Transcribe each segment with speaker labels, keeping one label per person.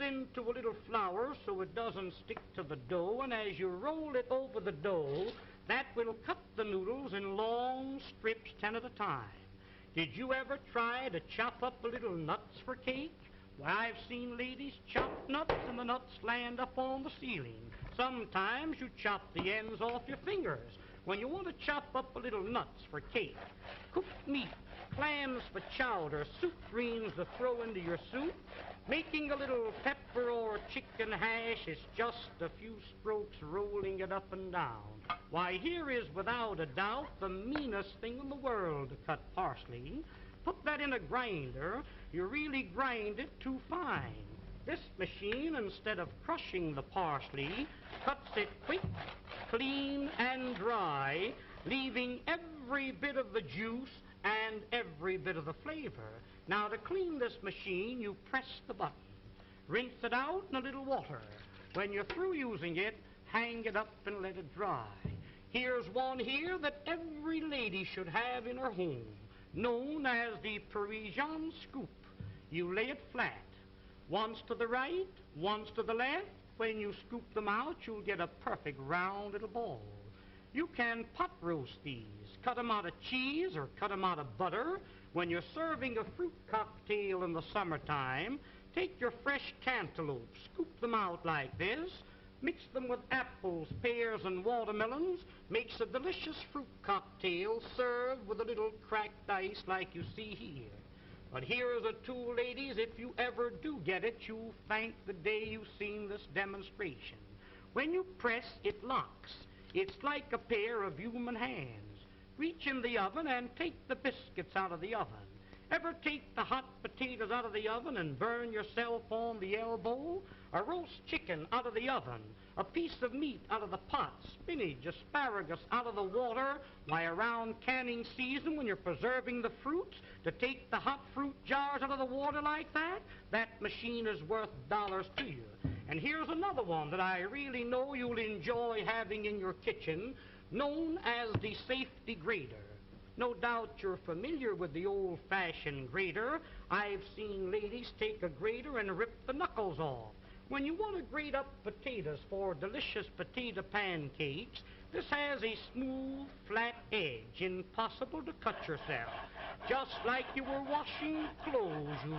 Speaker 1: into a little flour so it doesn't stick to the dough, and as you roll it over the dough, that will cut the noodles in long strips, 10 at a time. Did you ever try to chop up a little nuts for cake? Why, I've seen ladies chop nuts and the nuts land up on the ceiling. Sometimes you chop the ends off your fingers when you want to chop up a little nuts for cake. Cooked meat, clams for chowder, soup greens to throw into your soup. Making a little pepper or chicken hash is just a few strokes rolling it up and down. Why, here is without a doubt the meanest thing in the world to cut parsley. Put that in a grinder, you really grind it too fine. This machine, instead of crushing the parsley, cuts it quick, clean, and dry, leaving every bit of the juice and every bit of the flavor. Now, to clean this machine, you press the button. Rinse it out in a little water. When you're through using it, hang it up and let it dry. Here's one here that every lady should have in her home, known as the Parisian scoop. You lay it flat, once to the right, once to the left. When you scoop them out, you'll get a perfect round little ball. You can pot roast these, cut them out of cheese or cut them out of butter. When you're serving a fruit cocktail in the summertime, take your fresh cantaloupe, scoop them out like this, mix them with apples, pears, and watermelons, makes a delicious fruit cocktail served with a little cracked ice like you see here. But here's a tool, ladies, if you ever do get it, you'll thank the day you've seen this demonstration. When you press, it locks. It's like a pair of human hands. Reach in the oven and take the biscuits out of the oven. Ever take the hot potatoes out of the oven and burn yourself on the elbow? A roast chicken out of the oven, a piece of meat out of the pot, spinach, asparagus out of the water. Why, around canning season, when you're preserving the fruits, to take the hot fruit jars out of the water like that, that machine is worth dollars to you. And here's another one that I really know you'll enjoy having in your kitchen, known as the safety grater. No doubt you're familiar with the old-fashioned grater. I've seen ladies take a grater and rip the knuckles off. When you want to grate up potatoes for delicious potato pancakes, this has a smooth, flat edge, impossible to cut yourself. Just like you were washing clothes, you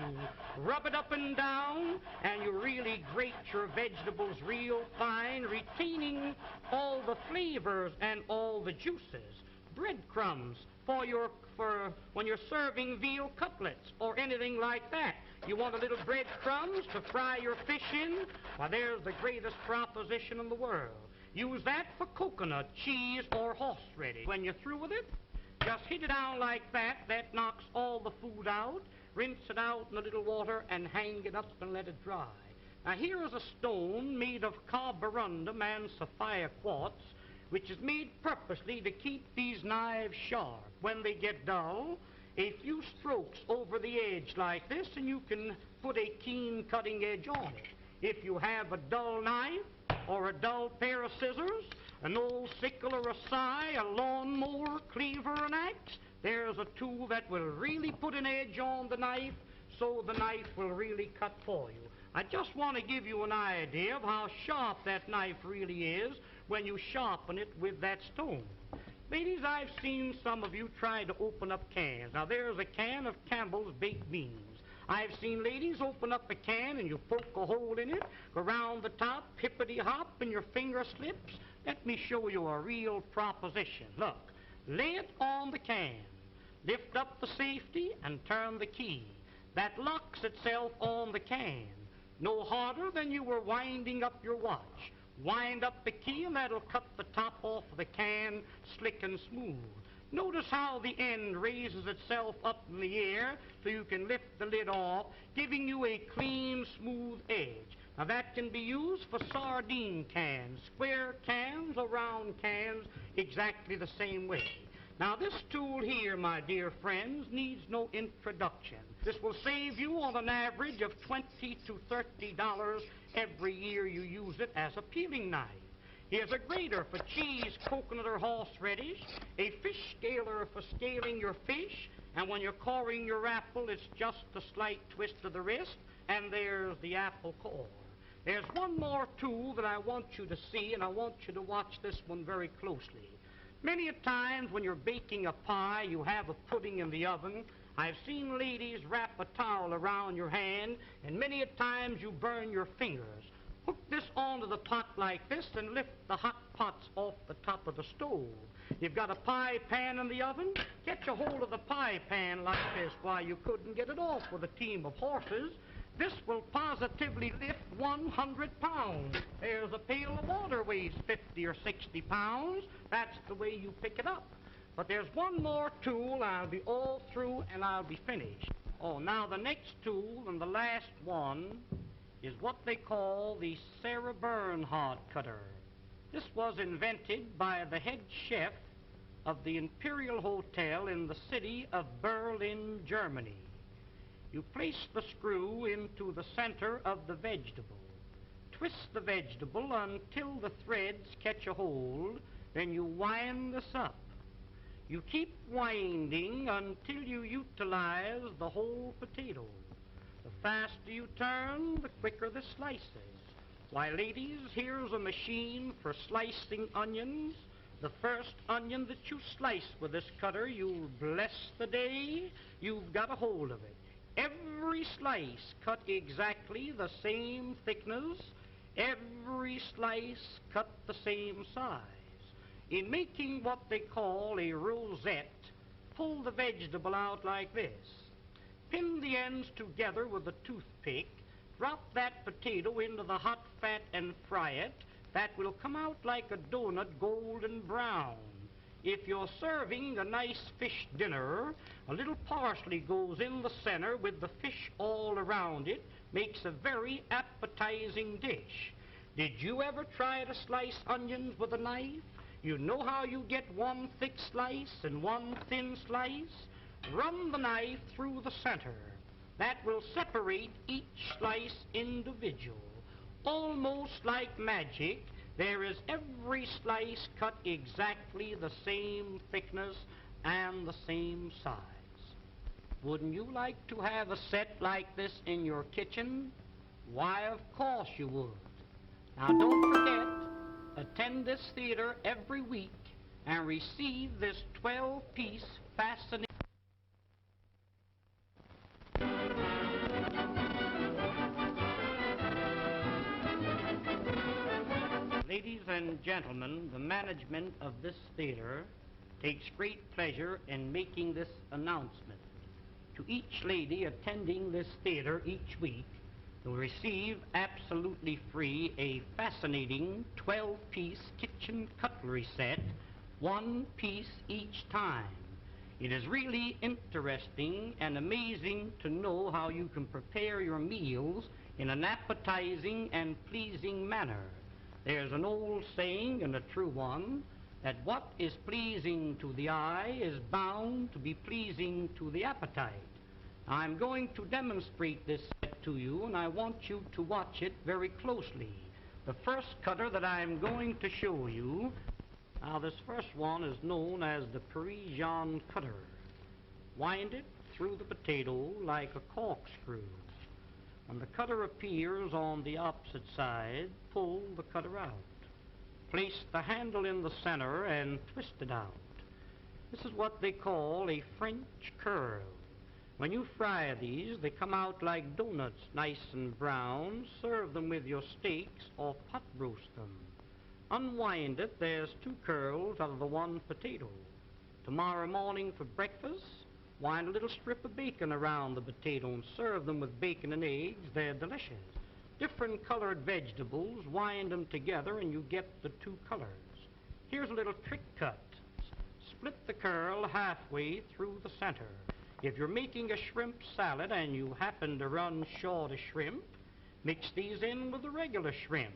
Speaker 1: rub it up and down, and you really grate your vegetables real fine, retaining all the flavors and all the juices. Breadcrumbs for when you're serving veal cutlets or anything like that. You want a little breadcrumbs to fry your fish in? Why, there's the greatest proposition in the world. Use that for coconut, cheese, or horseradish. When you're through with it, just hit it down like that. That knocks all the food out. Rinse it out in a little water and hang it up and let it dry. Now, here is a stone made of carborundum and sapphire quartz, which is made purposely to keep these knives sharp. When they get dull, a few strokes over the edge like this, and you can put a keen cutting edge on it. If you have a dull knife or a dull pair of scissors, an old sickle or a scythe, a lawnmower, cleaver, an axe, there's a tool that will really put an edge on the knife so the knife will really cut for you. I just want to give you an idea of how sharp that knife really is when you sharpen it with that stone. Ladies, I've seen some of you try to open up cans. Now, there's a can of Campbell's baked beans. I've seen ladies open up a can and you poke a hole in it, go around the top, hippity-hop, and your finger slips. Let me show you a real proposition. Look, lay it on the can, lift up the safety, and turn the key. That locks itself on the can. No harder than you were winding up your watch. Wind up the key and that'll cut the top off of the can slick and smooth. Notice how the end raises itself up in the air so you can lift the lid off, giving you a clean, smooth edge. Now, that can be used for sardine cans, square cans, or round cans, exactly the same way. Now, this tool here, my dear friends, needs no introduction. This will save you on an average of $20 to $30 every year you use it as a peeling knife. Here's a grater for cheese, coconut, or horseradish, a fish scaler for scaling your fish, and when you're coring your apple, it's just a slight twist of the wrist, and there's the apple core. There's one more tool that I want you to see, and I want you to watch this one very closely. Many a times when you're baking a pie, you have a pudding in the oven. I've seen ladies wrap a towel around your hand, and many a times you burn your fingers. Hook this onto the pot like this and lift the hot pots off the top of the stove. You've got a pie pan in the oven, catch a hold of the pie pan like this. Why, you couldn't get it off with a team of horses. This will positively lift 100 pounds. There's a pail of water weighs 50 or 60 pounds. That's the way you pick it up. But there's one more tool. I'll be all through and I'll be finished. Oh, now the next tool and the last one is what they call the Sarah Bernhardt cutter. This was invented by the head chef of the Imperial Hotel in the city of Berlin, Germany. You place the screw into the center of the vegetable. Twist the vegetable until the threads catch a hold, then you wind this up. You keep winding until you utilize the whole potato. The faster you turn, the quicker the slices. Why, ladies, here's a machine for slicing onions. The first onion that you slice with this cutter, you'll bless the day you've got a hold of it. Every slice cut exactly the same thickness. Every slice cut the same size. In making what they call a rosette, pull the vegetable out like this. Pin the ends together with a toothpick. Drop that potato into the hot fat and fry it. That will come out like a donut, golden brown. If you're serving a nice fish dinner, a little parsley goes in the center with the fish all around it, makes a very appetizing dish. Did you ever try to slice onions with a knife? You know how you get one thick slice and one thin slice? Run the knife through the center. That will separate each slice individual. Almost like magic, there is every slice cut exactly the same thickness and the same size. Wouldn't you like to have a set like this in your kitchen? Why, of course you would. Now don't forget, attend this theater every week and receive this 12-piece fascinating... Ladies and gentlemen, the management of this theater takes great pleasure in making this announcement. To each lady attending this theater each week, will receive absolutely free a fascinating 12-piece kitchen cutlery set, one piece each time. It is really interesting and amazing to know how you can prepare your meals in an appetizing and pleasing manner. There's an old saying, and a true one, that what is pleasing to the eye is bound to be pleasing to the appetite. I'm going to demonstrate this set to you, and I want you to watch it very closely. The first cutter that I'm going to show you, now this first one is known as the Parisian cutter. Wind it through the potato like a corkscrew. When the cutter appears on the opposite side, pull the cutter out. Place the handle in the center and twist it out. This is what they call a French curl. When you fry these, they come out like donuts, nice and brown. Serve them with your steaks or pot roast them. Unwind it, there's two curls out of the one potato. Tomorrow morning for breakfast, wind a little strip of bacon around the potato and serve them with bacon and eggs. They're delicious. Different colored vegetables, wind them together and you get the two colors. Here's a little trick cut. Split the curl halfway through the center. If you're making a shrimp salad and you happen to run short of shrimp, mix these in with the regular shrimp.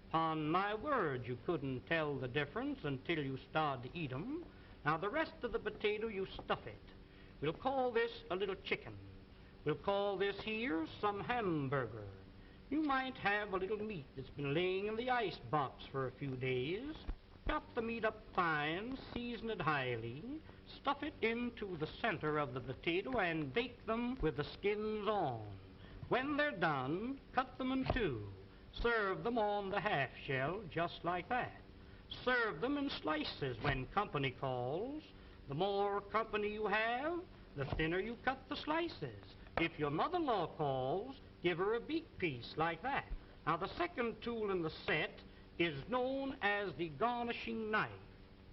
Speaker 1: Upon my word, you couldn't tell the difference until you start to eat them. Now the rest of the potato, you stuff it. We'll call this a little chicken. We'll call this here some hamburger. You might have a little meat that's been laying in the ice box for a few days. Chop the meat up fine, season it highly, stuff it into the center of the potato and bake them with the skins on. When they're done, cut them in two. Serve them on the half shell just like that. Serve them in slices when company calls. The more company you have, the thinner you cut the slices. If your mother-in-law calls, give her a beak piece like that. Now, the second tool in the set is known as the garnishing knife.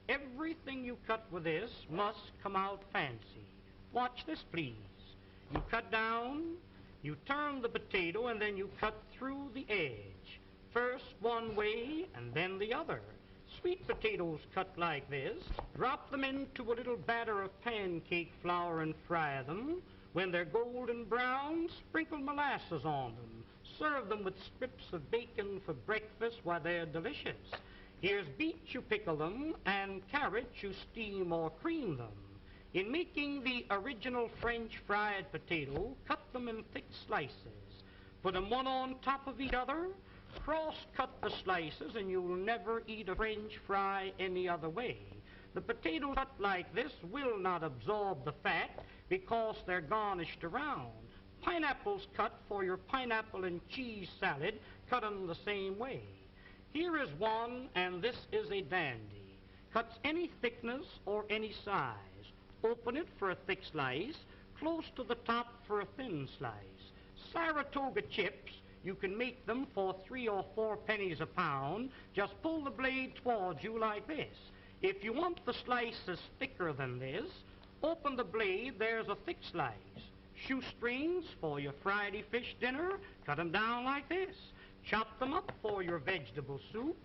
Speaker 1: Everything you cut with this must come out fancy. Watch this, please. You cut down, you turn the potato, and then you cut through the edge. First one way, and then the other. Sweet potatoes cut like this. Drop them into a little batter of pancake flour and fry them. When they're golden brown, sprinkle molasses on them. Serve them with strips of bacon for breakfast while they're delicious. Here's beets, you pickle them, and carrots, you steam or cream them. In making the original French fried potato, cut them in thick slices. Put them one on top of each other. Cross-cut the slices, and you'll never eat a French fry any other way. The potatoes cut like this will not absorb the fat because they're garnished around. Pineapples cut for your pineapple and cheese salad, cut them the same way. Here is one, and this is a dandy. Cuts any thickness or any size. Open it for a thick slice, close to the top for a thin slice. Saratoga chips, you can make them for 3 or 4 pennies a pound. Just pull the blade towards you like this. If you want the slices thicker than this, open the blade, there's a thick slice. Shoestrings for your Friday fish dinner, cut them down like this. Chop them up for your vegetable soup.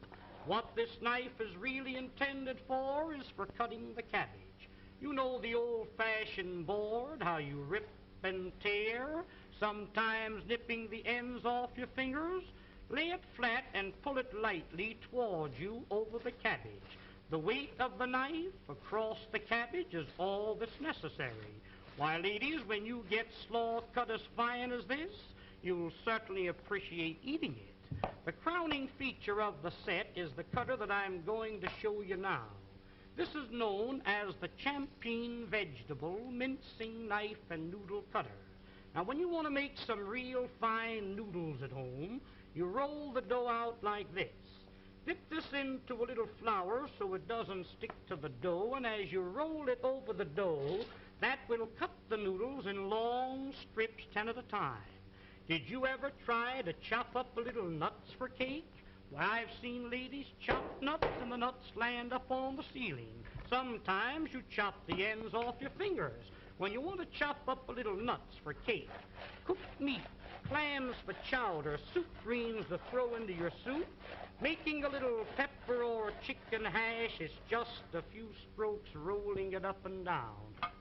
Speaker 1: What this knife is really intended for is for cutting the cabbage. You know the old-fashioned board, how you rip and tear, sometimes nipping the ends off your fingers. Lay it flat and pull it lightly towards you over the cabbage. The weight of the knife across the cabbage is all that's necessary. Why, ladies, when you get slaw cut as fine as this, you'll certainly appreciate eating it. The crowning feature of the set is the cutter that I'm going to show you now. This is known as the Champeen Vegetable Mincing Knife and Noodle Cutter. Now, when you want to make some real fine noodles at home, you roll the dough out like this. Dip this into a little flour so it doesn't stick to the dough, and as you roll it over the dough, that will cut the noodles in long strips 10 at a time. Did you ever try to chop up a little nuts for cake? Why, I've seen ladies chop nuts and the nuts land up on the ceiling. Sometimes you chop the ends off your fingers when you want to chop up a little nuts for cake. Cooked meat, clams for chowder, soup greens to throw into your soup. Making a little pepper or chicken hash is just a few strokes rolling it up and down.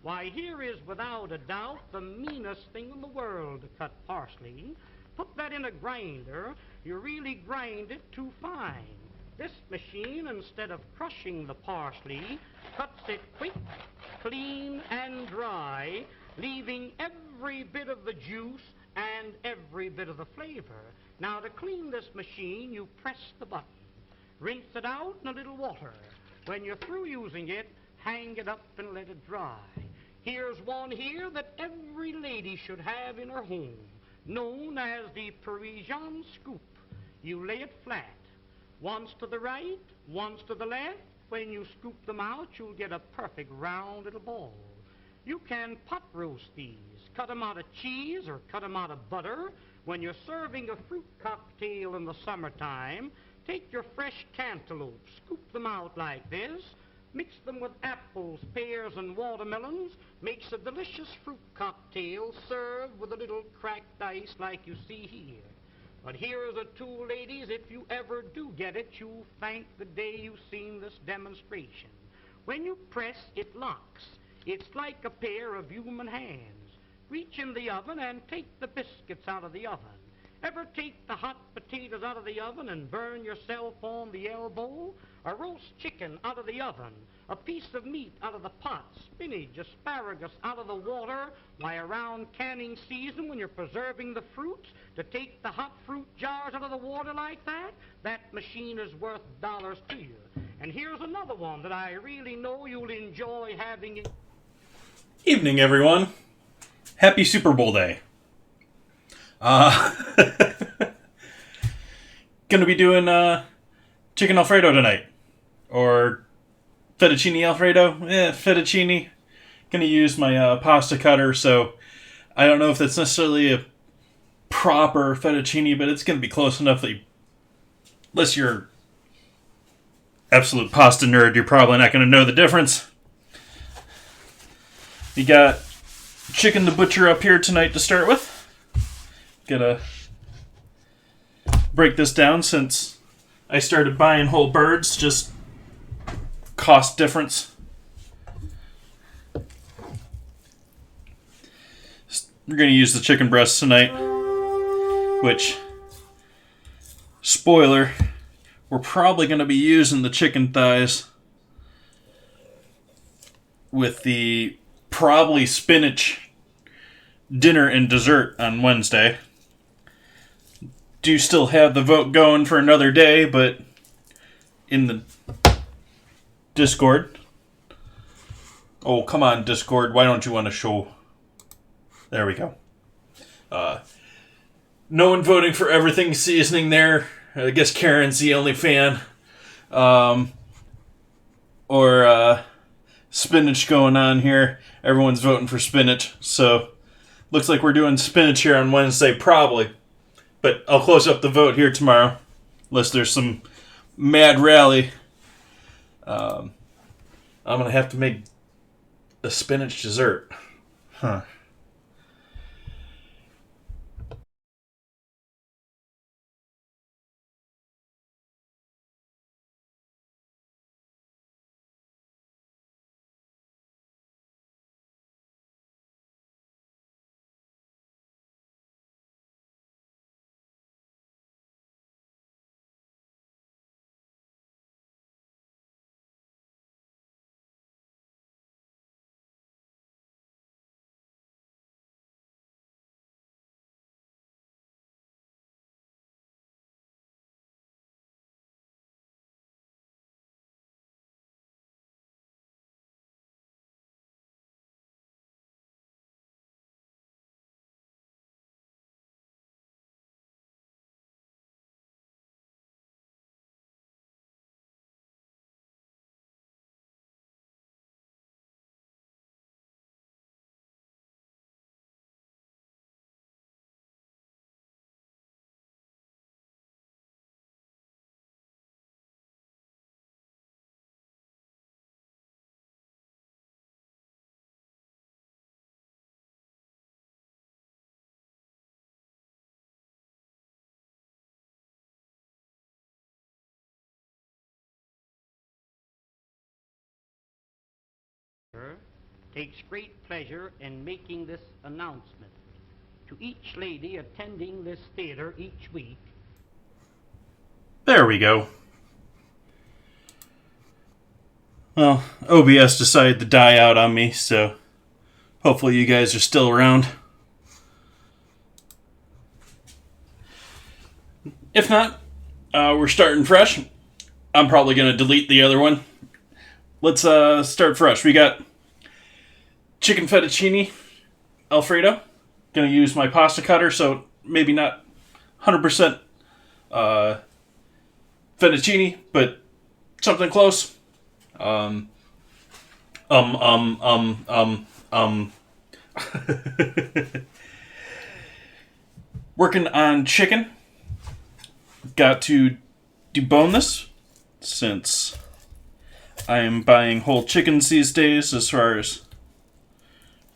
Speaker 1: Why, here is without a doubt the meanest thing in the world to cut parsley. Put that in a grinder, you really grind it too fine. This machine, instead of crushing the parsley, cuts it quick, clean, and dry, leaving every bit of the juice and every bit of the flavor. Now, to clean this machine, you press the button. Rinse it out in a little water. When you're through using it, hang it up and let it dry. Here's one here that every lady should have in her home, known as the Parisian scoop. You lay it flat, once to the right, once to the left. When you scoop them out, you'll get a perfect round little ball. You can pot roast these, cut them out of cheese or cut them out of butter. When you're serving a fruit cocktail in the summertime, take your fresh cantaloupe, scoop them out like this, mix them with apples, pears, and watermelons, makes a delicious fruit cocktail served with a little cracked ice like you see here. But here is a tool, ladies, if you ever do get it, you'll thank the day you've seen this demonstration. When you press, it locks. It's like a pair of human hands. Reach in the oven and take the biscuits out of the oven. Ever take the hot potatoes out of the oven and burn yourself on the elbow? A roast chicken out of the oven, a piece of meat out of the pot, spinach, asparagus out of the water. Why, around canning season, when you're preserving the fruits, to take the hot fruit jars out of the water like that, that machine is worth dollars to you. And here's another one that I really know you'll enjoy having.
Speaker 2: Evening, everyone. Happy Super Bowl day. Uh, gonna be doing chicken Alfredo tonight. Or fettuccine Alfredo. Fettuccine. Gonna use my pasta cutter, so I don't know if that's necessarily a proper fettuccine, but it's gonna be close enough that unless you're absolute pasta nerd, you're probably not gonna know the difference. You got chicken to butcher up here tonight to start with. Gonna break this down since I started buying whole birds, just cost difference. We're going to use the chicken breasts tonight, which, spoiler, we're probably going to be using the chicken thighs with the probably spinach dinner and dessert on Wednesday. Do still have the vote going for another day, but in the Discord. Oh, come on, Discord. Why don't you want to show? There we go. No one voting for everything seasoning there. I guess Karen's the only fan. Or spinach going on here. Everyone's voting for spinach. So, looks like we're doing spinach here on Wednesday, probably. But I'll close up the vote here tomorrow. Unless there's some mad rally. I'm going to have to make a spinach dessert. Huh.
Speaker 1: Takes great pleasure in making this announcement to each lady attending this theater each week.
Speaker 2: There we go. Well, OBS decided to die out on me, so hopefully you guys are still around. If not, we're starting fresh. I'm probably going to delete the other one. Let's start fresh. We got chicken fettuccine Alfredo. Going to use my pasta cutter, so maybe not 100% fettuccine, but something close. Working on chicken. Got to debone this since I am buying whole chickens these days as far as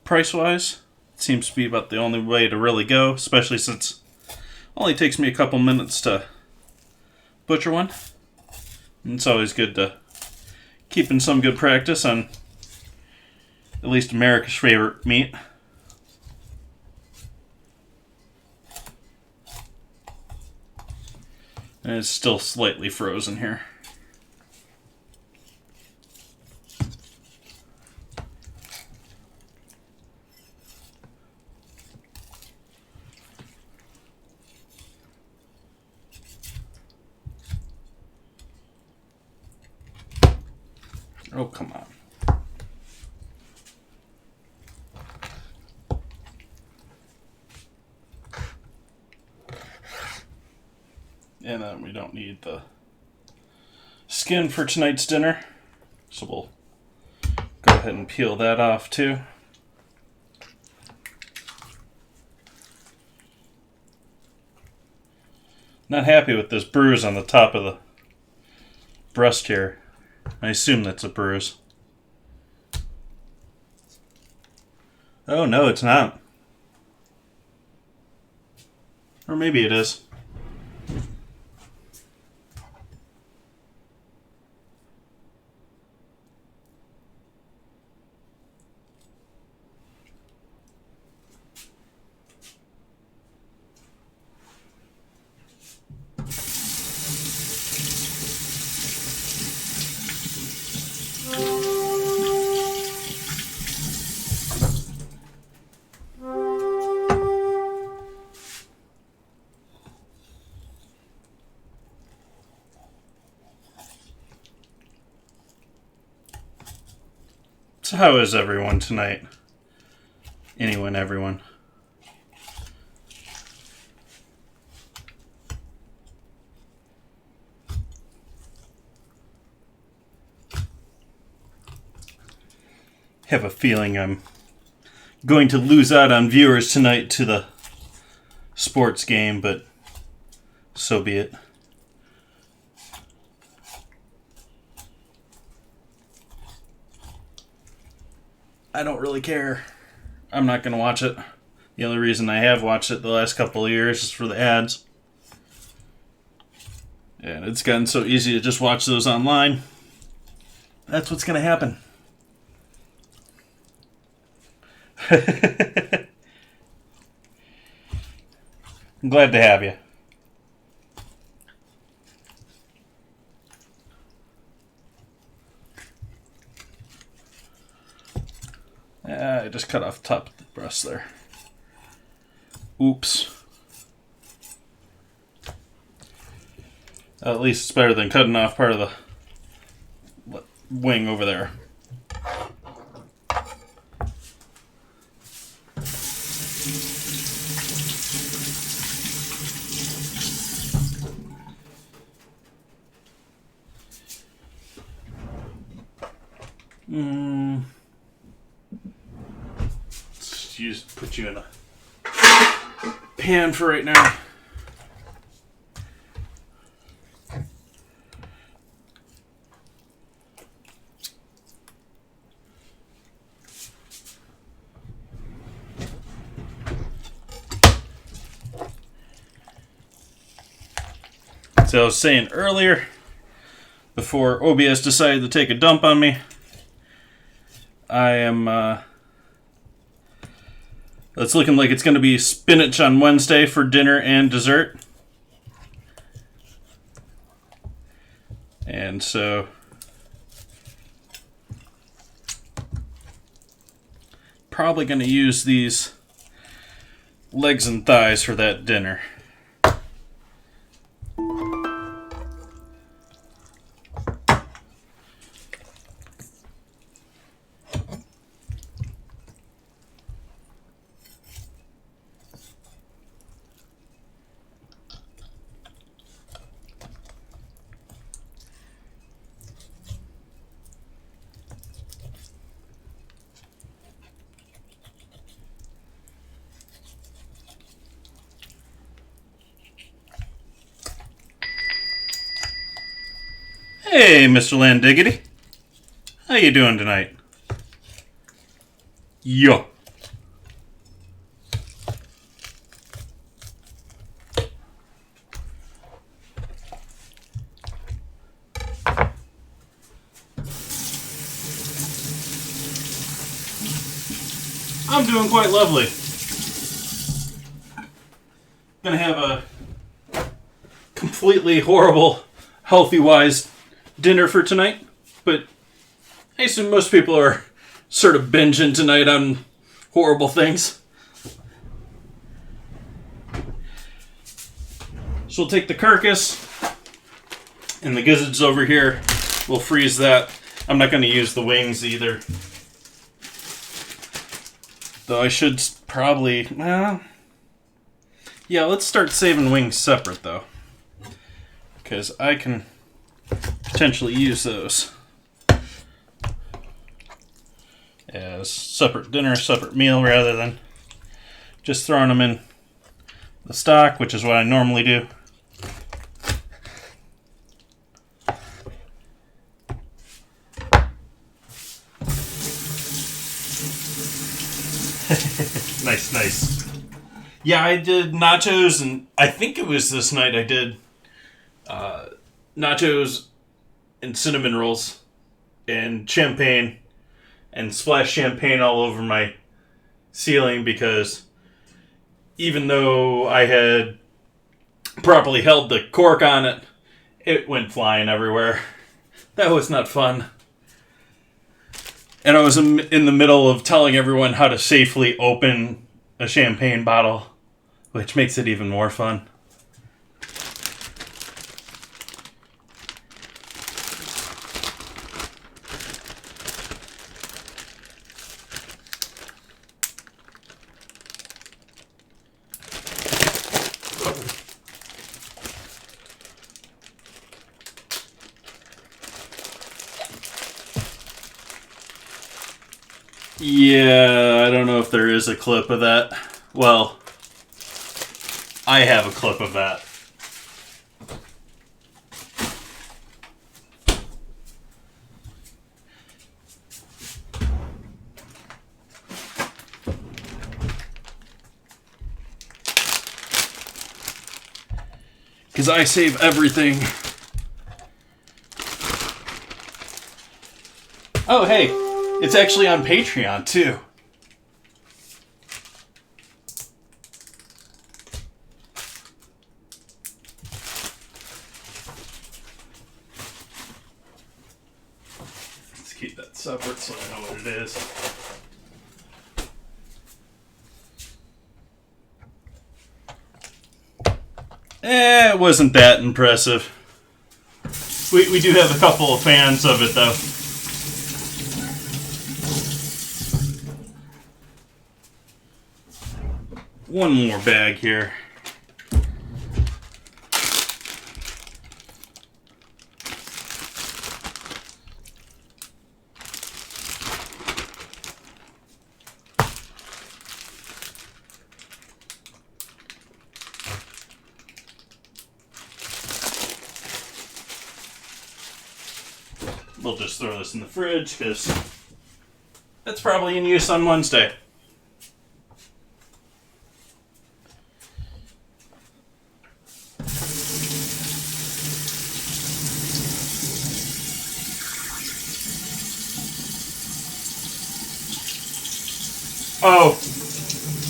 Speaker 2: price-wise. It seems to be about the only way to really go, especially since it only takes me a couple minutes to butcher one. And it's always good to keep in some good practice on at least America's favorite meat. And it's still slightly frozen here. Oh, come on. And then we don't need the skin for tonight's dinner. So we'll go ahead and peel that off too. Not happy with this bruise on the top of the breast here. I assume that's a bruise. Oh no, it's not. Or maybe it is. So how is everyone tonight? Everyone? Have a feeling I'm going to lose out on viewers tonight to the sports game, but so be it. I don't really care. I'm not going to watch it. The only reason I have watched it the last couple of years is for the ads. And it's gotten so easy to just watch those online. That's what's going to happen. I'm glad to have you. I just cut off the top of the breast there. Oops. At least it's better than cutting off part of the wing over there. Put you in a pan for right now. So I was saying earlier, before OBS decided to take a dump on me, I am it's looking like it's going to be spinach on Wednesday for dinner and dessert. And so probably going to use these legs and thighs for that dinner. Hey, Mr. Landiggity. How you doing tonight? Yo. I'm doing quite lovely. Gonna have a completely horrible, healthy-wise dinner for tonight, but I assume most people are sort of binging tonight on horrible things. So we'll take the carcass and the gizzards over here. We'll freeze that. I'm not going to use the wings either. Though I should probably... yeah, let's start saving wings separate though. because I can potentially use those as separate dinner, separate meal, rather than just throwing them in the stock, which is what I normally do. Nice, nice. Yeah, I did nachos, and I think it was this night I did nachos and cinnamon rolls and champagne, and splashed champagne all over my ceiling, because even though I had properly held the cork on it, it went flying everywhere. That was not fun. And I was in the middle of telling everyone how to safely open a champagne bottle, which makes it even more fun. Yeah, I don't know if there is a clip of that. Well, I have a clip of that. Because I save everything. Oh, hey. It's actually on Patreon, too. Let's keep that separate so I know what it is. It wasn't that impressive. We do have a couple of fans of it, though. One more bag here. We'll just throw this in the fridge because that's probably in use on Wednesday. Oh,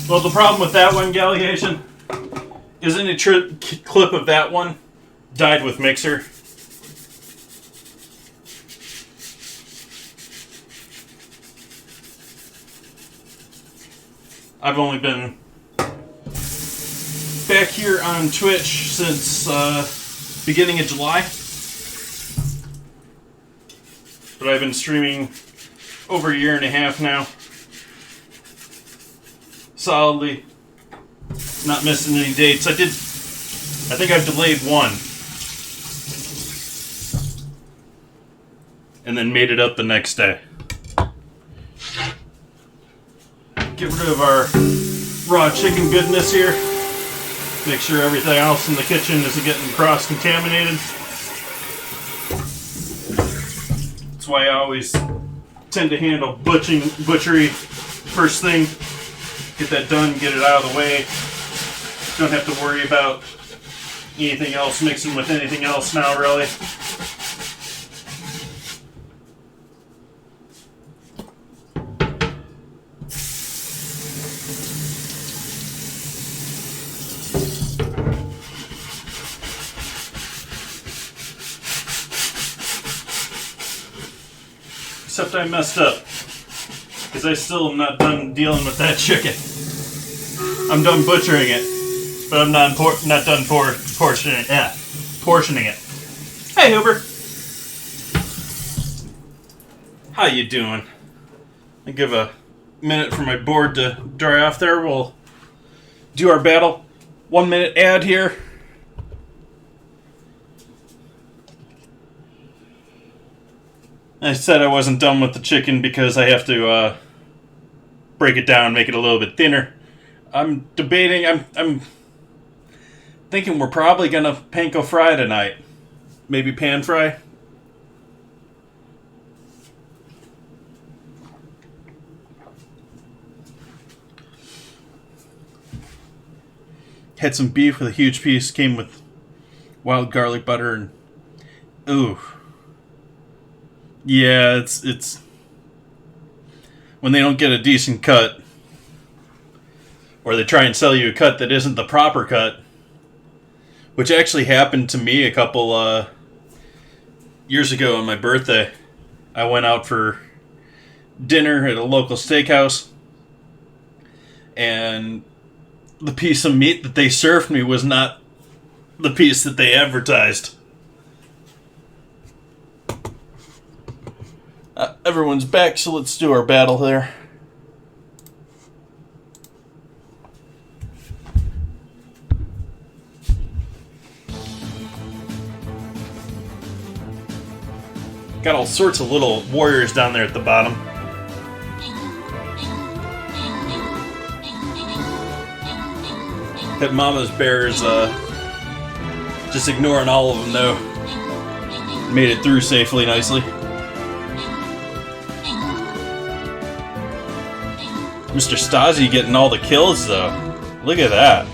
Speaker 2: well, the problem with that one, Galliation, is any clip of that one died with Mixer. I've only been back here on Twitch since beginning of July, but I've been streaming over a year and a half now. Solidly, not missing any dates. I think I've delayed one, and then made it up the next day. Get rid of our raw chicken goodness here. Make sure everything else in the kitchen isn't getting cross-contaminated. That's why I always tend to handle butchery first thing. Get that done, get it out of the way. Don't have to worry about anything else mixing with anything else now, really. Except I messed up. Because I still am not done dealing with that chicken. I'm done butchering it, but I'm not done portioning it. Hey, Huber. How you doing? I give a minute for my board to dry off there. We'll do our battle. 1 minute ad here. I said I wasn't done with the chicken because I have to break it down, make it a little bit thinner. I'm debating. I'm thinking we're probably gonna panko fry tonight. Maybe pan fry. Had some beef with a huge piece. Came with wild garlic butter and ooh, yeah. It's when they don't get a decent cut, or they try and sell you a cut that isn't the proper cut, which actually happened to me a couple years ago on my birthday. I went out for dinner at a local steakhouse, and the piece of meat that they served me was not the piece that they advertised. Everyone's back, so let's do our battle there. Got all sorts of little warriors down there at the bottom. That Mama's bears just ignoring all of them though. Made it through safely, nicely. Mr. Stasi getting all the kills though. Look at that.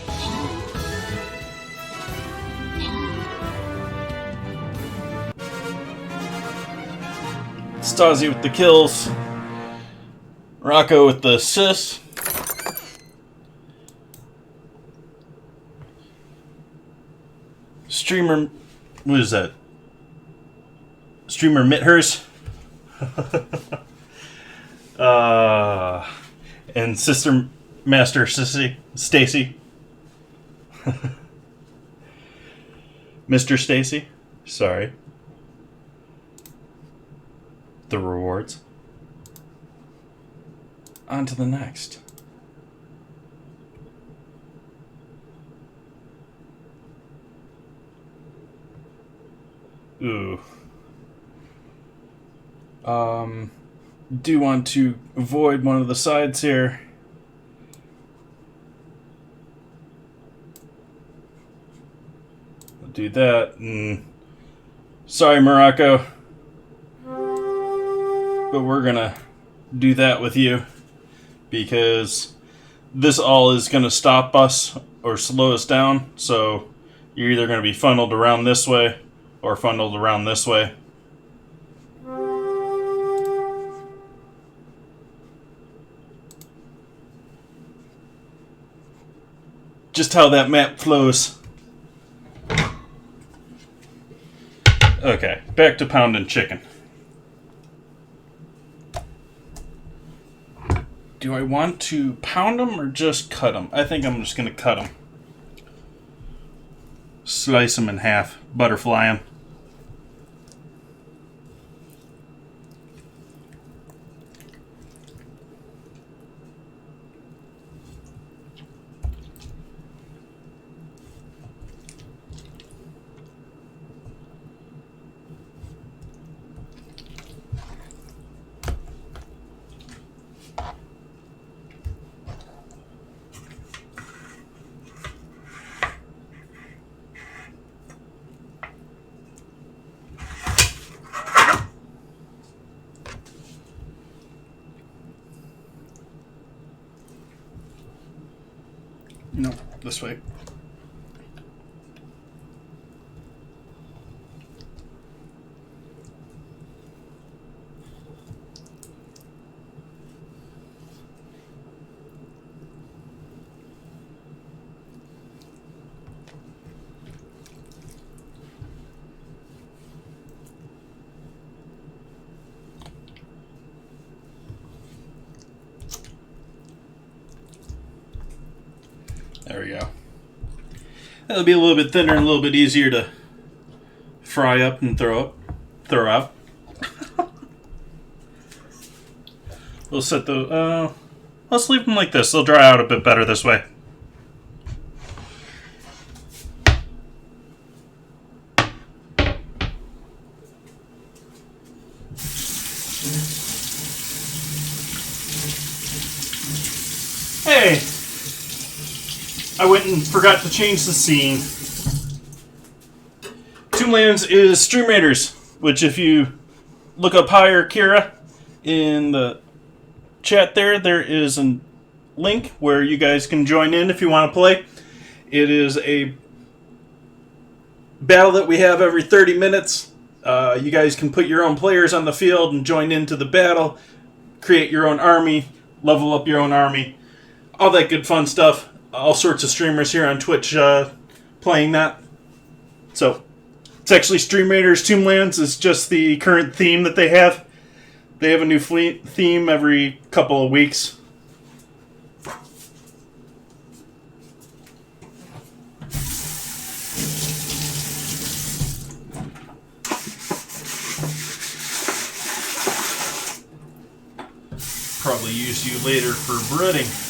Speaker 2: Stasi with the kills. Rocco with the assists. Streamer, what is that? Streamer Mithers. And Sister Master Stacy. Mr. Stacy. Sorry. The rewards. On to the next. Ooh. Do want to avoid one of the sides here. I'll do that. And sorry, Morocco. But we're gonna do that with you because this all is gonna stop us or slow us down. So you're either gonna be funneled around this way or funneled around this way. Just how that map flows. Okay, back to pounding chicken. Do I want to pound them or just cut them? I think I'm just going to cut them. Slice them in half. Butterfly them. No, this way. There we go. That'll be a little bit thinner and a little bit easier to fry up and throw out. We'll set the, let's leave them like this. They'll dry out a bit better this way. I went and forgot to change the scene. Tomblands is Stream Raiders, which if you look up Hire Kira in the chat there is a link where you guys can join in if you want to play. It is a battle that we have every 30 minutes. You guys can put your own players on the field and join into the battle, create your own army, level up your own army, all that good fun stuff. All sorts of streamers here on Twitch playing that. So, it's actually Stream Raiders Tomblands is just the current theme that they have. They have a new theme every couple of weeks. Probably use you later for breading.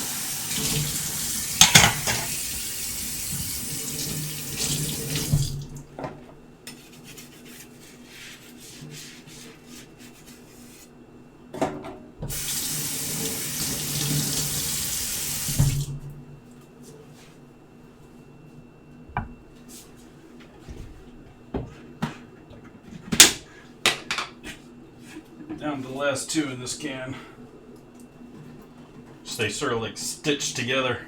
Speaker 2: Down to the last two in this can. So they sort of like stitched together.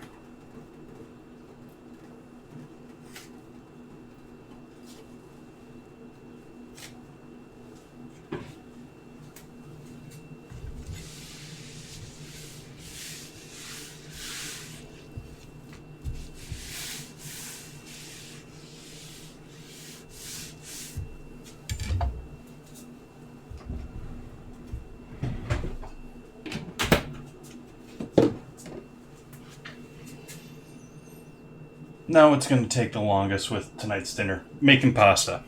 Speaker 2: Now what's going to take the longest with tonight's dinner? Making pasta.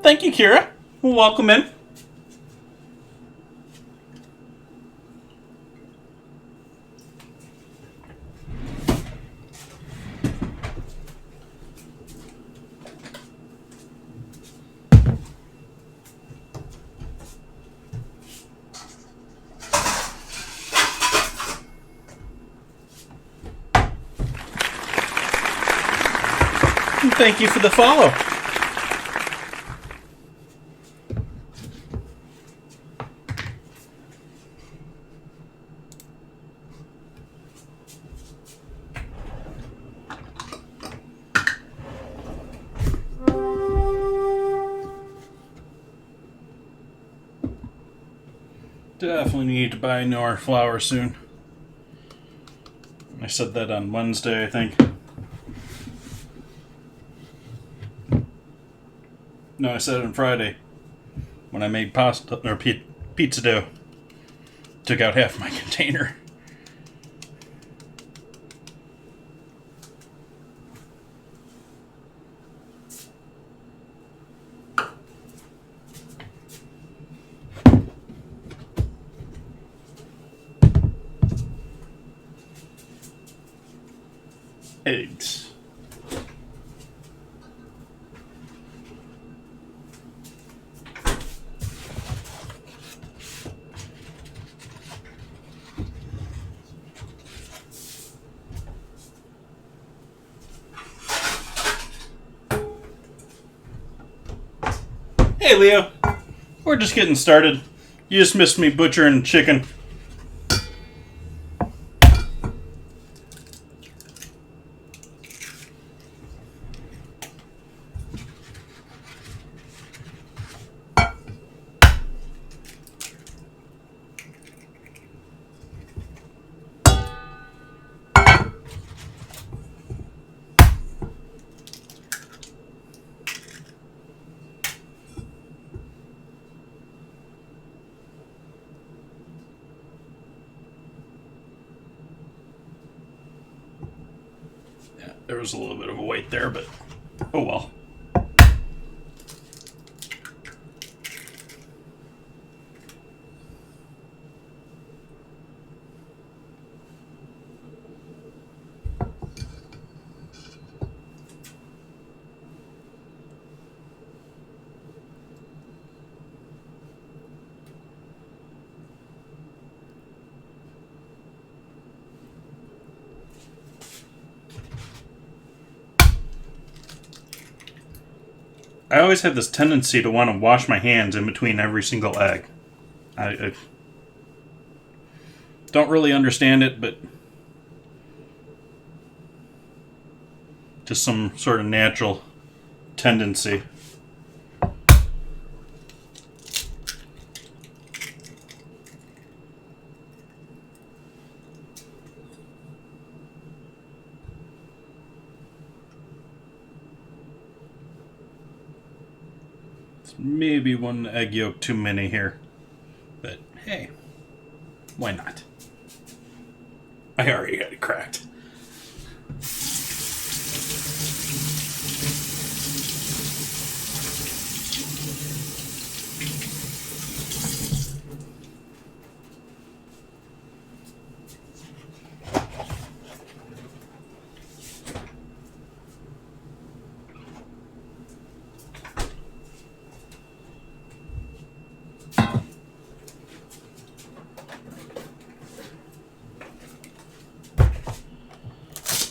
Speaker 2: Thank you, Kira. Welcome in. Thank you for the follow. Definitely need to buy more flour soon. I said that on Wednesday, I think. No, I said it on Friday when I made pasta or pizza dough. Took out half my container. Eggs. Hey, Leo. We're just getting started. You just missed me butchering chicken. There was a little bit of a wait there, but oh well. I always have this tendency to want to wash my hands in between every single egg. I don't really understand it, but just some sort of natural tendency. Maybe one egg yolk too many here. But hey, why not? I already got it cracked.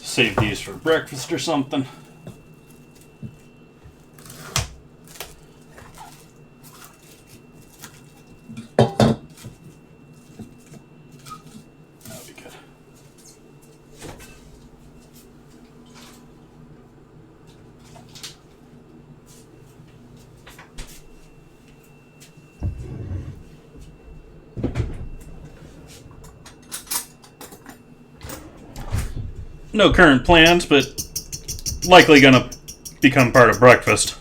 Speaker 2: Save these for breakfast or something. That'll be good. No current plans, but likely gonna become part of breakfast.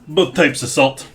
Speaker 2: Both types of salt.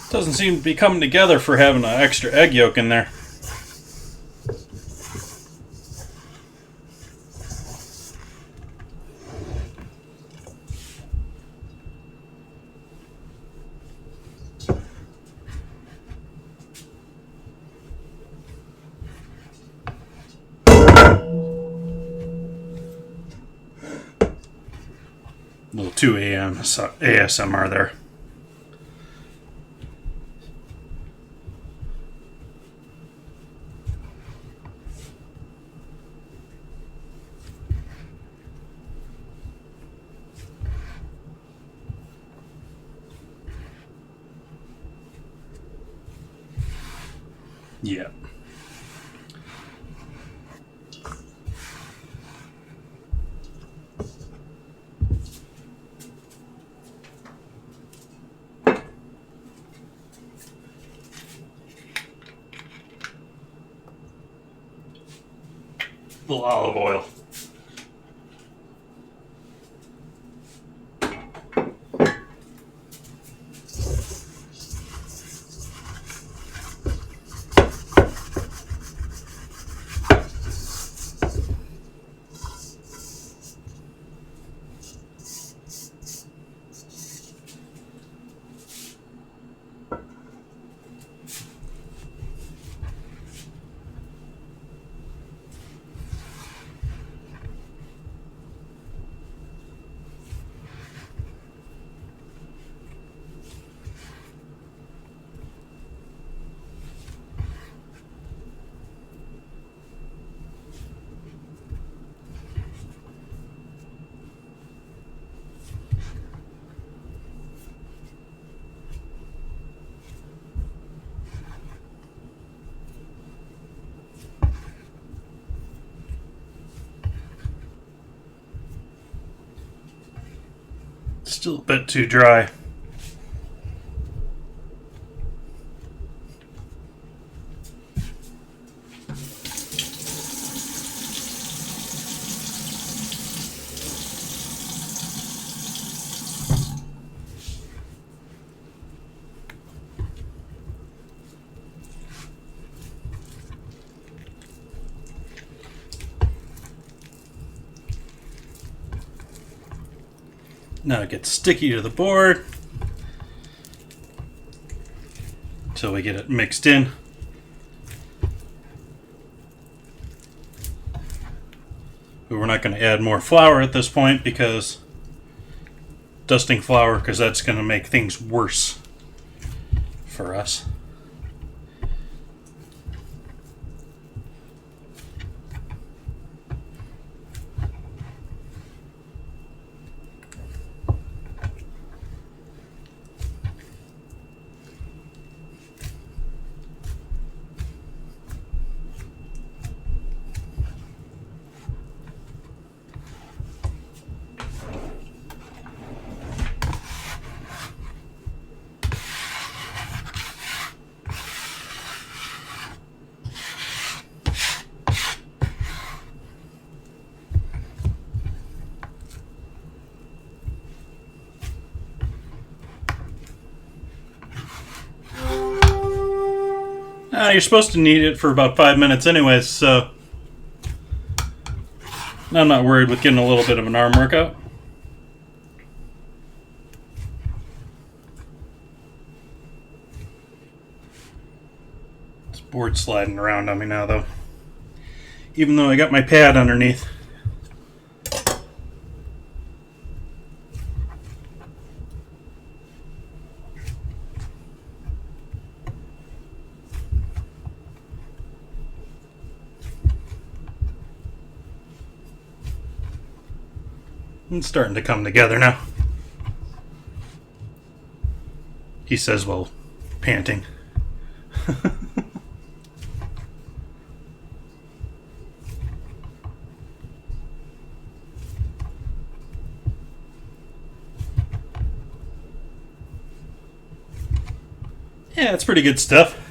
Speaker 2: Doesn't seem to be coming together for having an extra egg yolk in there. Little 2 a.m. ASMR there. Yeah. A little olive oil. Still a bit too dry. Now it gets sticky to the board until we get it mixed in. But we're not going to add more flour at this point because dusting flour, because that's going to make things worse for us. You're supposed to knead it for about 5 minutes anyways, so I'm not worried with getting a little bit of an arm workout. This board's sliding around on me now, though. Even though I got my pad underneath. It's starting to come together now. He says while panting. Yeah, it's pretty good stuff.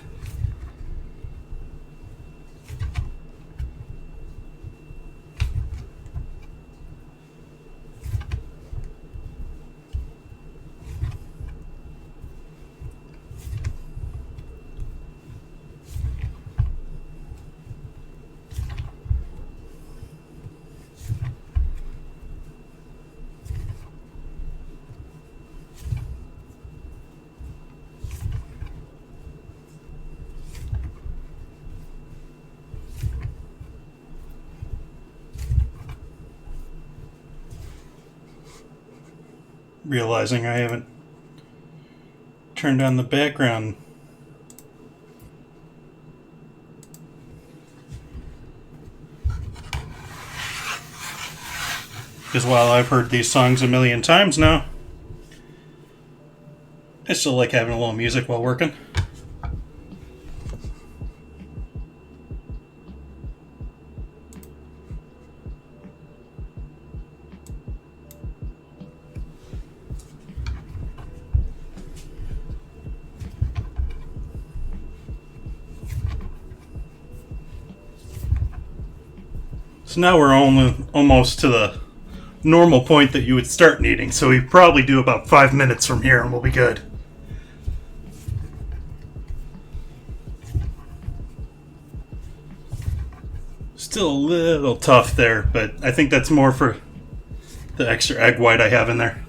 Speaker 2: Realizing I haven't turned on the background. Because while I've heard these songs a million times now, I still like having a little music while working. So now we're almost to the normal point that you would start kneading. So we probably do about 5 minutes from here and we'll be good. Still a little tough there, but I think that's more for the extra egg white I have in there.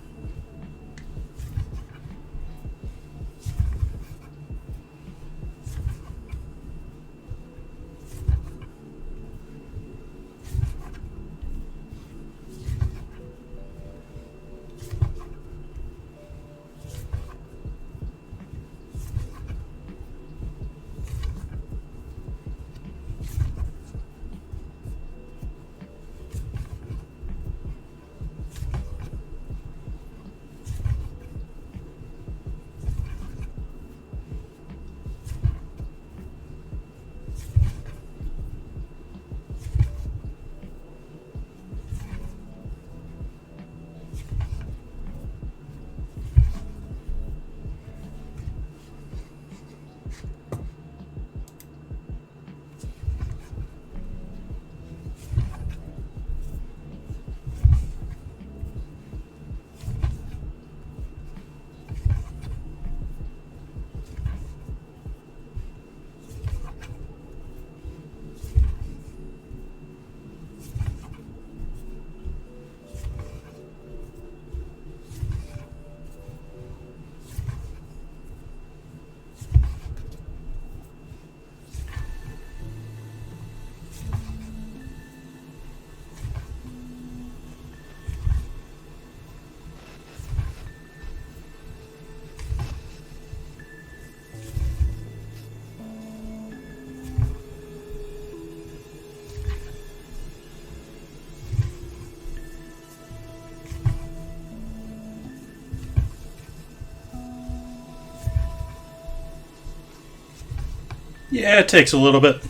Speaker 2: Yeah, it takes a little bit.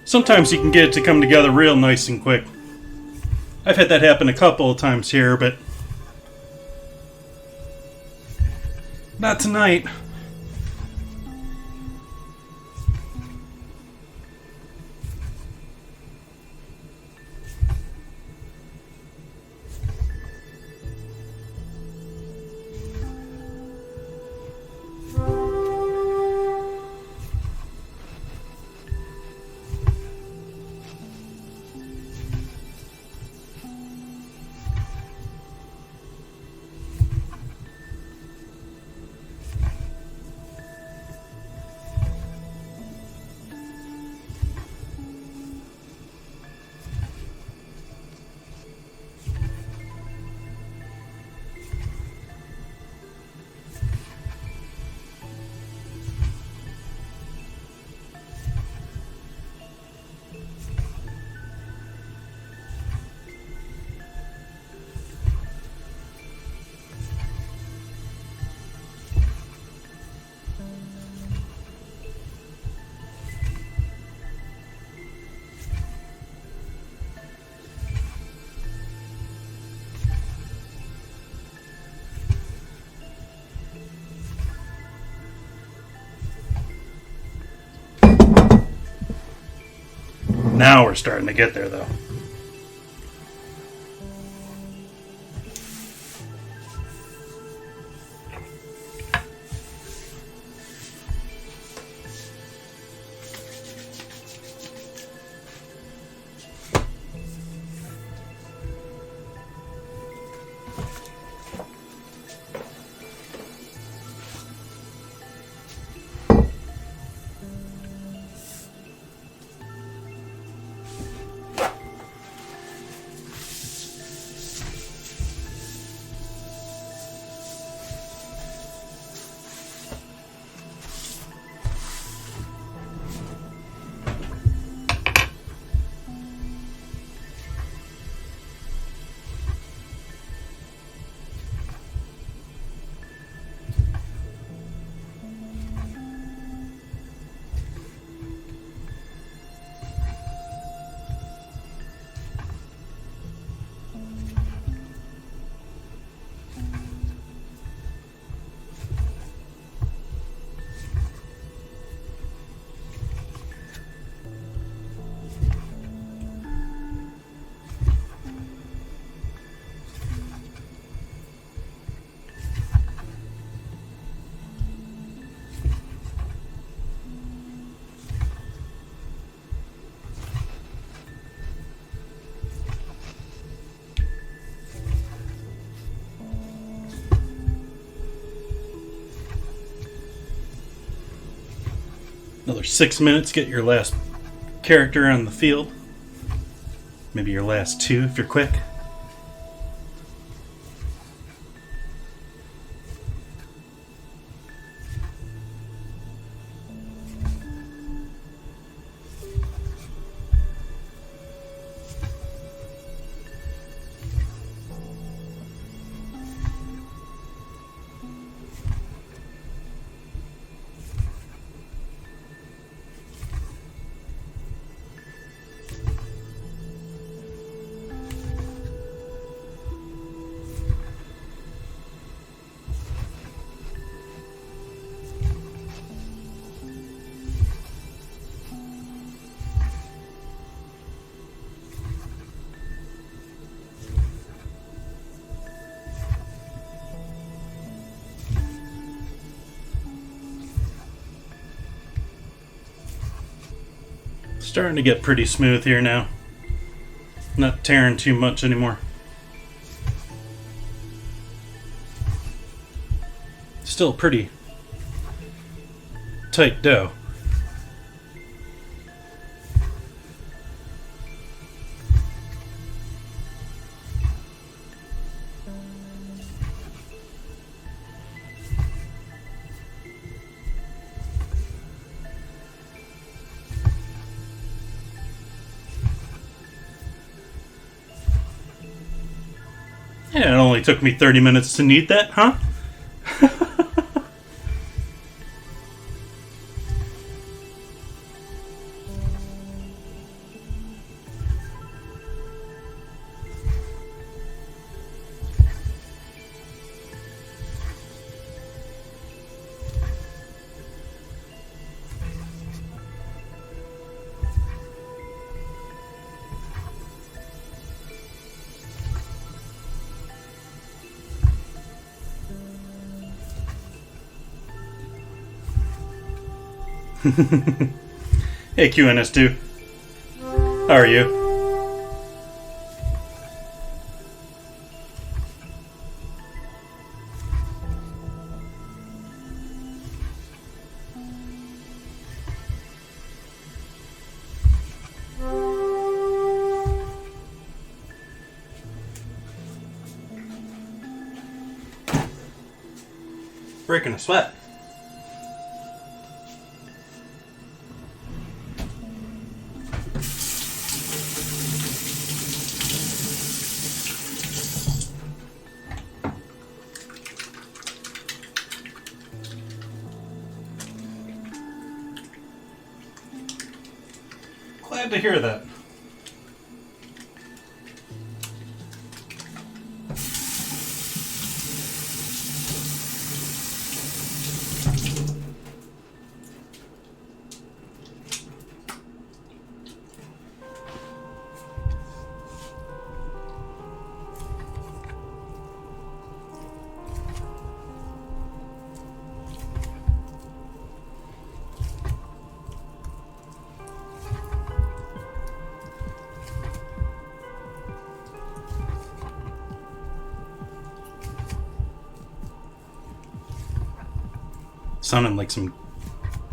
Speaker 2: Sometimes you can get it to come together real nice and quick. I've had that happen a couple of times here, but not tonight. Now we're starting to get there, though. Another 6 minutes, get your last character on the field. Maybe your last two if you're quick. Starting to get pretty smooth here now. Not tearing too much anymore. Still pretty tight dough. Yeah, it only took me 30 minutes to knead that, huh? Hey QNS2. How are you? Breaking a sweat. Glad to hear that. Sounding like some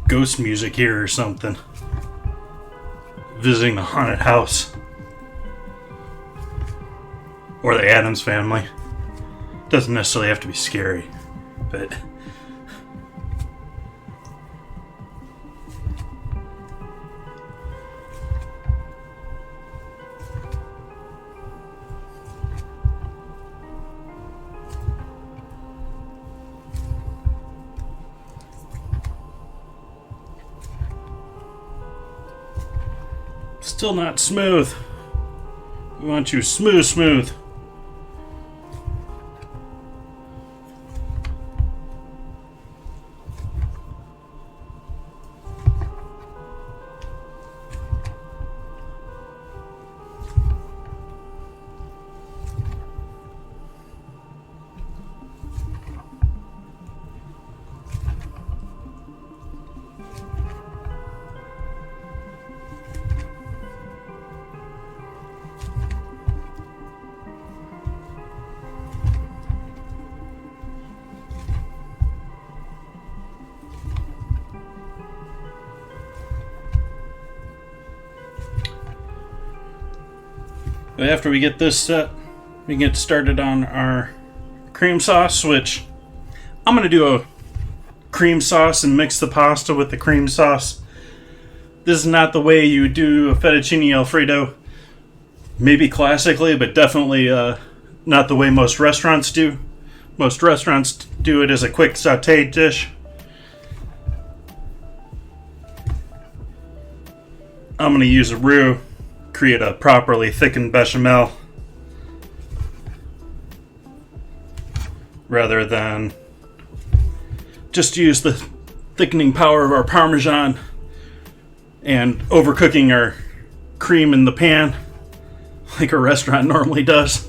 Speaker 2: ghost music here or something. Visiting the haunted house. Or the Addams Family. Doesn't necessarily have to be scary, but... Still not smooth. We want you smooth. After we get this set, we can get started on our cream sauce, which I'm going to do a cream sauce and mix the pasta with the cream sauce. This is not the way you do a fettuccine Alfredo, maybe classically, but definitely not the way most restaurants do. Most restaurants do it as a quick sauté dish. I'm going to use a roux, create a properly thickened bechamel, rather than just use the thickening power of our Parmesan and overcooking our cream in the pan like a restaurant normally does.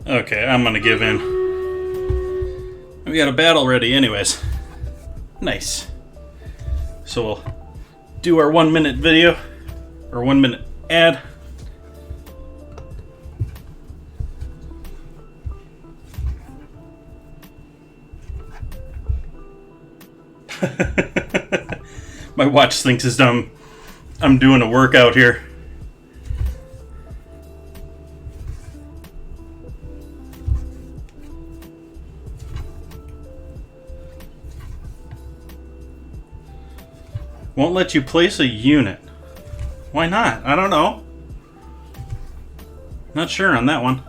Speaker 2: Okay, I'm gonna give in. We got a battle ready anyways. Nice. So we'll do our 1 minute video, or 1 minute ad. My watch thinks I'm doing a workout here. Won't let you place a unit. Why not? I don't know. Not sure on that one.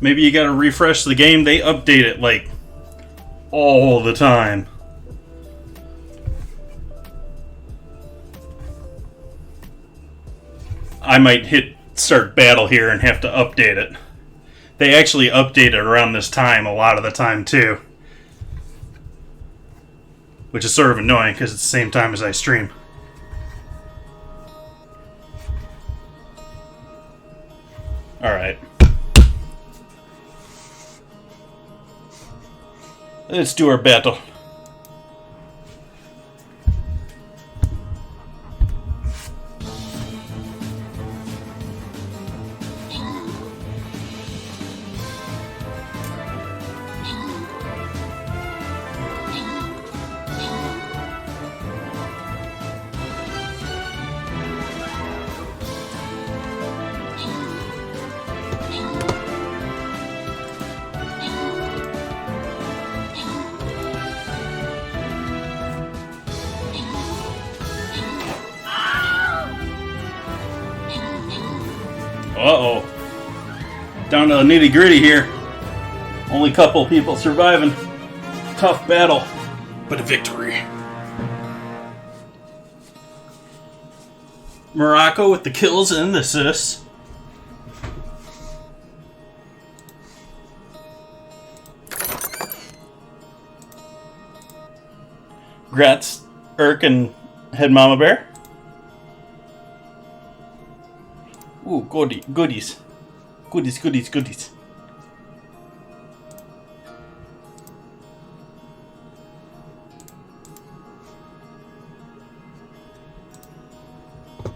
Speaker 2: Maybe you gotta refresh the game. They update it like all the time. I might hit start battle here and have to update it. They actually update it around this time a lot of the time too. Which is sort of annoying because it's the same time as I stream. Alright. Let's do our battle. Uh-oh. Down to the nitty-gritty here. Only couple people surviving. Tough battle, but a victory. Morocco with the kills and the assists. Grats, Irk, and Head Mama Bear. Ooh, goodies. Goodies.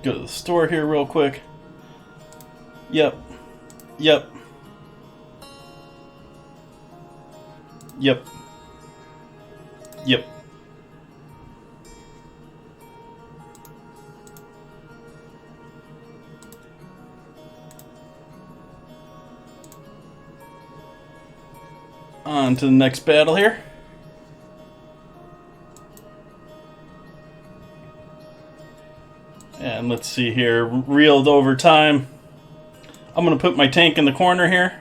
Speaker 2: Go to the store here real quick. Yep. On to the next battle here. And let's see here, reeled over time. I'm going to put my tank in the corner here.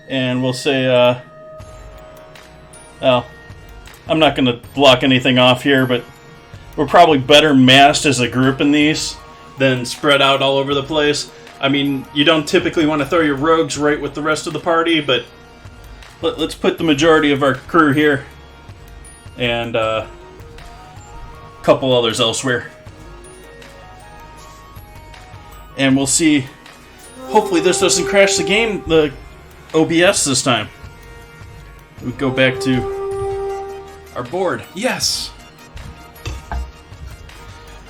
Speaker 2: And we'll say, well, I'm not going to block anything off here, but we're probably better massed as a group in these than spread out all over the place. I mean, you don't typically want to throw your rogues right with the rest of the party, but let's put the majority of our crew here. And a couple others elsewhere. And we'll see. Hopefully this doesn't crash the game, the OBS this time. We go back to our board. Yes!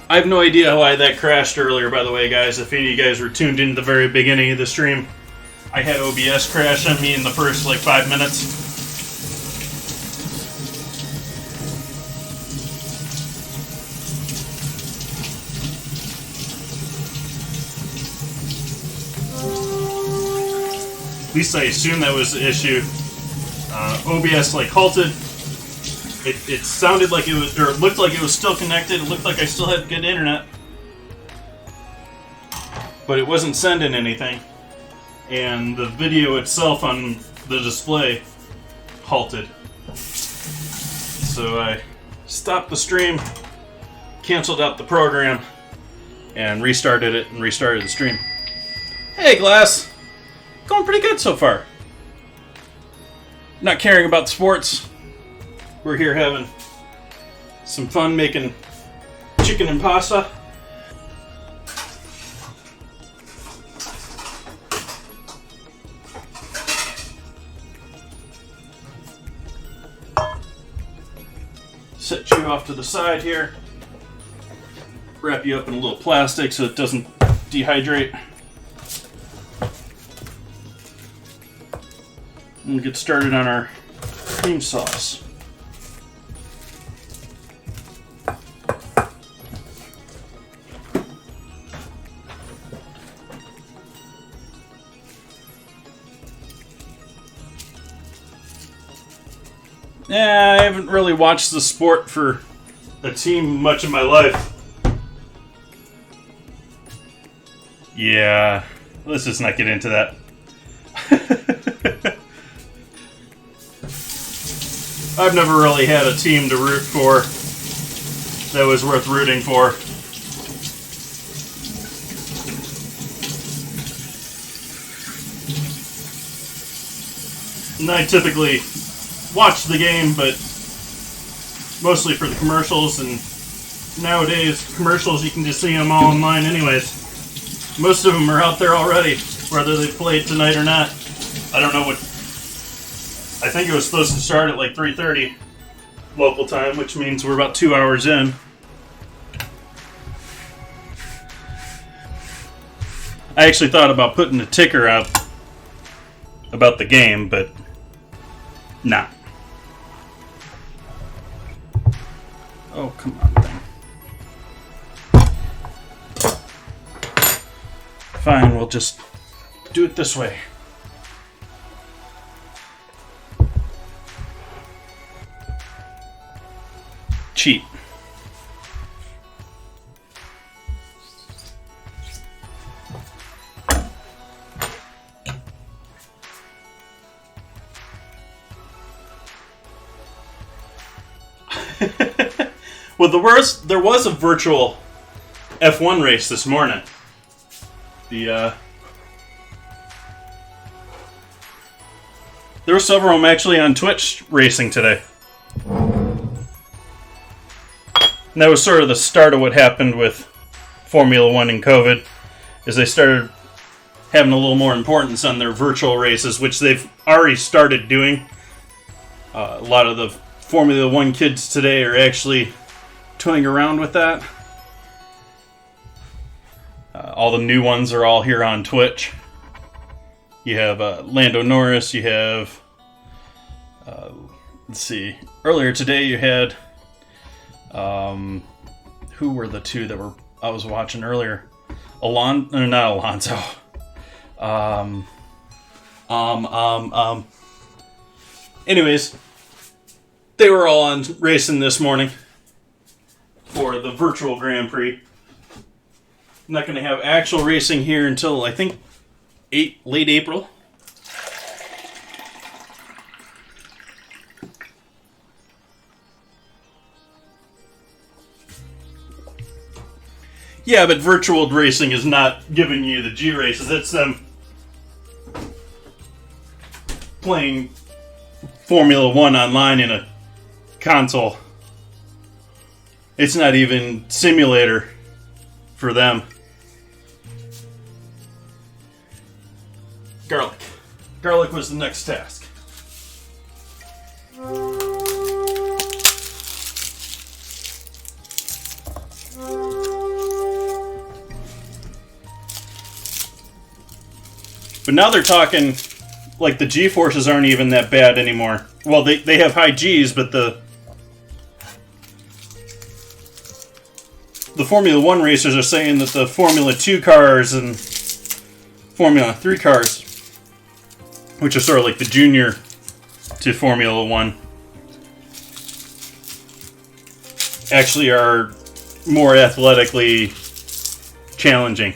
Speaker 2: I have no idea why that crashed earlier, by the way, guys. If any of you guys were tuned in at the very beginning of the stream, I had OBS crash on me in the first, like, 5 minutes. At least I assume that was the issue. OBS, like, halted. It sounded like it was, or it looked like it was still connected. It looked like I still had good internet. But it wasn't sending anything. And the video itself on the display halted. So I stopped the stream, canceled out the program, and restarted it and restarted the stream. Hey, Glass! Going pretty good so far. Not caring about sports. We're here having some fun making chicken and pasta. Set you off to the side here. Wrap you up in a little plastic so it doesn't dehydrate. And we'll get started on our cream sauce. Yeah, I haven't really watched the sport for a team much of my life. Yeah, let's just not get into that. I've never really had a team to root for that was worth rooting for. And I typically watch the game, but mostly for the commercials, and nowadays commercials you can just see them all online anyways. Most of them are out there already, whether they played tonight or not. I don't know what. I think it was supposed to start at like 3:30 local time, which means we're about 2 hours in. I actually thought about putting a ticker out about the game, but nah. Oh, come on, thing. Fine, we'll just do it this way. Cheat. Well, there was a virtual F1 race this morning. There were several of them actually on Twitch racing today. And that was sort of the start of what happened with Formula One and COVID, is they started having a little more importance on their virtual races, which they've already started doing. A lot of the Formula One kids today are actually toying around with that. All the new ones are all here on Twitch. You have Lando Norris, you have, let's see, earlier today you had, who were the two that I was watching earlier? Not Alonso. Anyways, they were all on racing this morning for the virtual Grand Prix. I'm not going to have actual racing here until, I think, late April. Yeah, but virtual racing is not giving you the G races. It's them playing Formula One online in a console. It's not even simulator for them. Garlic. Garlic was the next task. But now they're talking like the G-forces aren't even that bad anymore. Well, they have high Gs, but the Formula 1 racers are saying that the Formula 2 cars and Formula 3 cars, which are sort of like the junior to Formula 1, actually are more athletically challenging.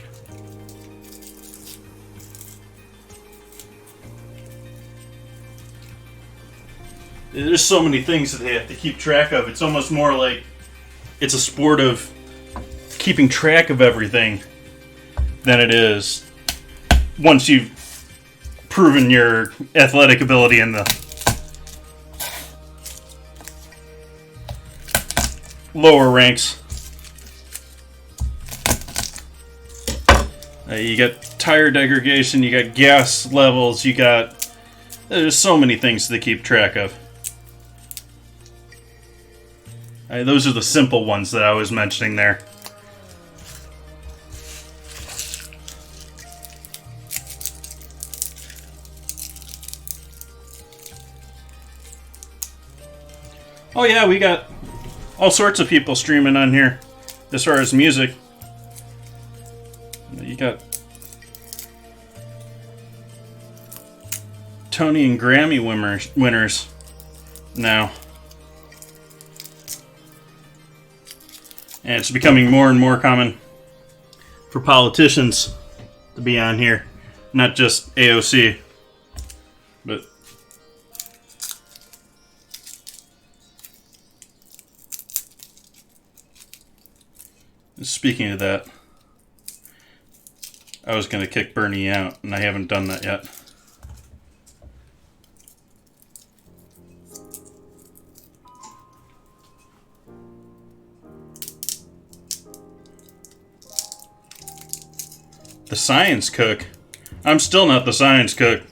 Speaker 2: There's so many things that they have to keep track of. It's almost more like it's a sport of keeping track of everything than it is once you've proven your athletic ability in the lower ranks. You got tire degradation, you got gas levels, there's so many things to keep track of. Those are the simple ones that I was mentioning there. Oh yeah, we got all sorts of people streaming on here as far as music. You got Tony and Grammy winners now. And it's becoming more and more common for politicians to be on here. Not just AOC, but speaking of that, I was going to kick Bernie out, and I haven't done that yet. The science cook? I'm still not the science cook.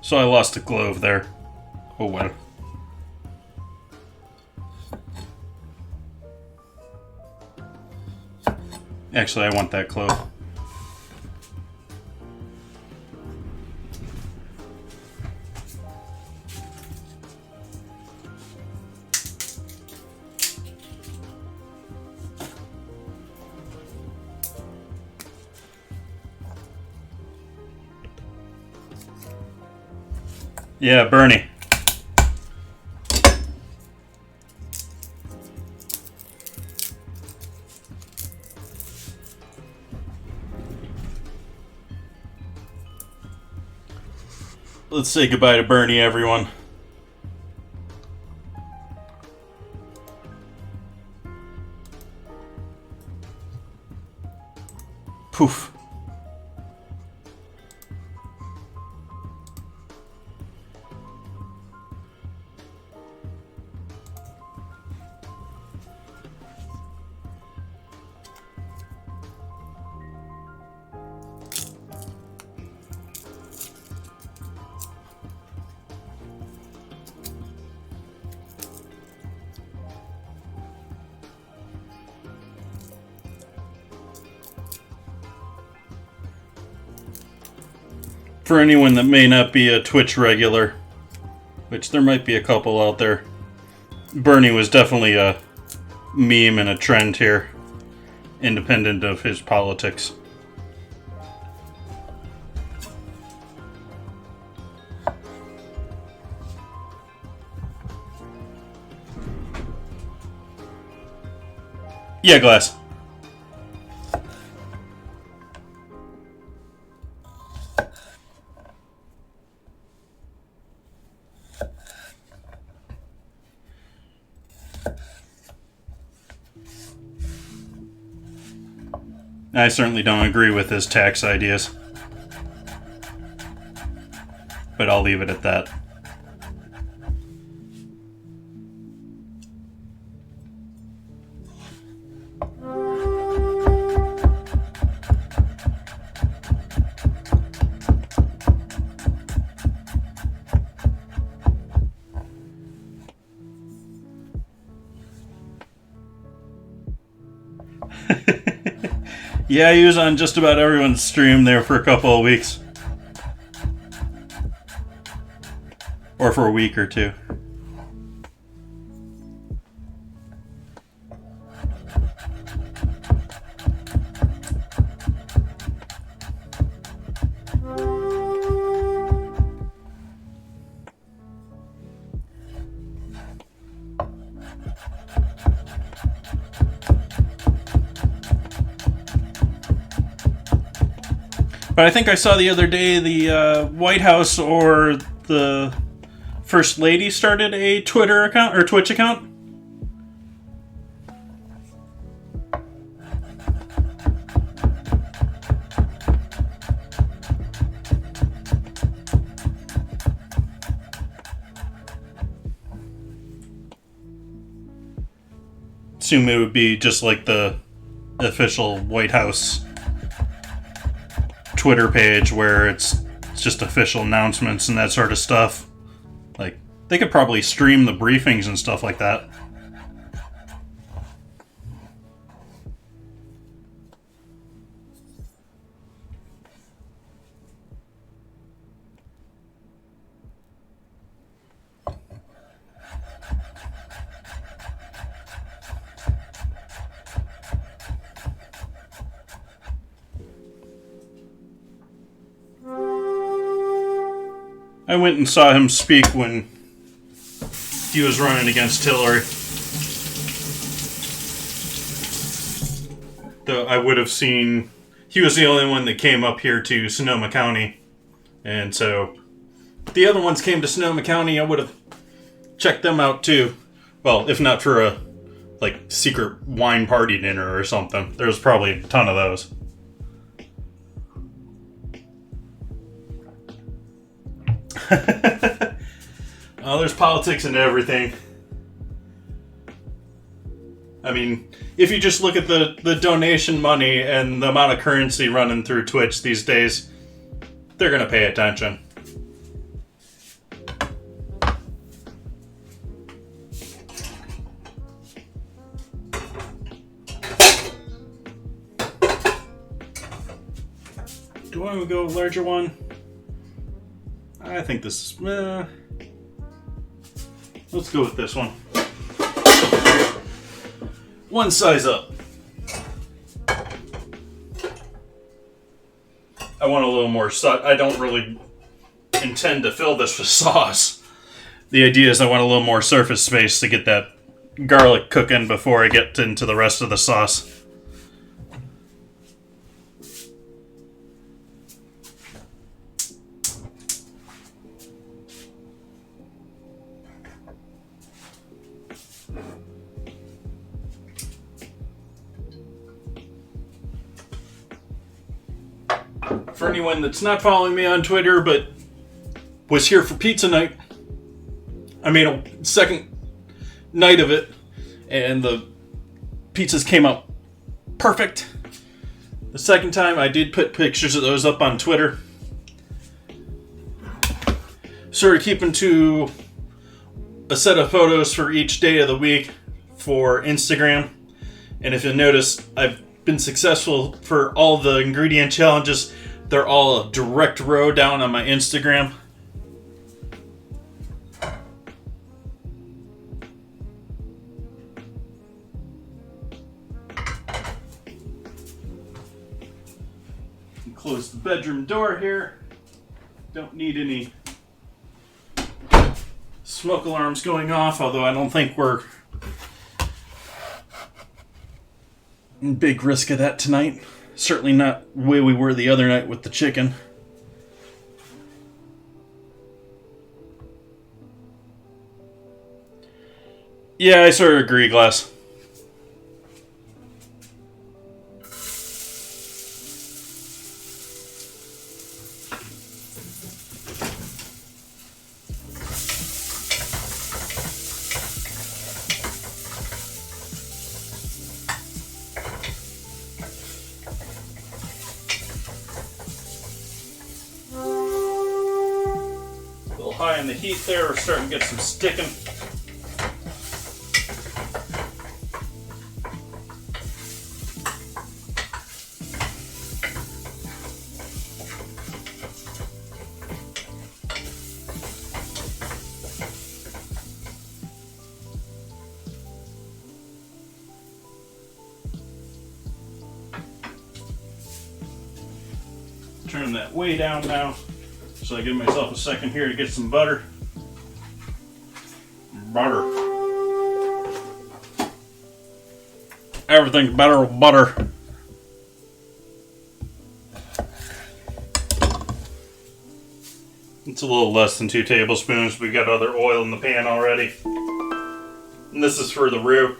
Speaker 2: So I lost a glove there. Oh well. Actually, I want that clove. Yeah, Bernie. Let's say goodbye to Bernie, everyone. Poof. For anyone that may not be a Twitch regular, which there might be a couple out there, Bernie was definitely a meme and a trend here, independent of his politics. Yeah, Glass. I certainly don't agree with his tax ideas, but I'll leave it at that. Yeah, he was on just about everyone's stream there for a couple of weeks. Or for a week or two. But I think I saw the other day the White House or the First Lady started a Twitter account or Twitch account. Assume it would be just like the official White House Twitter page where it's just official announcements and that sort of stuff. Like, they could probably stream the briefings and stuff like that. I went and saw him speak when he was running against Hillary. Though I would have seen... He was the only one that came up here to Sonoma County. And so, if the other ones came to Sonoma County, I would have checked them out too. Well, if not for a, secret wine party dinner or something. There's probably a ton of those. Oh, there's politics in everything. I mean, if you just look at the donation money and the amount of currency running through Twitch these days, they're going to pay attention. Do I want to go with a larger one? I think this is... let's go with this one. One size up. I want a little more sauce. I don't really intend to fill this with sauce. The idea is I want a little more surface space to get that garlic cooking before I get into the rest of the sauce. For anyone that's not following me on Twitter but was here for pizza night, I made a second night of it and the pizzas came out perfect. The second time I did put pictures of those up on Twitter. Started keeping to a set of photos for each day of the week for Instagram. And if you'll notice, I've been successful for all the ingredient challenges. They're all a direct row down on my Instagram. Close the bedroom door here. Don't need any smoke alarms going off, although I don't think we're in big risk of that tonight. Certainly not the way we were the other night with the chicken. Yeah, I sort of agree, Glass. High in the heat there, we're starting to get some sticking. Turn that way down now, so I give myself a second here to get some butter. Butter. Everything's better with butter. It's a little less than 2 tablespoons. We've got other oil in the pan already. And this is for the roux.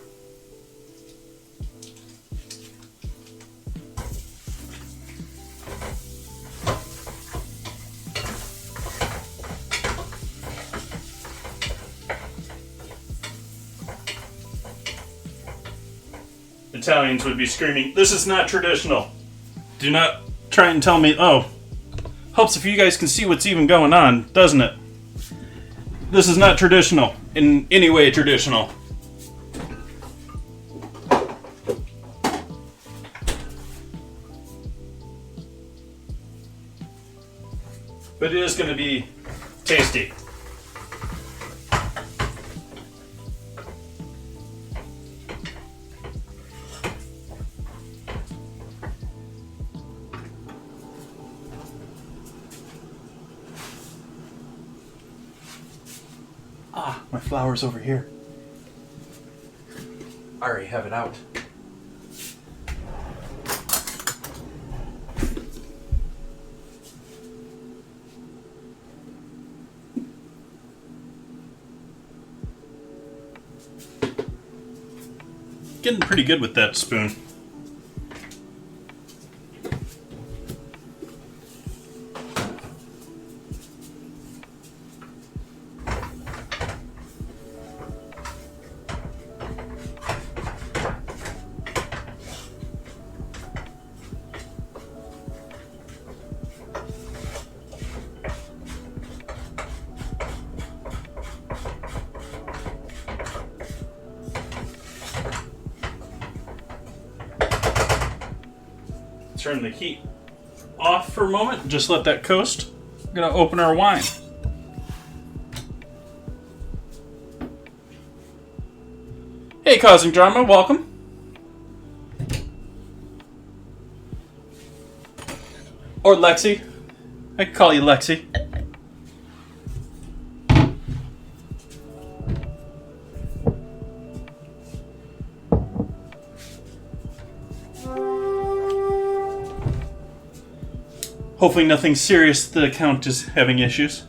Speaker 2: Italians would be screaming, "This is not traditional." Do not try and tell me, oh, helps if you guys can see what's even going on, doesn't it? This is not traditional, in any way traditional. But it is going to be tasty. Ah, my flour's over here. I already have it out. Getting pretty good with that spoon. Turn the heat off for a moment. Just let that coast. We're gonna open our wine. Hey, Causing Drama, welcome. Or Lexi. I can call you Lexi. Hopefully nothing serious. The account is having issues.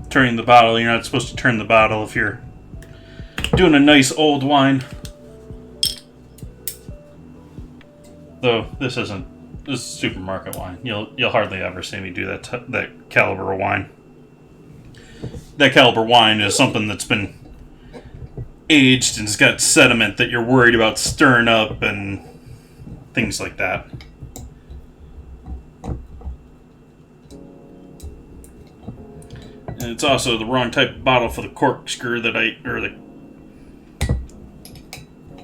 Speaker 2: Turning the bottle. You're not supposed to turn the bottle if you're doing a nice old wine. Though this isn't. This is supermarket wine. You'll hardly ever see me do that caliber of wine. That caliber wine is something that's been aged and it's got sediment that you're worried about stirring up and things like that. And it's also the wrong type of bottle for the corkscrew or the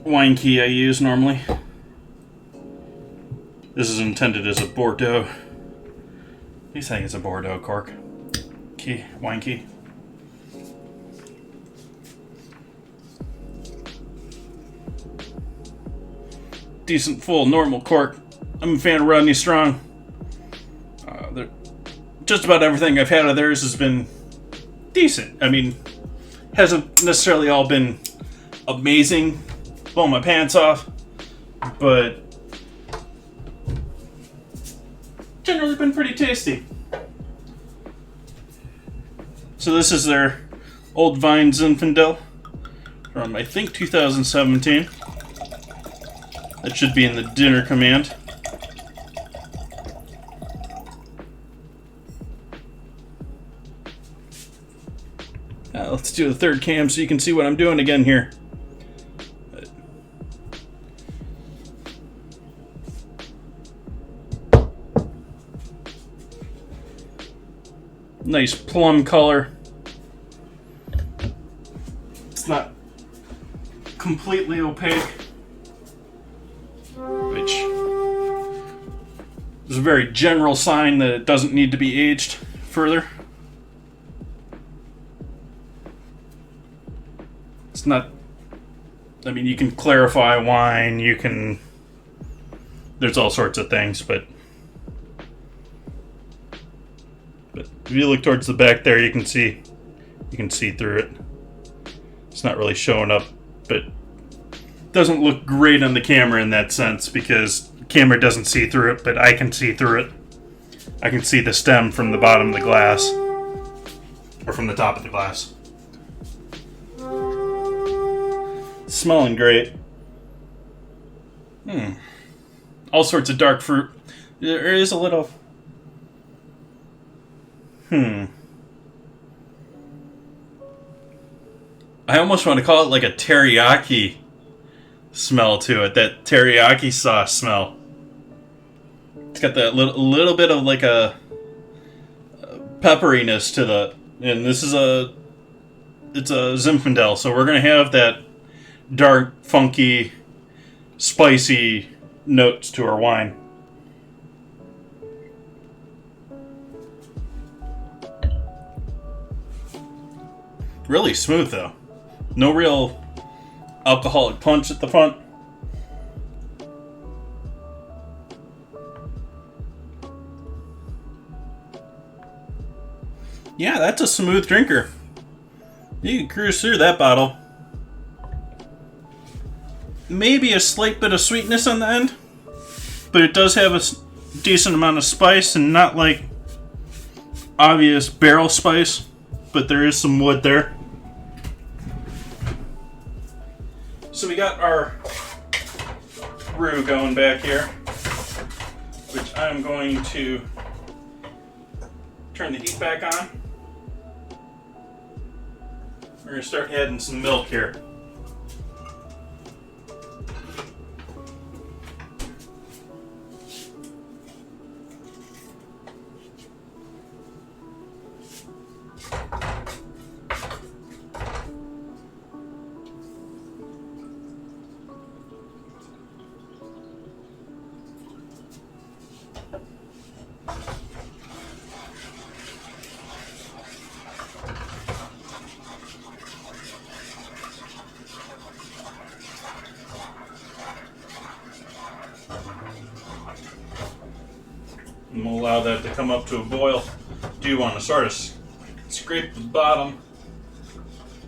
Speaker 2: wine key I use normally. This is intended as a Bordeaux. At least I think it's a Bordeaux cork. Wine key. Decent, full, normal cork. I'm a fan of Rodney Strong. Just about everything I've had of theirs has been decent. I mean, hasn't necessarily all been amazing, blow my pants off, but generally been pretty tasty. So this is their Old Vine Zinfandel from, I think, 2017. That should be in the dinner command. Let's do the third cam so you can see what I'm doing again here. Nice plum color. It's not completely opaque, which is a very general sign that it doesn't need to be aged further. It's not I mean, you can clarify wine, you can... There's all sorts of things, but if you look towards the back there, you can see through it. It's not really showing up, but it doesn't look great on the camera in that sense because the camera doesn't see through it, but I can see through it. I can see the stem from the bottom of the glass, or from the top of the glass. It's smelling great. All sorts of dark fruit. There is a little... I almost want to call it like a teriyaki smell to it. That teriyaki sauce smell. It's got that little bit of like a pepperiness to the... And this is it's a Zinfandel, so we're going to have that dark, funky, spicy notes to our wine. Really smooth though. No real alcoholic punch at the front. Yeah, that's a smooth drinker. You can cruise through that bottle. Maybe a slight bit of sweetness on the end, but it does have a decent amount of spice and not like obvious barrel spice, but there is some wood there. So we got our brew going back here, which I'm going to turn the heat back on. We're going to start adding some milk here. And we'll allow that to come up to a boil. Do you want to sort of scrape the bottom,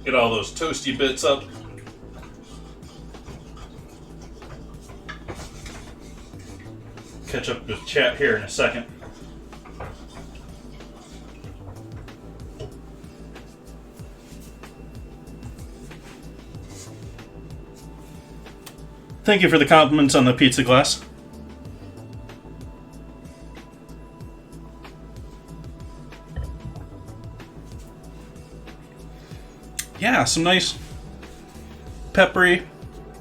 Speaker 2: get all those toasty bits up. Catch up with chat here in a second. Thank you for the compliments on the pizza glass. Yeah, some nice peppery,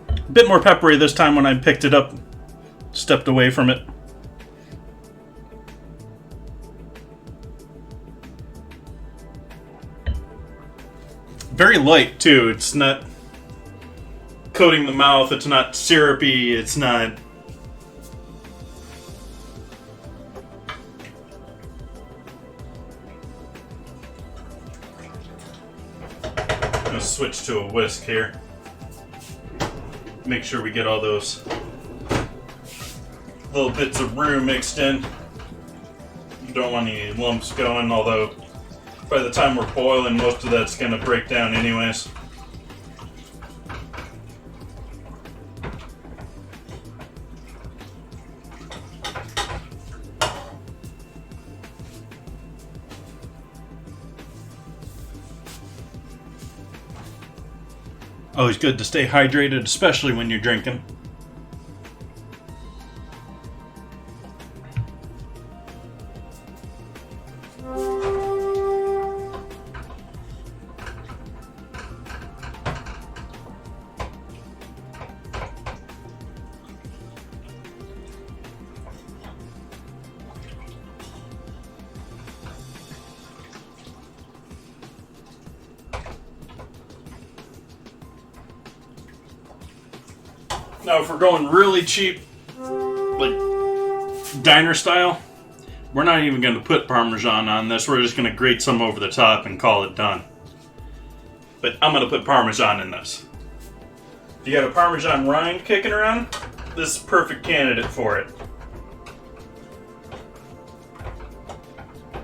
Speaker 2: a bit more peppery this time when I picked it up, stepped away from it. Very light too, it's not coating the mouth, it's not syrupy, it's not... I'm gonna switch to a whisk here. Make sure we get all those little bits of roux mixed in. You don't want any lumps going, although by the time we're boiling, most of that's gonna break down anyways. Always good to stay hydrated, especially when you're drinking. Now, if we're going really cheap, like diner style, we're not even going to put Parmesan on this. We're just going to grate some over the top and call it done. But I'm going to put Parmesan in this. If you got a Parmesan rind kicking around, this is a perfect candidate for it.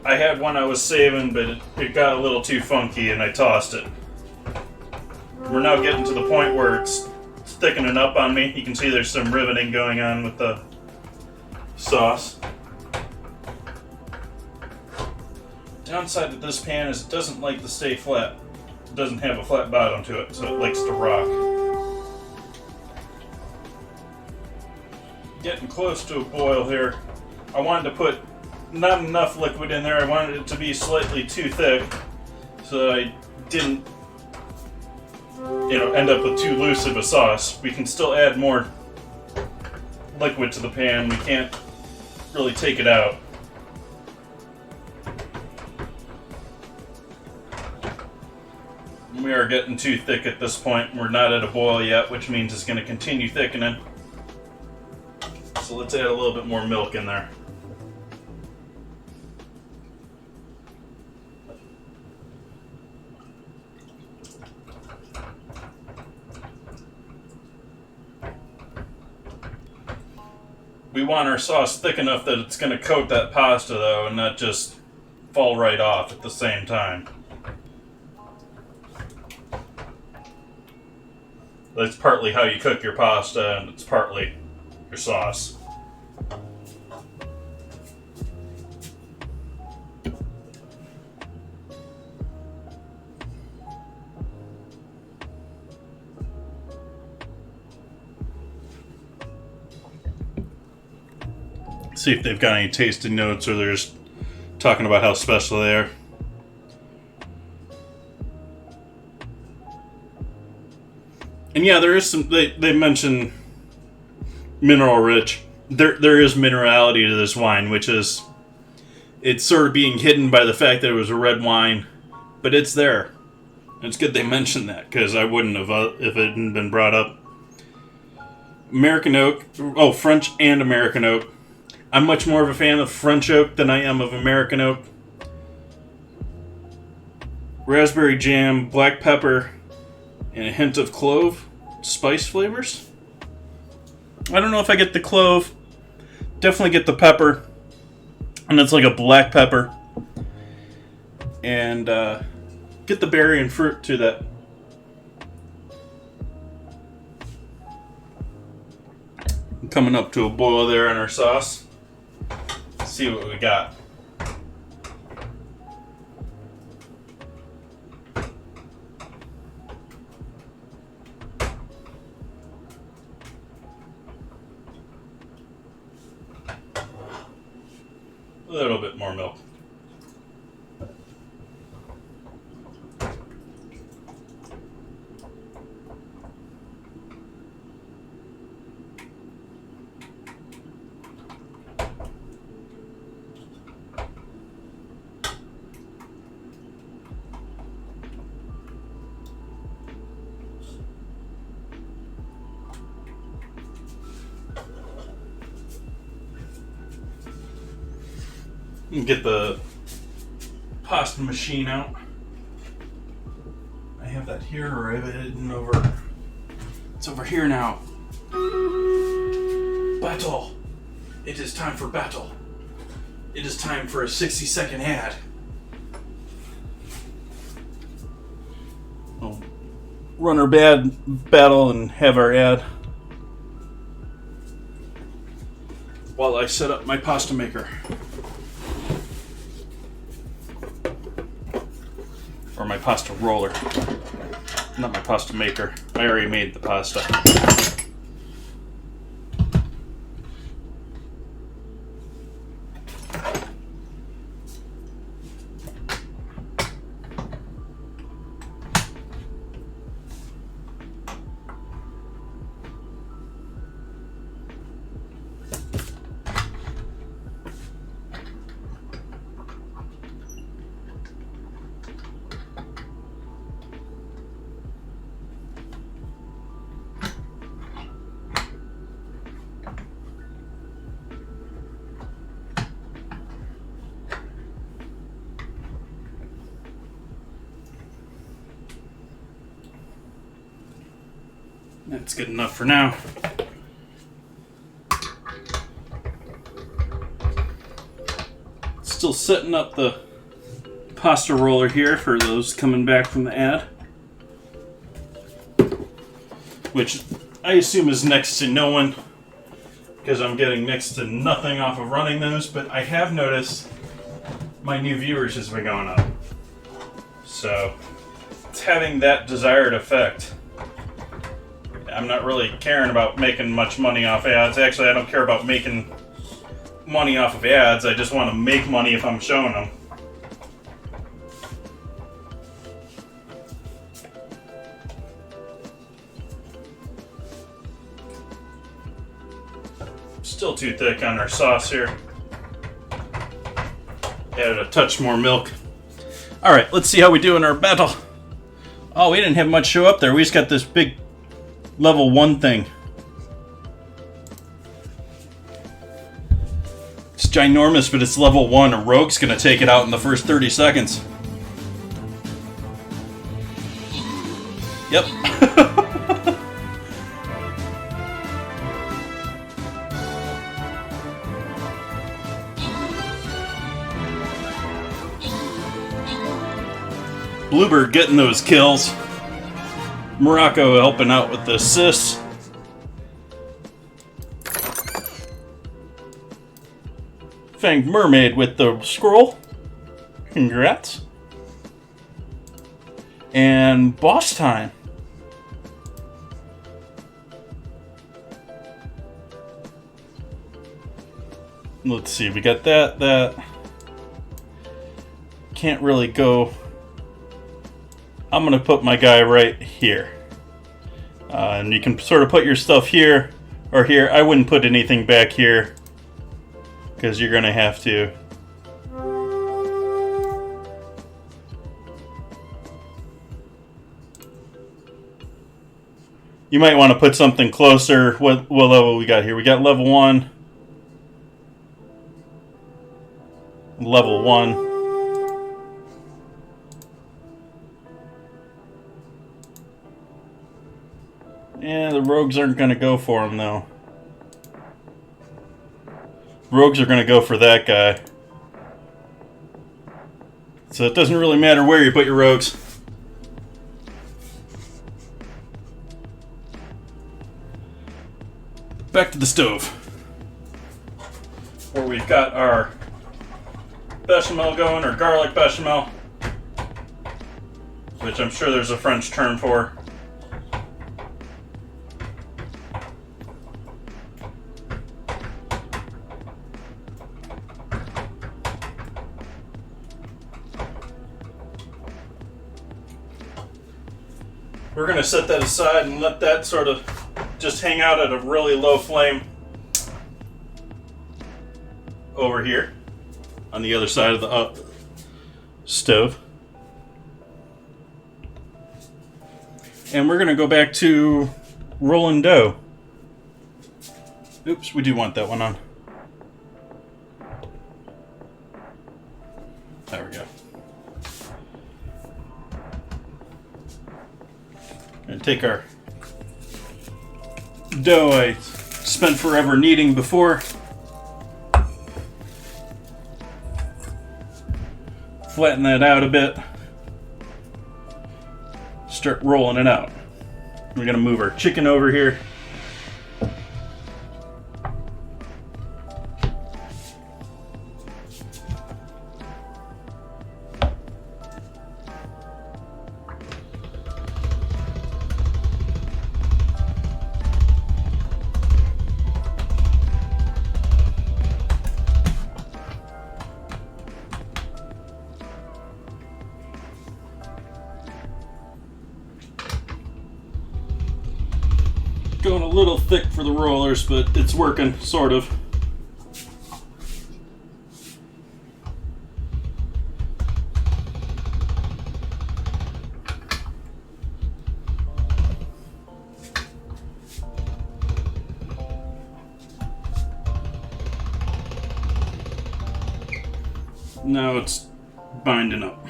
Speaker 2: I had one I was saving, but it got a little too funky and I tossed it. We're now getting to the point where it's thickening up on me. You can see there's some riveting going on with the sauce. Downside to this pan is it doesn't like to stay flat. It doesn't have a flat bottom to it, so it likes to rock. Getting close to a boil here. I wanted to put not enough liquid in there. I wanted it to be slightly too thick, so I didn't, end up with too loose of a sauce. We can still add more liquid to the pan. We can't really take it out. We are getting too thick at this point. We're not at a boil yet, which means it's going to continue thickening. So let's add a little bit more milk in there. We want our sauce thick enough that it's going to coat that pasta, though, and not just fall right off at the same time. That's partly how you cook your pasta, and it's partly your sauce. See if they've got any tasting notes or they're just talking about how special they are. And yeah, there is some, they mention mineral rich. There is minerality to this wine, which is, it's sort of being hidden by the fact that it was a red wine, but it's there. It's good they mentioned that, because I wouldn't have if it hadn't been brought up. American oak, French and American oak. I'm much more of a fan of French oak than I am of American oak. Raspberry jam, black pepper, and a hint of clove. Spice flavors. I don't know if I get the clove. Definitely get the pepper. And it's like a black pepper. And get the berry and fruit to that. Coming up to a boil there in our sauce. Let's see what we got. A little bit more milk. Get the pasta machine out. I have that here, or I have it hidden over. It's over here now. Battle. It is time for battle. It is time for a 60-second ad. We'll run our battle and have our ad while I set up my pasta maker. Or my pasta roller. Not my pasta maker. I already made the pasta. That's good enough for now. Still setting up the pasta roller here for those coming back from the ad, which I assume is next to no one because I'm getting next to nothing off of running those, but I have noticed my new viewers has been going up. So it's having that desired effect. I'm not really caring about making much money off ads. Actually, I don't care about making money off of ads. I just want to make money if I'm showing them. Still too thick on our sauce here. Added a touch more milk. Alright, let's see how we do in our battle. Oh, we didn't have much show up there. We just got this big level 1 thing. It's ginormous, but it's level 1. A rogue's gonna take it out in the first 30 seconds. Yep. Bluebird getting those kills. Morocco helping out with the assists. Fanged Mermaid with the scroll. Congrats. And boss time. Let's see, we got that. Can't really go. I'm going to put my guy right here. And you can sort of put your stuff here or here. I wouldn't put anything back here because you're going to have to. You might want to put something closer. What level we got here? We got level 1. Level 1. Yeah, the rogues aren't going to go for him, though. Rogues are going to go for that guy. So it doesn't really matter where you put your rogues. Back to the stove, where we've got our bechamel going, or garlic bechamel, which I'm sure there's a French term for. We're going to set that aside and let that sort of just hang out at a really low flame over here on the other side of the stove. And we're going to go back to rolling dough. Oops, we do want that one on. There we go. And take our dough I spent forever kneading before. Flatten that out a bit. Start rolling it out. We're going to move our chicken over here. Going a little thick for the rollers, but it's working, sort of. Now it's binding up.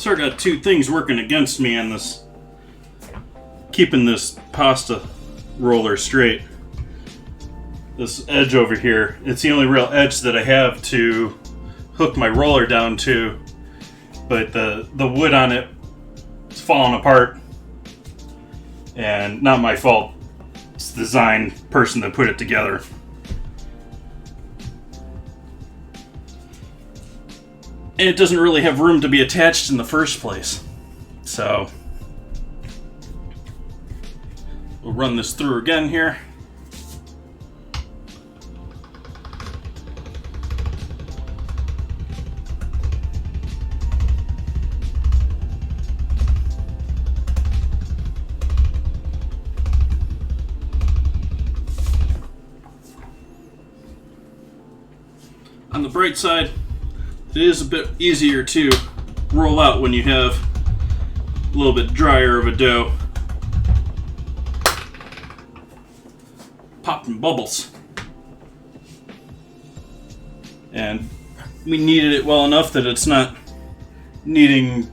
Speaker 2: Sort of got two things working against me on this, keeping this pasta roller straight. This edge over here, it's the only real edge that I have to hook my roller down to, but the wood on it is falling apart, and not my fault. It's the design person that put it together. And it doesn't really have room to be attached in the first place. So we'll run this through again here. On the bright side, it is a bit easier to roll out when you have a little bit drier of a dough. Popping bubbles. And we kneaded it well enough that it's not needing...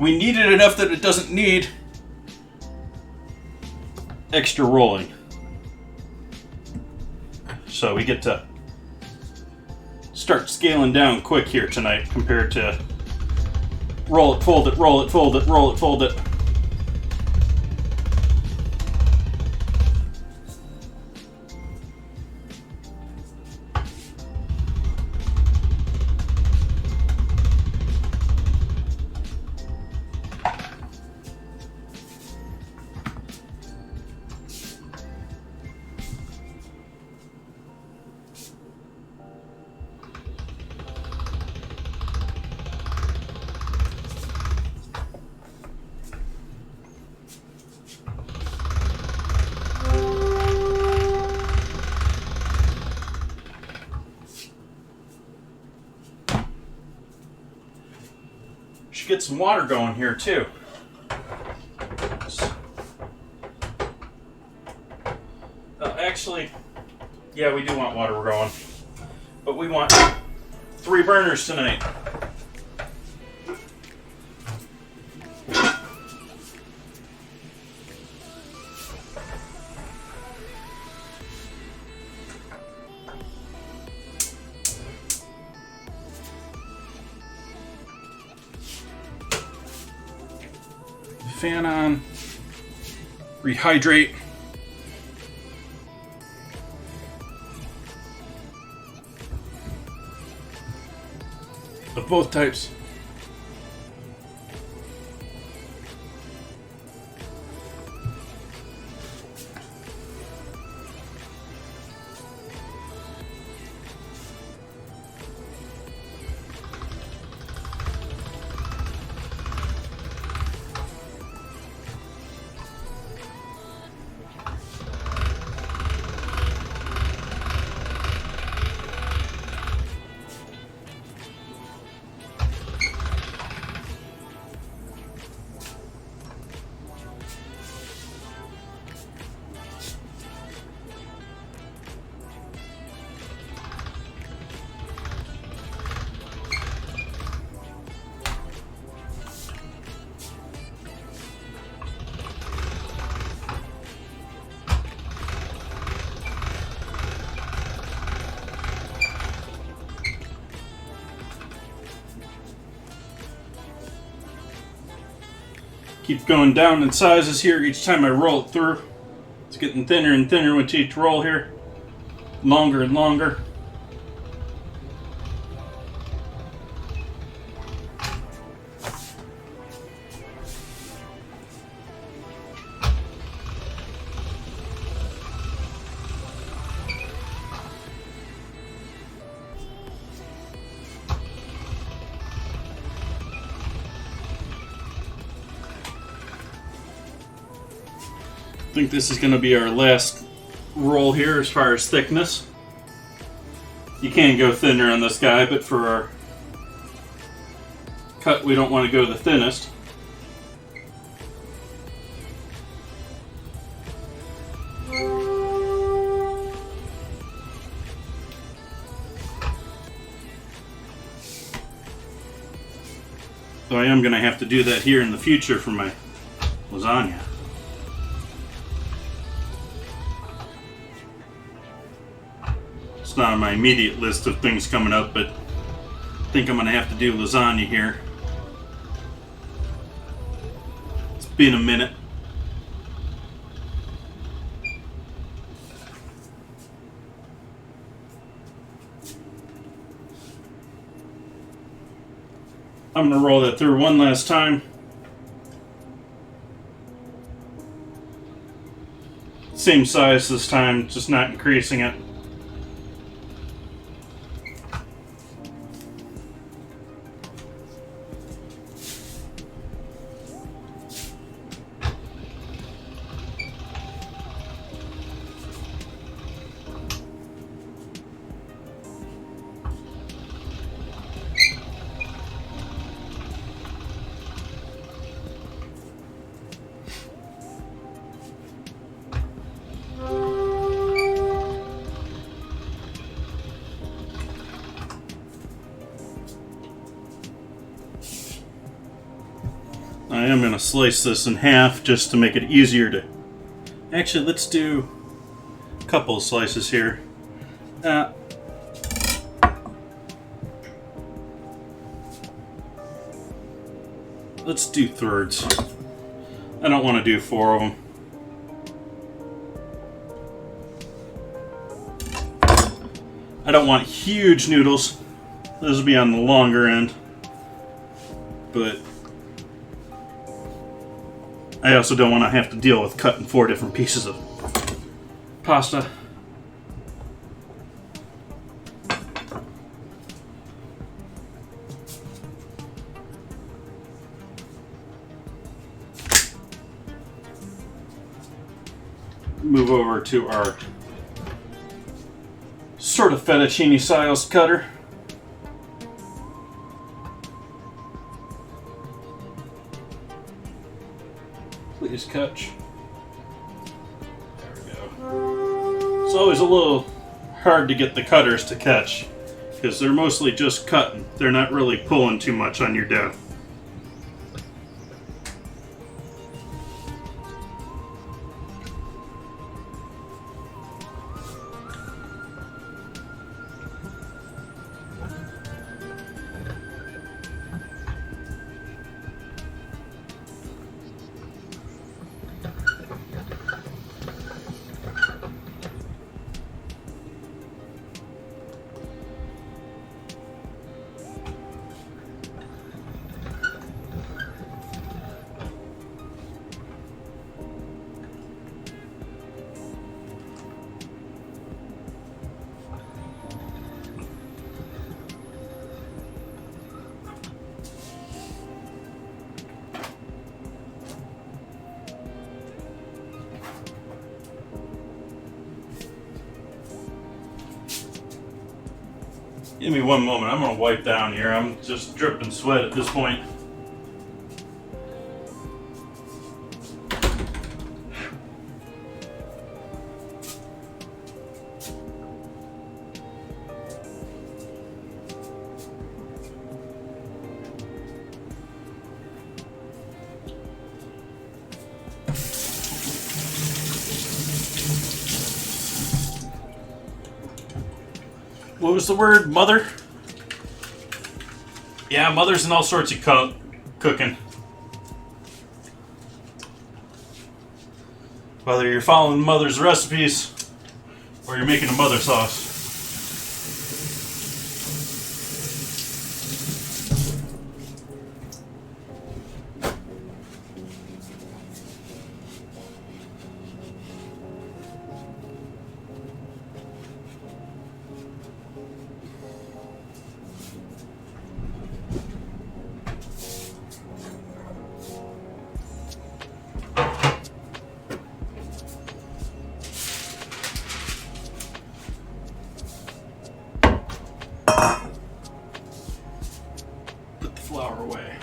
Speaker 2: we kneaded it enough that it doesn't need extra rolling. So we get to start scaling down quick here tonight compared to roll it, fold it, roll it, fold it, roll it, fold it. Should get some water going here too. Actually, yeah, we do want water going, but we want 3 burners tonight. Fan on, rehydrate. Of both types. Keep going down in sizes here each time I roll it through. It's getting thinner and thinner with each roll here. Longer and longer. I think this is going to be our last roll here as far as thickness. You can go thinner on this guy, but for our cut we don't want to go the thinnest. Though I am going to have to do that here in the future for my lasagna. It's not on my immediate list of things coming up, but I think I'm going to have to do lasagna here. It's been a minute. I'm going to roll that through one last time. Same size this time, just not increasing it. I am going to slice this in half just to make it easier to... Actually, let's do a couple of slices here. Let's do thirds. I don't want to do 4 of them. I don't want huge noodles. Those will be on the longer end. But I also don't want to have to deal with cutting 4 different pieces of pasta. Move over to our sort of fettuccine style cutter. Please catch. There we go. It's always a little hard to get the cutters to catch because they're mostly just cutting. They're not really pulling too much on your dough. Give me one moment. I'm going to wipe down here. I'm just dripping sweat at this point. What was the word? Mother? Yeah, mother's in all sorts of cooking. Whether you're following mother's recipes or you're making a mother sauce. Flour away.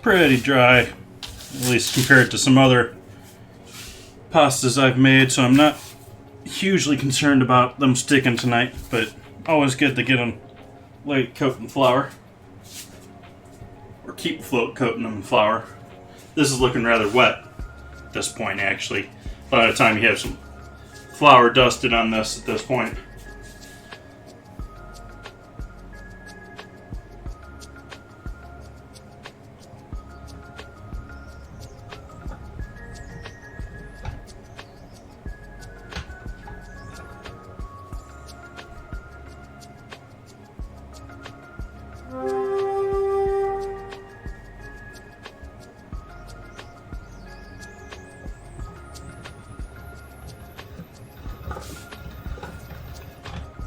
Speaker 2: pretty dry, at least compared to some other pastas I've made, so I'm not hugely concerned about them sticking tonight, but always good to get them light coat in flour, or keep float coating them in flour. This is looking rather wet at this point, actually. By the time you have some flour dusted on this at this point.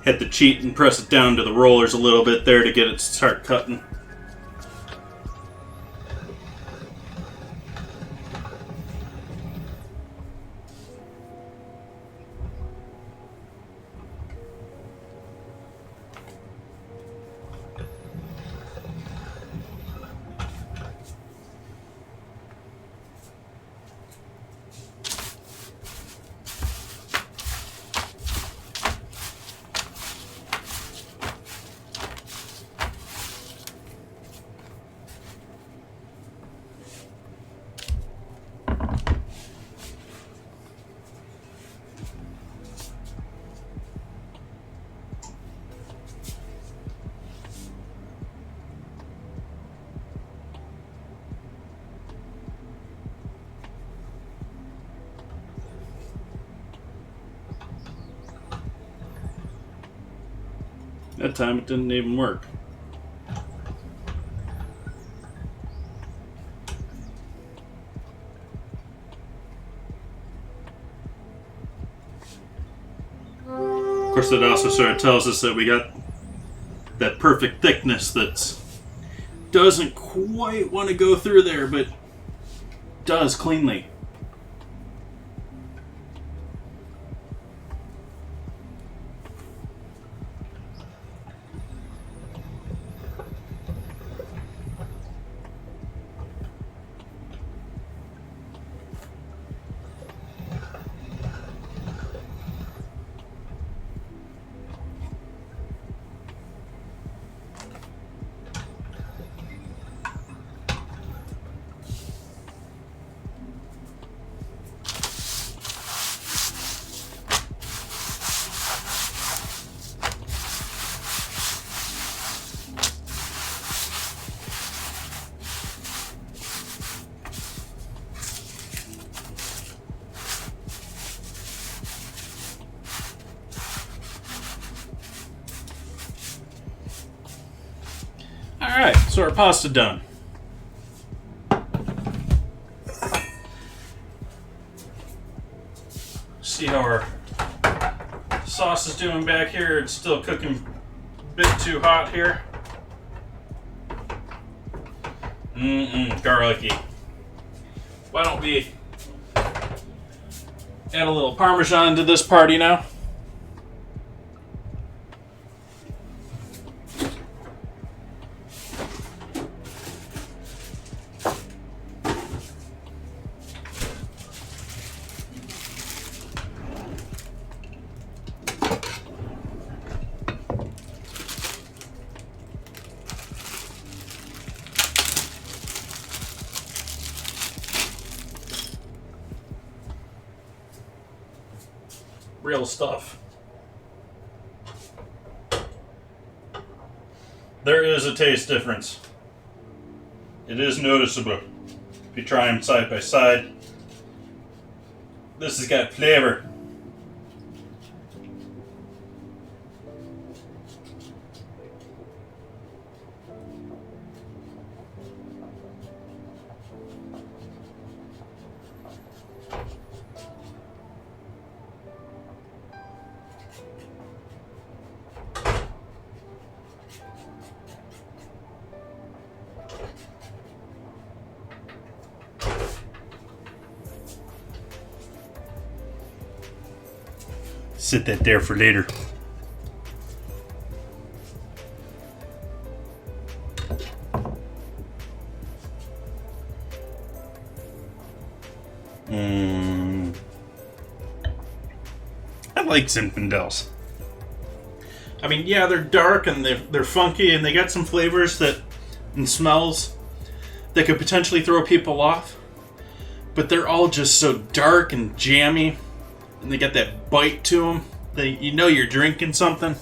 Speaker 2: Had to cheat and press it down to the rollers a little bit there to get it to start cutting. That time it didn't even work. Of course, that also sort of tells us that we got that perfect thickness that doesn't quite want to go through there, but does cleanly. Alright, so our pasta done. See how our sauce is doing back here. It's still cooking a bit too hot here. Garlicky. Why don't we add a little Parmesan to this party now? Real stuff. There is a taste difference. It is noticeable. If you try them side by side, this has got flavor. Sit that there for later. I like Zinfandels. I mean, yeah, they're dark and they're funky and they got some flavors and smells that could potentially throw people off. But they're all just so dark and jammy, and they got that bite to them that you know you're drinking something.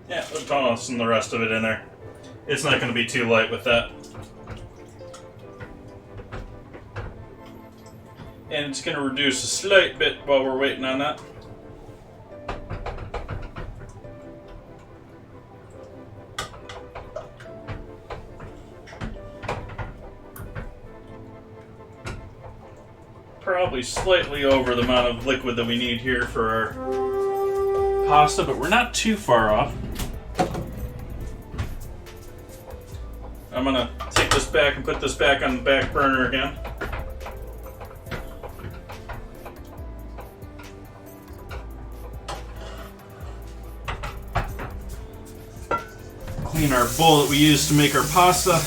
Speaker 2: Yeah, we're tossing the rest of it in there. It's not going to be too light with that. And it's going to reduce a slight bit while we're waiting on that. Probably slightly over the amount of liquid that we need here for our pasta, but we're not too far off. I'm going to take this back and put this back on the back burner again. Clean our bowl that we use to make our pasta.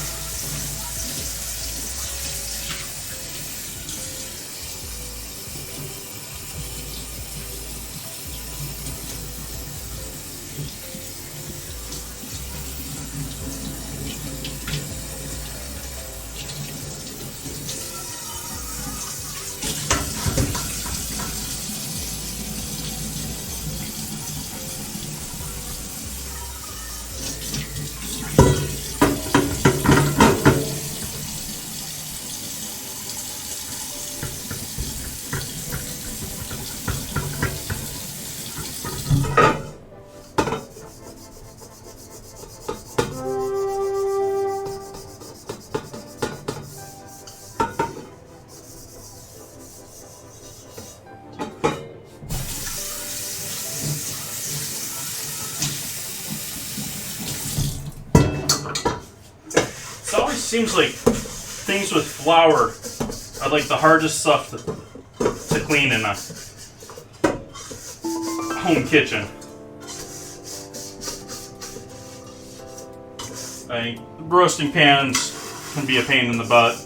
Speaker 2: Seems like things with flour are like the hardest stuff to clean in a home kitchen. Roasting pans can be a pain in the butt.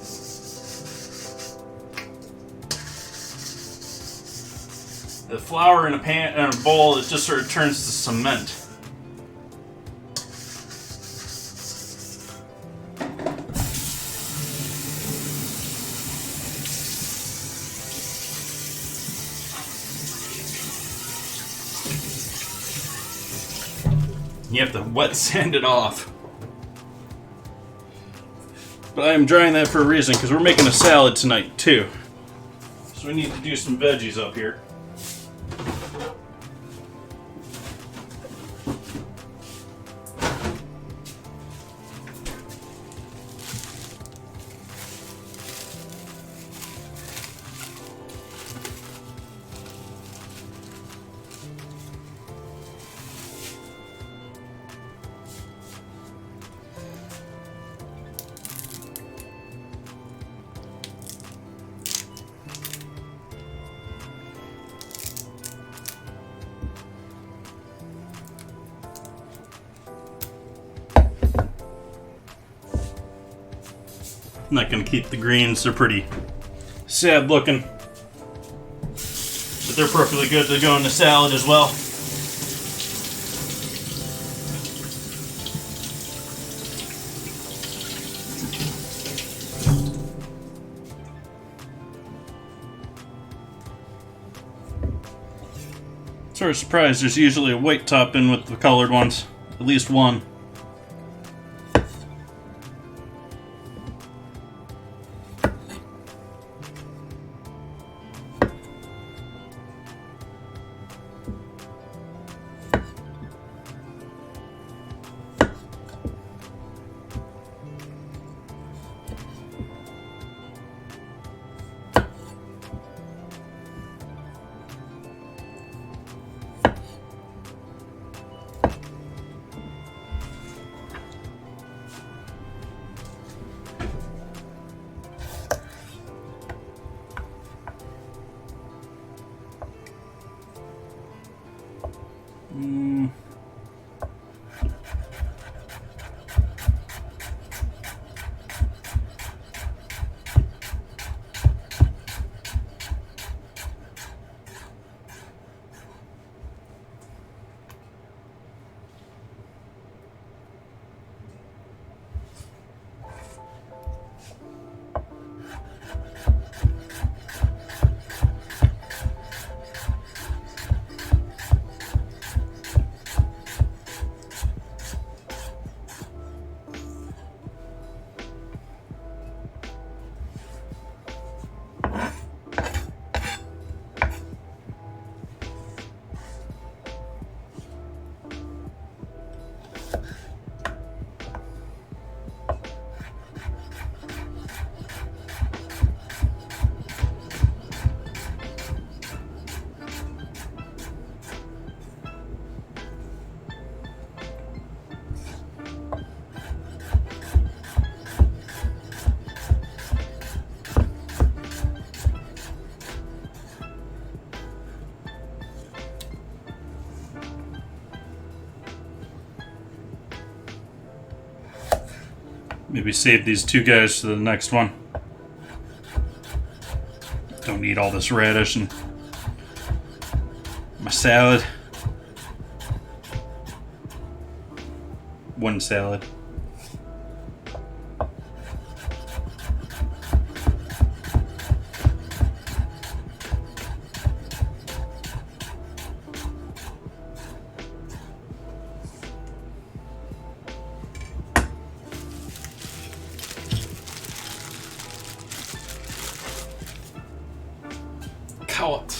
Speaker 2: The flour in a bowl, it just sort of turns to cement. You have to wet sand it off. But I am drying that for a reason, because we're making a salad tonight too. So we need to do some veggies up here. I'm not going to keep the greens, they're pretty sad looking. But they're perfectly good to go in the salad as well. Sort of surprised there's usually a white top in with the colored ones. At least one. Maybe save these two guys to the next one. Don't need all this radish and my salad. One salad. Call it.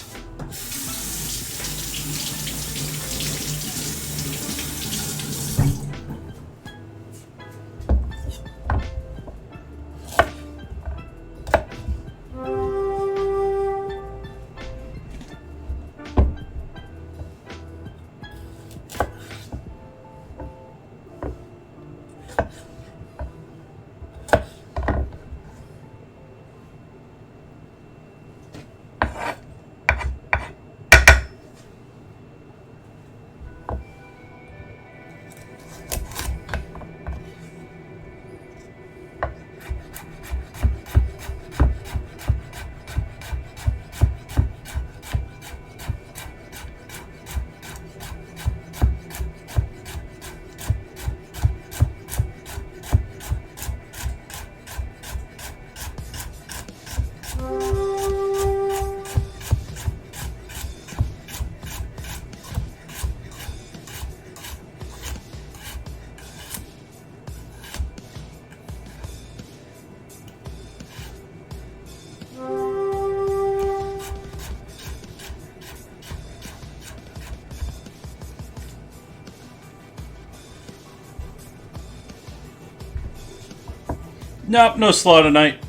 Speaker 2: Nope, no slaw tonight.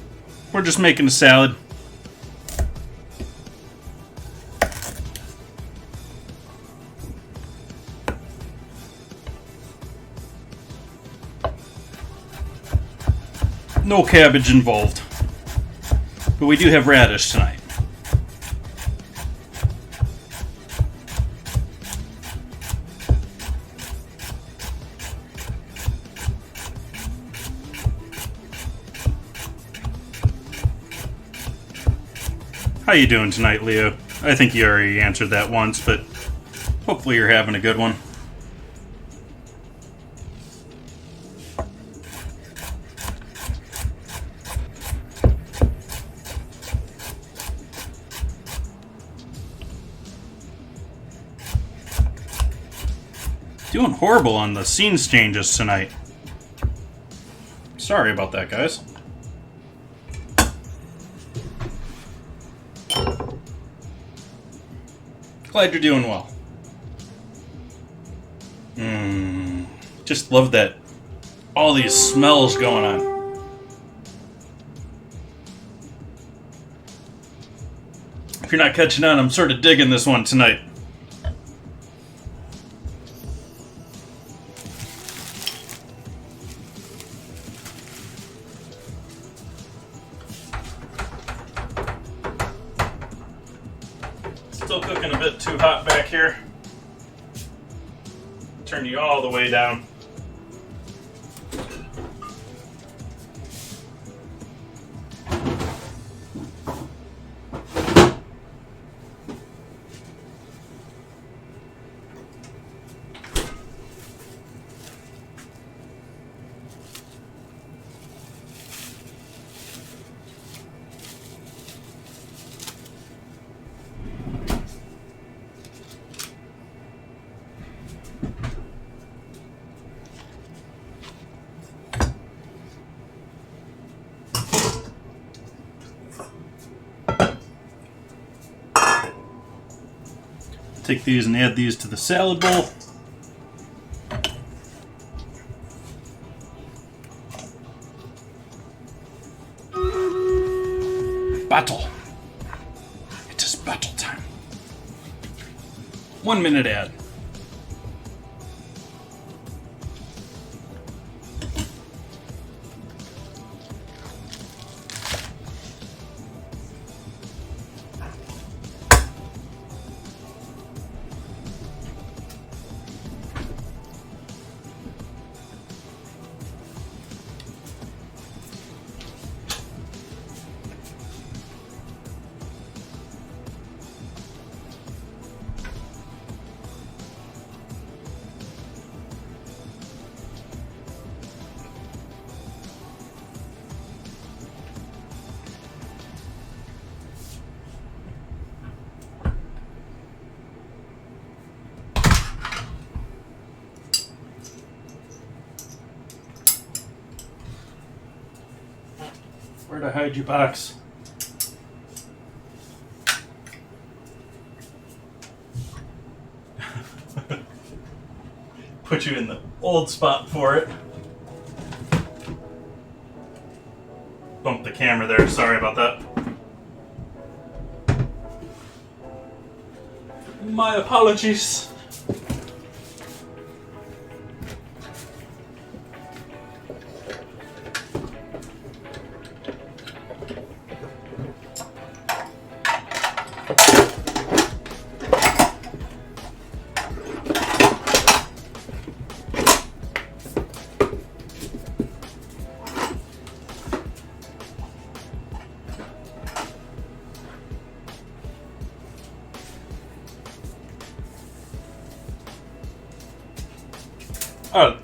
Speaker 2: We're just making a salad. No cabbage involved. But we do have radish tonight. How you doing tonight, Leo? I think you already answered that once, but hopefully you're having a good one. Doing horrible on the scenes changes tonight. Sorry about that, guys. Glad you're doing well. Just love that. All these smells going on. If you're not catching on, I'm sort of digging this one tonight. Still cooking a bit too hot back here. Turn you all the way down. Take these and add these to the salad bowl. Battle. It is battle time. 1 minute ad. Where'd I hide your box? Put you in the old spot for it. Bumped the camera there, sorry about that. My apologies.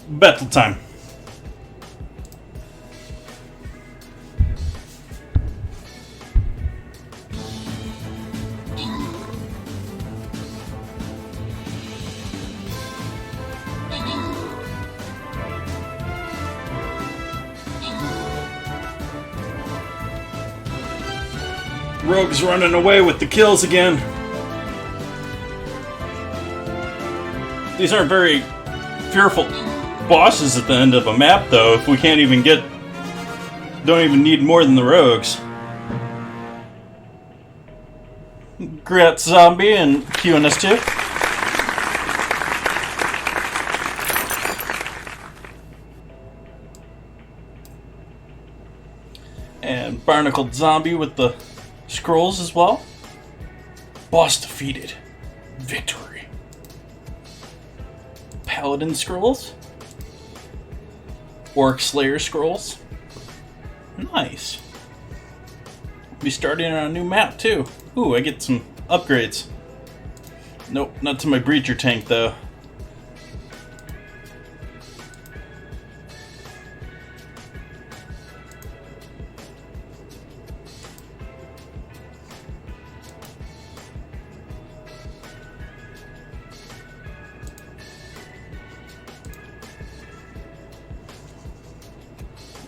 Speaker 2: Battle time. Rogue's running away with the kills again. These aren't very fearful bosses at the end of a map, though, if we can't even get... don't even need more than the rogues. Grat Zombie and QNS2. And Barnacled Zombie with the scrolls as well. Boss defeated. Victory. Paladin scrolls. Orc Slayer scrolls. Nice. Be starting on a new map too. Ooh, I get some upgrades. Nope, not to my breacher tank though.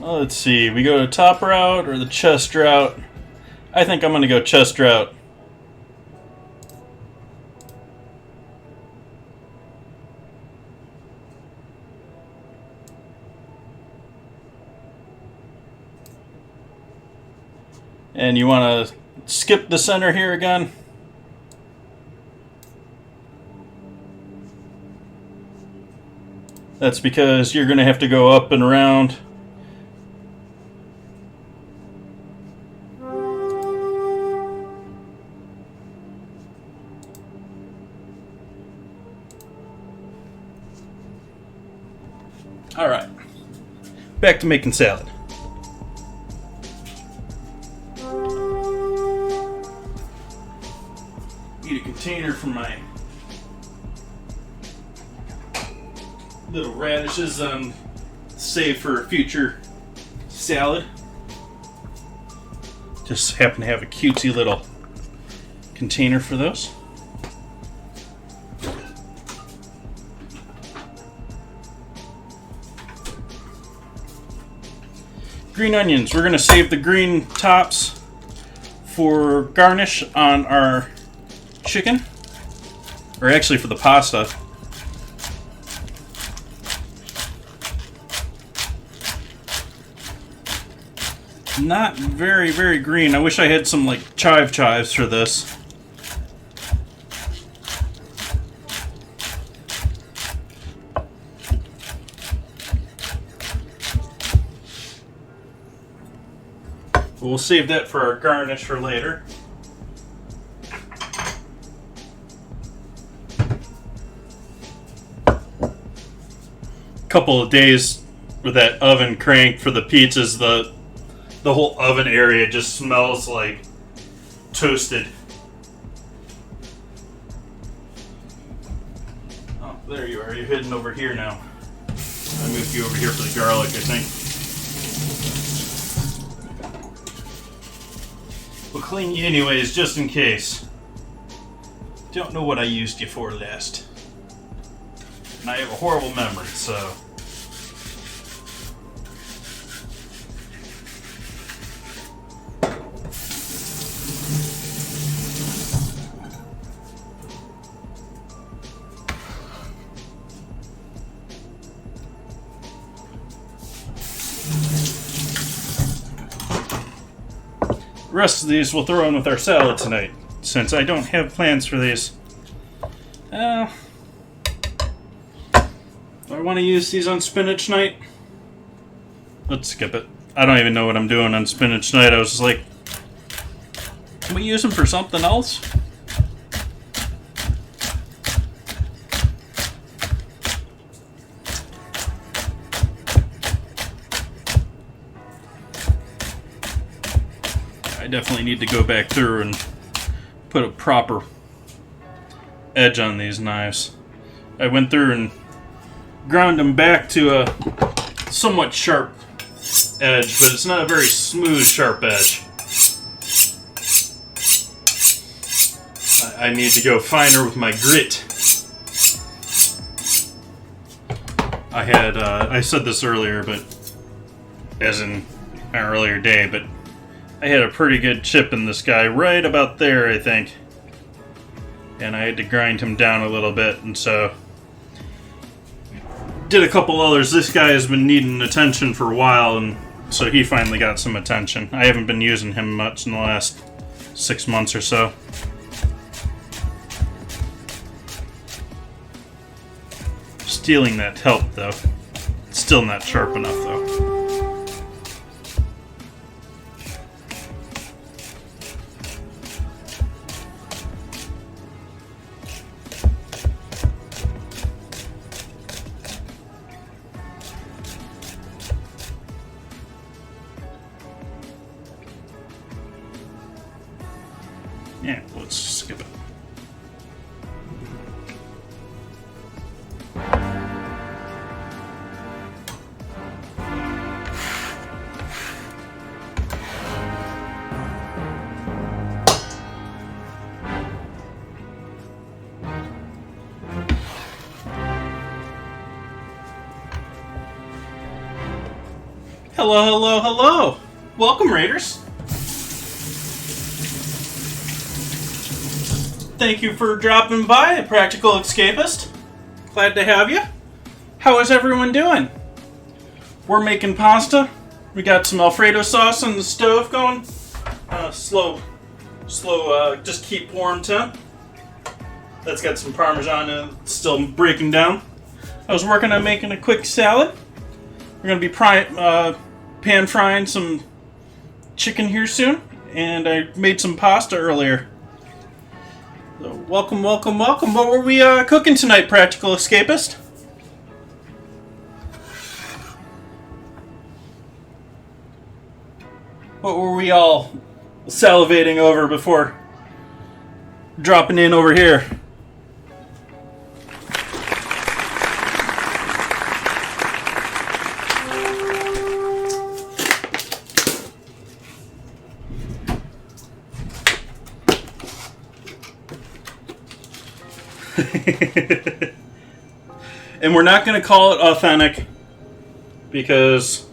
Speaker 2: Let's see, we go to top route or the chest route? I think I'm going to go chest route. And you want to skip the center here again? That's because you're going to have to go up and around. Alright, back to making salad. Need a container for my little radishes save for future salad. Just happen to have a cutesy little container for those. Green onions. We're going to save the green tops for garnish on our chicken. Or actually for the pasta. Not very, very green. I wish I had some like chives for this. We'll save that for our garnish for later. Couple of days with that oven cranked for the pizzas, the whole oven area just smells like toasted. Oh, there you are. You're hidden over here now. I moved you over here for the garlic, I think. We'll clean you anyways, just in case. Don't know what I used you for last. And I have a horrible memory, so... The rest of these we'll throw in with our salad tonight, since I don't have plans for these. Do I want to use these on spinach night? Let's skip it. I don't even know what I'm doing on spinach night. I was just like, can we use them for something else? I definitely need to go back through and put a proper edge on these knives. I went through and ground them back to a somewhat sharp edge, but it's not a very smooth, sharp edge. I need to go finer with my grit. I said this earlier, but as in an earlier day, but I had a pretty good chip in this guy right about there, I think. And I had to grind him down a little bit, and so did a couple others. This guy has been needing attention for a while, and so he finally got some attention. I haven't been using him much in the last 6 months or so. Stealing that helped, though. It's still not sharp enough, though. Yeah, let's skip it. Hello, hello, hello! Welcome, Raiders! Thank you for dropping by, a Practical Escapist. Glad to have you. How is everyone doing? We're making pasta. We got some Alfredo sauce on the stove going. Slow, just keep warm temp. That's got some Parmesan in it, still breaking down. I was working on making a quick salad. We're going to be pan frying some chicken here soon. And I made some pasta earlier. So welcome, welcome, welcome. What were we cooking tonight, Practical Escapist? What were we all salivating over before dropping in over here? And we're not going to call it authentic because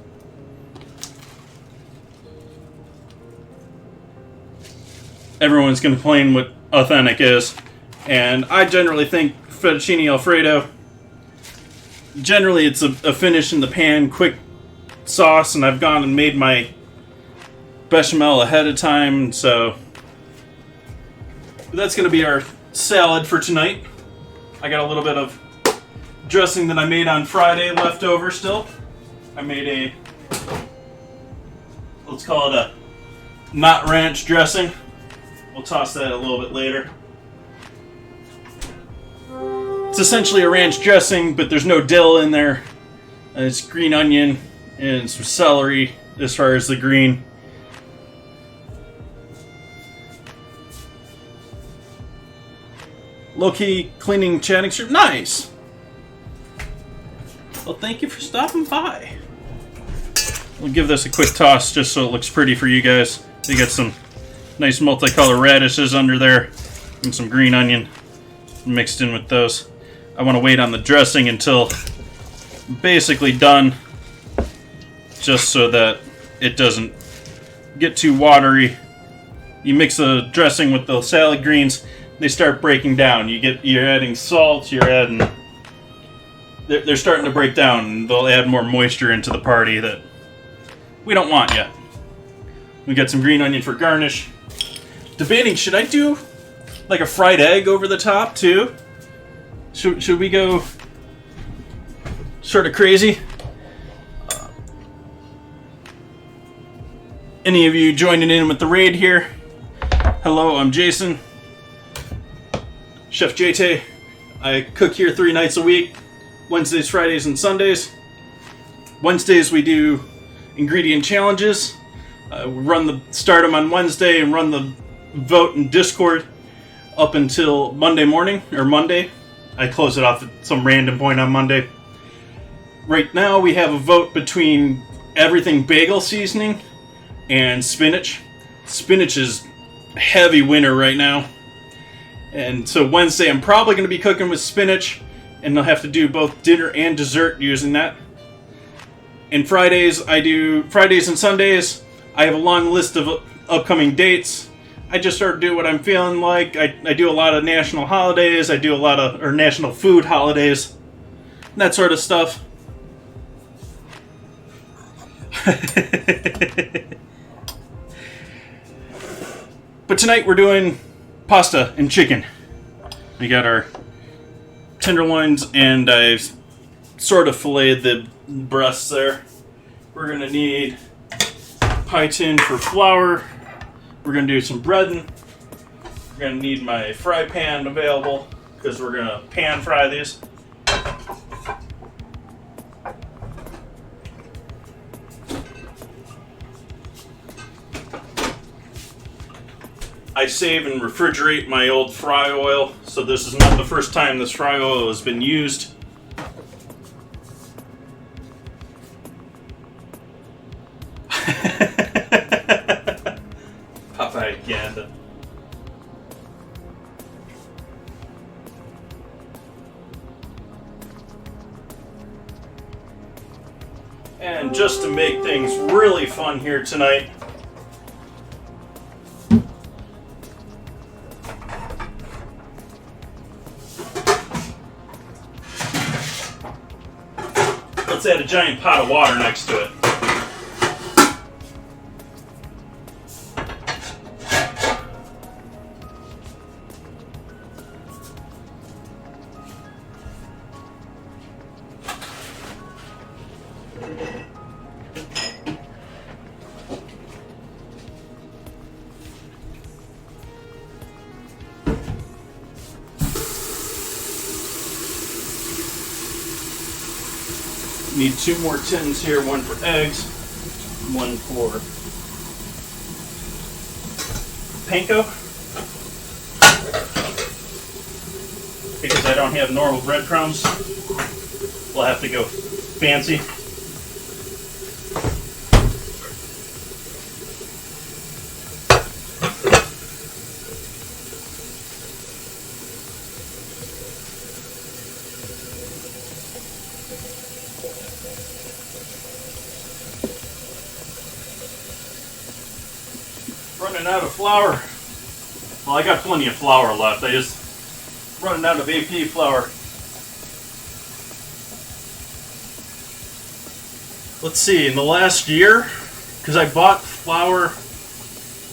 Speaker 2: everyone's going to complain what authentic is. And I generally think Fettuccini Alfredo, generally it's a finish in the pan, quick sauce, and I've gone and made my bechamel ahead of time, so that's going to be our salad for tonight. I got a little bit of dressing that I made on Friday left over still. I made let's call it a not ranch dressing. We'll toss that a little bit later. It's essentially a ranch dressing, but there's no dill in there. It's green onion and some celery as far as the green. Low-key cleaning chatting strip. Nice! Well, thank you for stopping by. We'll give this a quick toss just so it looks pretty for you guys. You got some nice multicolored radishes under there and some green onion mixed in with those. I want to wait on the dressing until basically done, just so that it doesn't get too watery. You mix the dressing with the salad greens, they start breaking down. You're adding salt, they're starting to break down, and they'll add more moisture into the party that we don't want yet. We got some green onion for garnish. Debating, should I do like a fried egg over the top too? Should we go sort of crazy? Any of you joining in with the raid here? Hello, I'm Jason. Chef JT. I cook here 3 nights a week. Wednesdays, Fridays, and Sundays. Wednesdays we do ingredient challenges. We start them on Wednesday and run the vote in Discord up until Monday morning, or Monday. I close it off at some random point on Monday. Right now we have a vote between everything bagel seasoning and spinach. Spinach is a heavy winner right now. And so Wednesday I'm probably going to be cooking with spinach, and I'll have to do both dinner and dessert using that. And Fridays and Sundays, I have a long list of upcoming dates. I just sort of do what I'm feeling like. I do a lot of national holidays, or national food holidays, and that sort of stuff. But tonight we're doing pasta and chicken. We got our tenderloins, and I've sort of filleted the breasts there. We're gonna need pie tin for flour. We're gonna do some breading. We're gonna need my fry pan available because we're gonna pan fry these. I save and refrigerate my old fry oil, so this is not the first time this fry oil has been used. Propaganda. And just to make things really fun here tonight, let's add a giant pot of water next to it. Need 2 more tins here, one for eggs, one for panko, because I don't have normal breadcrumbs. We'll have to go fancy. Running out of flour. Well, I got plenty of flour left. I just running out of AP flour. Let's see, in the last year, because I bought flour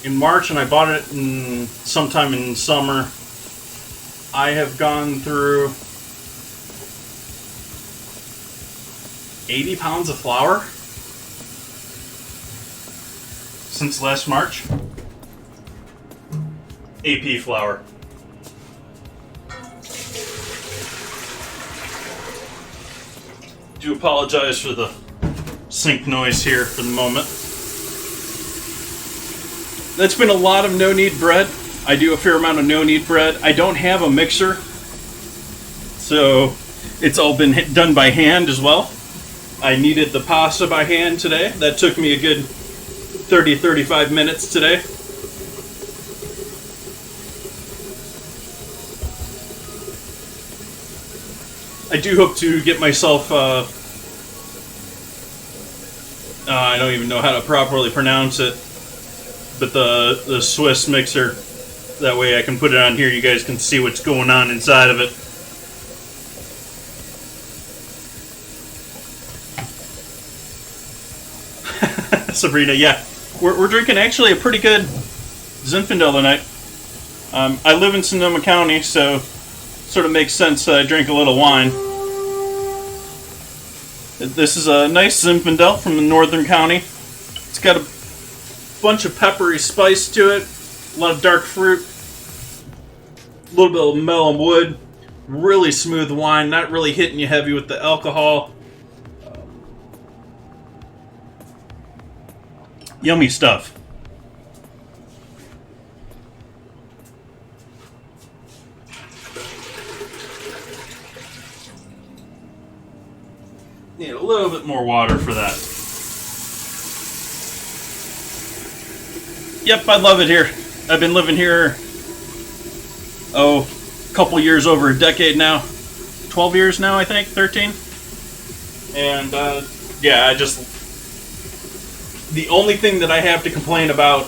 Speaker 2: in March and I bought it sometime in summer, I have gone through 80 pounds of flour since last March. AP flour. Do apologize for the sink noise here for the moment. That's been a lot of no-knead bread. I do a fair amount of no-knead bread. I don't have a mixer, so it's all been done by hand as well. I kneaded the pasta by hand today. That took me a good 30-35 minutes today. I do hope to get myself, I don't even know how to properly pronounce it, but the Swiss mixer. That way I can put it on here, you guys can see what's going on inside of it. Sabrina, yeah. we're drinking actually a pretty good Zinfandel tonight. I live in Sonoma County, so sort of makes sense that I drink a little wine. This is a nice Zinfandel from the northern county. It's got a bunch of peppery spice to it, a lot of dark fruit, a little bit of mellow wood, really smooth wine, not really hitting you heavy with the alcohol. Yummy stuff. Need a little bit more water for that. Yep, I love it here. I've been living here, a couple years, over a decade now. 12 years now, I think, 13. And, yeah, the only thing that I have to complain about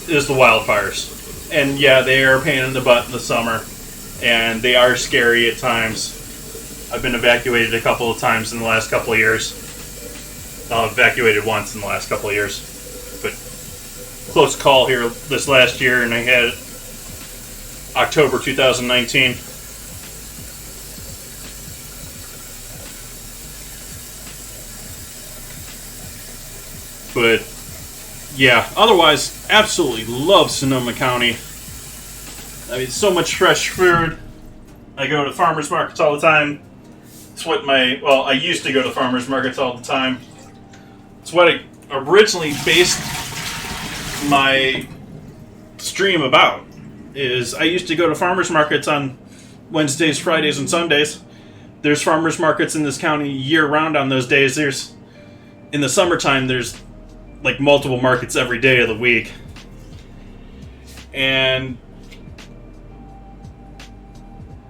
Speaker 2: is the wildfires. And, yeah, they are a pain in the butt in the summer. And they are scary at times. I've been evacuated a couple of times in the last couple of years. Evacuated once in the last couple of years. But close call here this last year, and I had it October 2019. But yeah, otherwise, absolutely love Sonoma County. I mean, so much fresh food. I go to farmers markets all the time. It's what I used to go to farmers markets all the time. It's what I originally based my stream about. Is I used to go to farmers markets on Wednesdays, Fridays, and Sundays. There's farmers markets in this county year-round on those days. In the summertime, there's like multiple markets every day of the week. And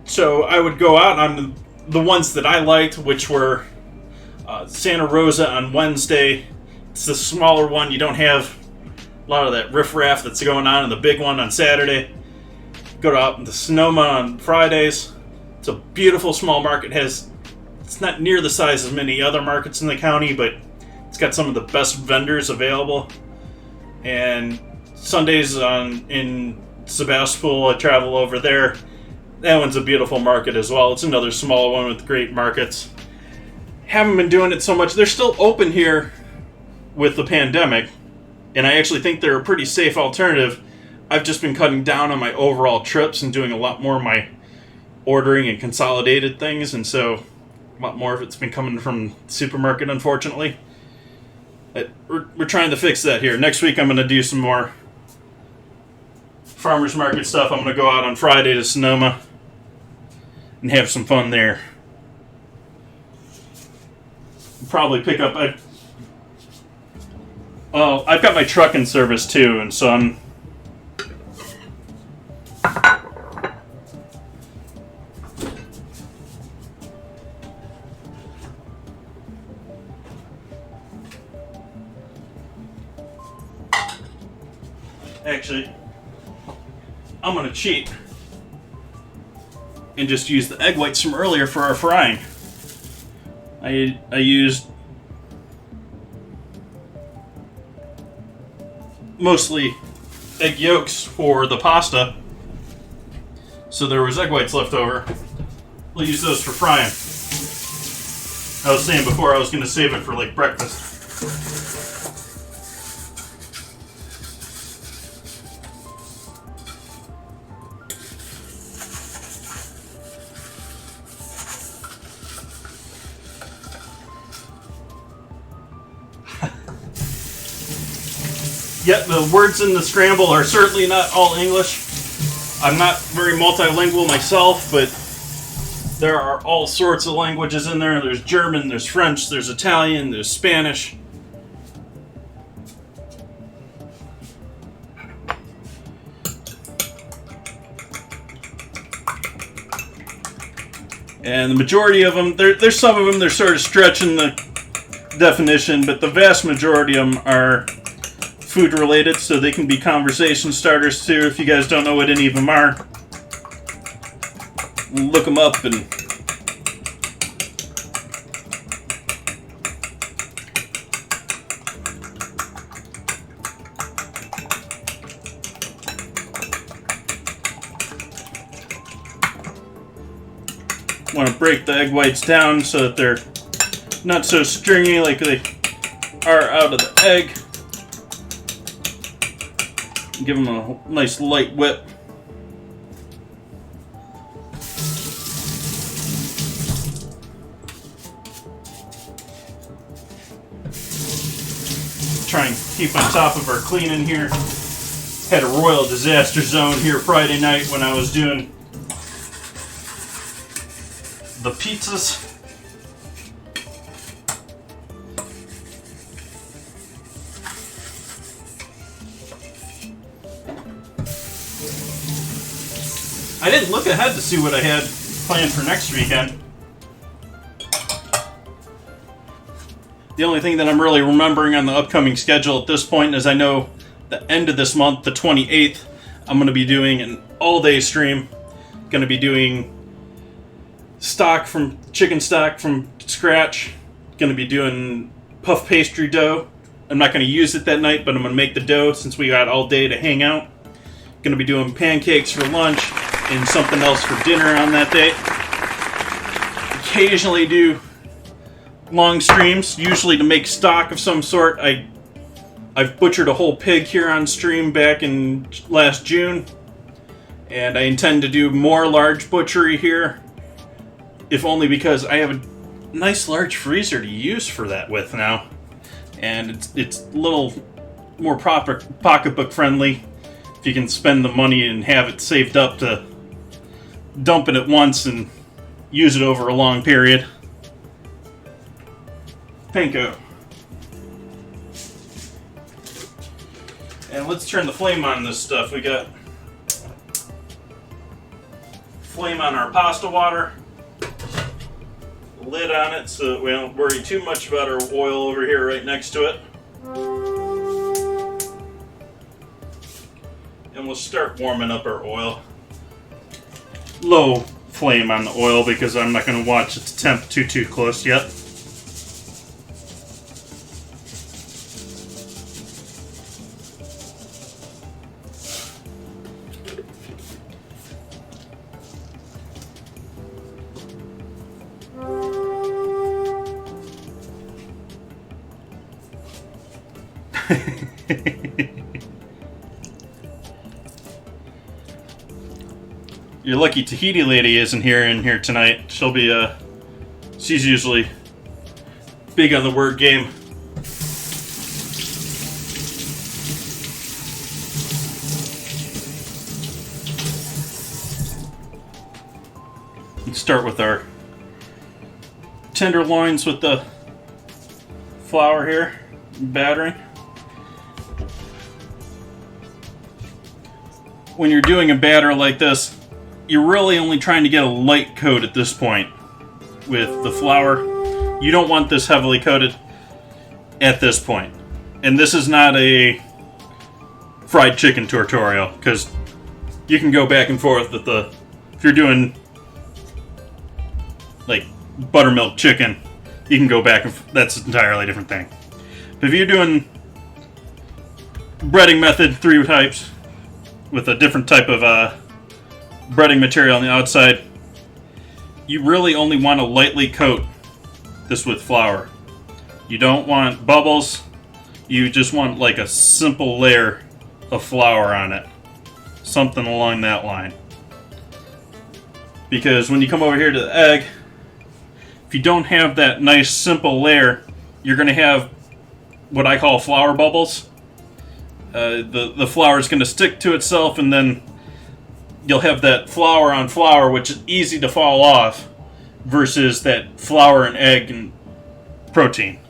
Speaker 2: so I would go out on the ones that I liked, which were Santa Rosa on Wednesday. It's the smaller one. You don't have a lot of that riffraff that's going on, and the big one on Saturday. Go out to Sonoma on Fridays. It's a beautiful small market. It's not near the size of many other markets in the county, but it's got some of the best vendors available. And Sundays in Sebastopol, I travel over there. That one's a beautiful market as well. It's another small one with great markets. Haven't been doing it so much. They're still open here with the pandemic, and I actually think they're a pretty safe alternative. I've just been cutting down on my overall trips and doing a lot more of my ordering and consolidated things, and so a lot more of it's been coming from the supermarket, unfortunately. We're trying to fix that here. Next week I'm going to do some more farmers market stuff. I'm going to go out on Friday to Sonoma and have some fun there. Probably pick up... I've got my trucking service too, and so I'm... Actually, I'm going to cheat and just use the egg whites from earlier for our frying. I used mostly egg yolks for the pasta, so there was egg whites left over. We'll use those for frying. I was saying before I was going to save it for like breakfast. Yet the words in the scramble are certainly not all English. I'm not very multilingual myself, but there are all sorts of languages in there. There's German, there's French, there's Italian, there's Spanish. And the majority of them, there's some of them, they're sort of stretching the definition, but the vast majority of them are food related, so they can be conversation starters too. If you guys don't know what any of them are, look them up. And Want to break the egg whites down so that they're not so stringy like they are out of the egg. Give them a nice light whip. Try and keep on top of our cleaning here. Had a royal disaster zone here Friday night when I was doing the pizzas. I didn't look ahead to see what I had planned for next weekend. The only thing that I'm really remembering on the upcoming schedule at this point is I know the end of this month, the 28th, I'm going to be doing an all-day stream. Going to be doing chicken stock from scratch. Going to be doing puff pastry dough. I'm not going to use it that night, but I'm going to make the dough since we got all day to hang out. Going to be doing pancakes for lunch and something else for dinner on that day. Occasionally do long streams, usually to make stock of some sort. I've butchered a whole pig here on stream back in last June, and I intend to do more large butchery here, if only because I have a nice large freezer to use for that with now, and it's a little more proper pocketbook friendly if you can spend the money and have it saved up to dump it at once and use it over a long period. Panko. And let's turn the flame on this stuff. We got flame on our pasta water. Lid on it so that we don't worry too much about our oil over here right next to it. And we'll start warming up our oil. Low flame on the oil because I'm not going to watch its temp too close yet. Your lucky Tahiti lady isn't in here tonight. She'll be, she's usually big on the word game. Let's start with our tenderloins with the flour here, battering. When you're doing a batter like this, you're really only trying to get a light coat at this point with the flour. You don't want this heavily coated at this point. And this is not a fried chicken tutorial, because you can go back and forth with if you're doing like buttermilk chicken, you can go back and that's an entirely different thing. But if you're doing breading method 3 types with a different type of breading material on the outside, you really only want to lightly coat this with flour. You don't want bubbles. You just want like a simple layer of flour on it. Something along that line. Because when you come over here to the egg, if you don't have that nice simple layer, you're going to have what I call flour bubbles. The flour is going to stick to itself, and then you'll have that flour on flour, which is easy to fall off, versus that flour and egg and protein.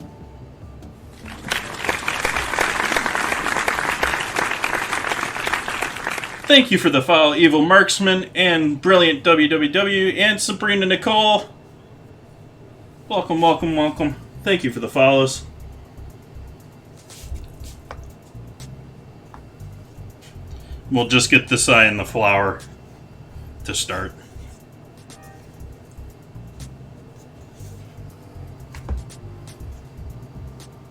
Speaker 2: Thank you for the follow, Evil Marksman and Brilliant WWW and Sabrina Nicole. Welcome, welcome, welcome. Thank you for the follows. We'll just get this eye in the flour to start.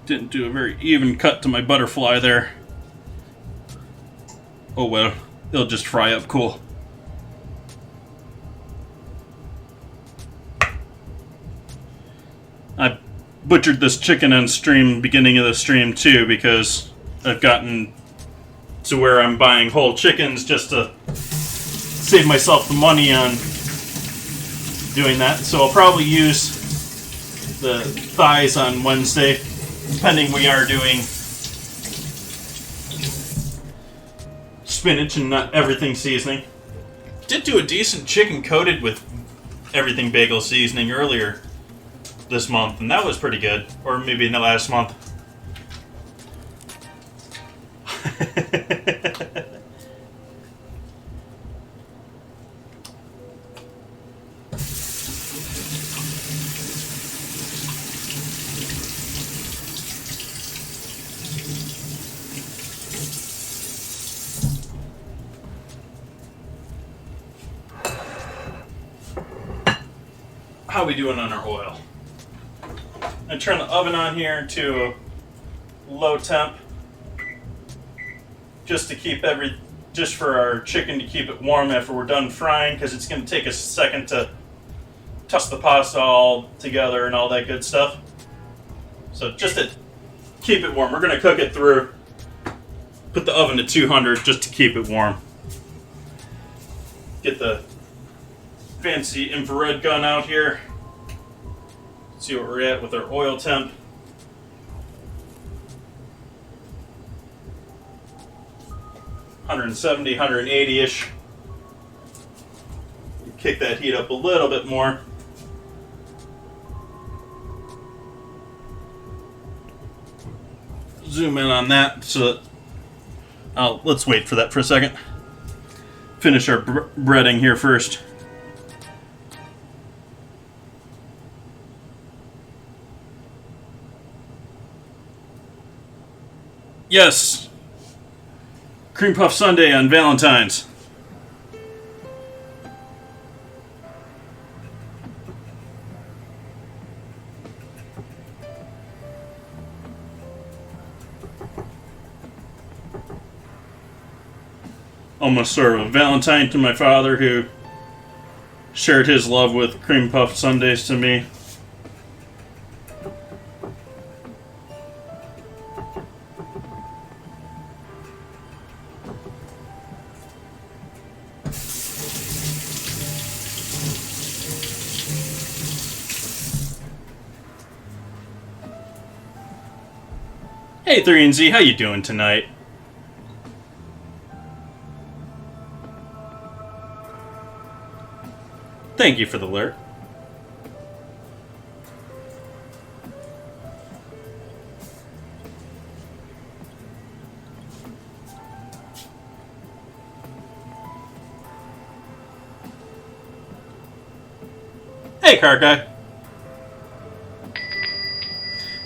Speaker 2: Didn't do a very even cut to my butterfly there. Oh well, it'll just fry up cool. butchered this chicken on stream, beginning of the stream too, because I've gotten to where I'm buying whole chickens just to save myself the money on doing that. So I'll probably use the thighs on Wednesday, depending we are doing spinach and not everything seasoning. Did do a decent chicken coated with everything bagel seasoning earlier this month, and that was pretty good. Or maybe in the last month. How are we doing on our oil? I turn the oven on here to low temp, just to keep just for our chicken to keep it warm after we're done frying, because it's going to take a second to toss the pasta all together and all that good stuff. So just to keep it warm, we're going to cook it through. Put the oven to 200 just to keep it warm. Get the fancy infrared gun out here. See what we're at with our oil temp. $170, 180-ish. Kick that heat up a little bit more. Zoom in on that. So let's wait for that for a second. Finish our breading here first. Yes! Cream Puff Sundae on Valentine's. I'm going to serve a Valentine to my father, who shared his love with Cream Puff Sundaes to me. Hey 3 and Z, how you doing tonight? Thank you for the alert. Hey, car guy.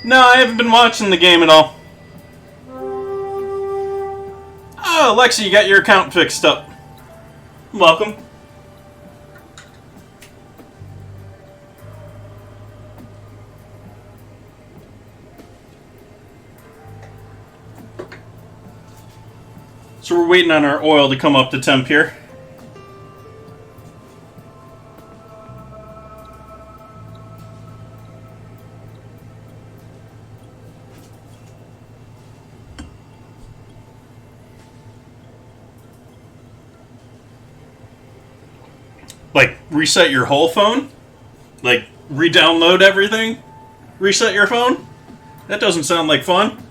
Speaker 2: No, I haven't been watching the game at all. Oh, Alexa, you got your account fixed up. Welcome. So we're waiting on our oil to come up to temp here. Like, reset your whole phone? Like, re-download everything? Reset your phone? That doesn't sound like fun.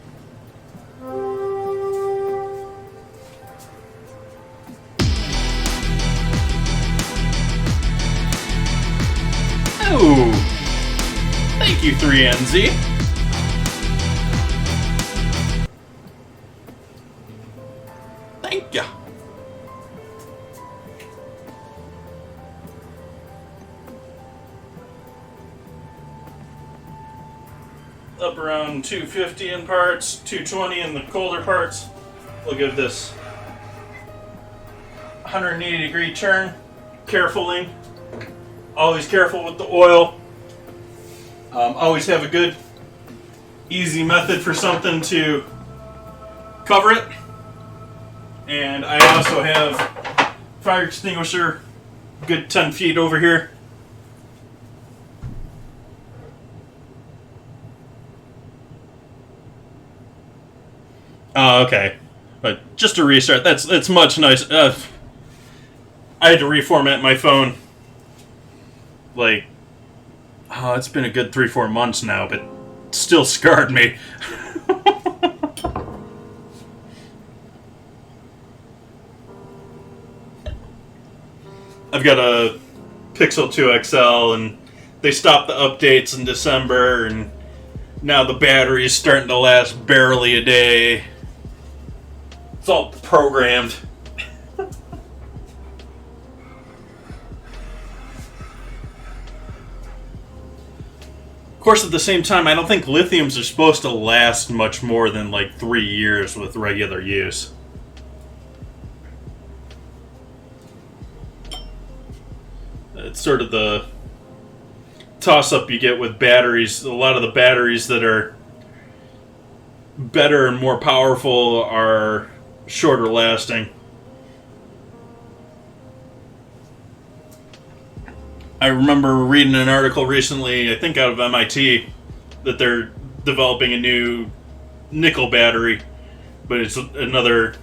Speaker 2: Oh! Thank you, 3NZ. Thank ya. Up around 250 in parts, 220 in the colder parts. We'll give this 180-degree turn, carefully. Always careful with the oil. Always have a good, easy method for something to cover it. And I also have fire extinguisher, good 10 feet over here. Oh, okay. But just to restart, that's much nicer. I had to reformat my phone. Like, oh, it's been a good 3-4 months now, but it still scarred me. I've got a Pixel 2 XL, and they stopped the updates in December, and now the battery's starting to last barely a day. It's all programmed. Of course, at the same time, I don't think lithiums are supposed to last much more than like 3 years with regular use. It's sort of the toss-up you get with batteries. A lot of the batteries that are better and more powerful are shorter lasting. I remember reading an article recently, I think out of MIT, that they're developing a new nickel battery, but it's another,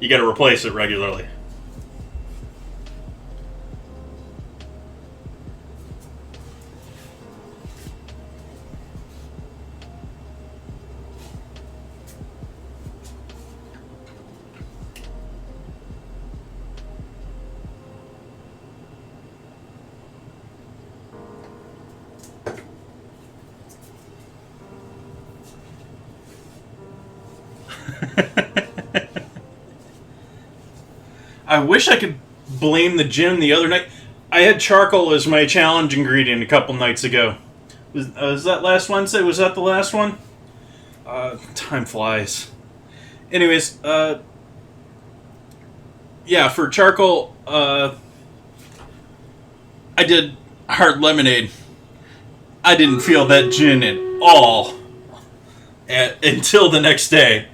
Speaker 2: you gotta replace it regularly. I wish I could blame the gin the other night. I had charcoal as my challenge ingredient a couple nights ago. Was that last Wednesday? Was that the last one? Time flies. Anyways, yeah, for charcoal, I did hard lemonade. I didn't feel that gin at all until the next day.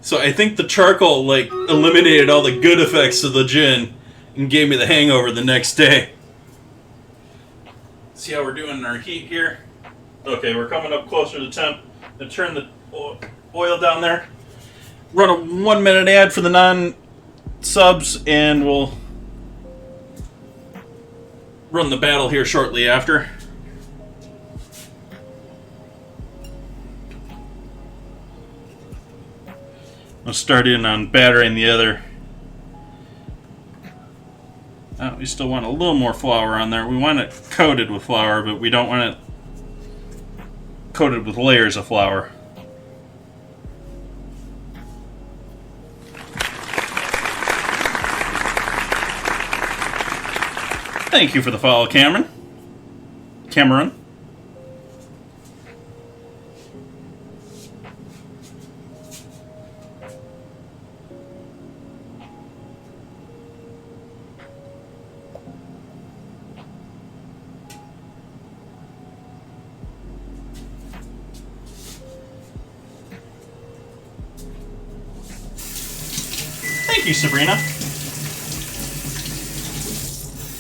Speaker 2: So I think the charcoal like eliminated all the good effects of the gin and gave me the hangover the next day. See how we're doing in our heat here? Okay, we're coming up closer to temp. Gonna turn the oil down there. Run a 1 minute ad for the non-subs, and we'll run the battle here shortly after. I'll start in on battering the other. We still want a little more flour on there. We want it coated with flour, but we don't want it coated with layers of flour. Thank you for the follow, Cameron. Thank you, Sabrina.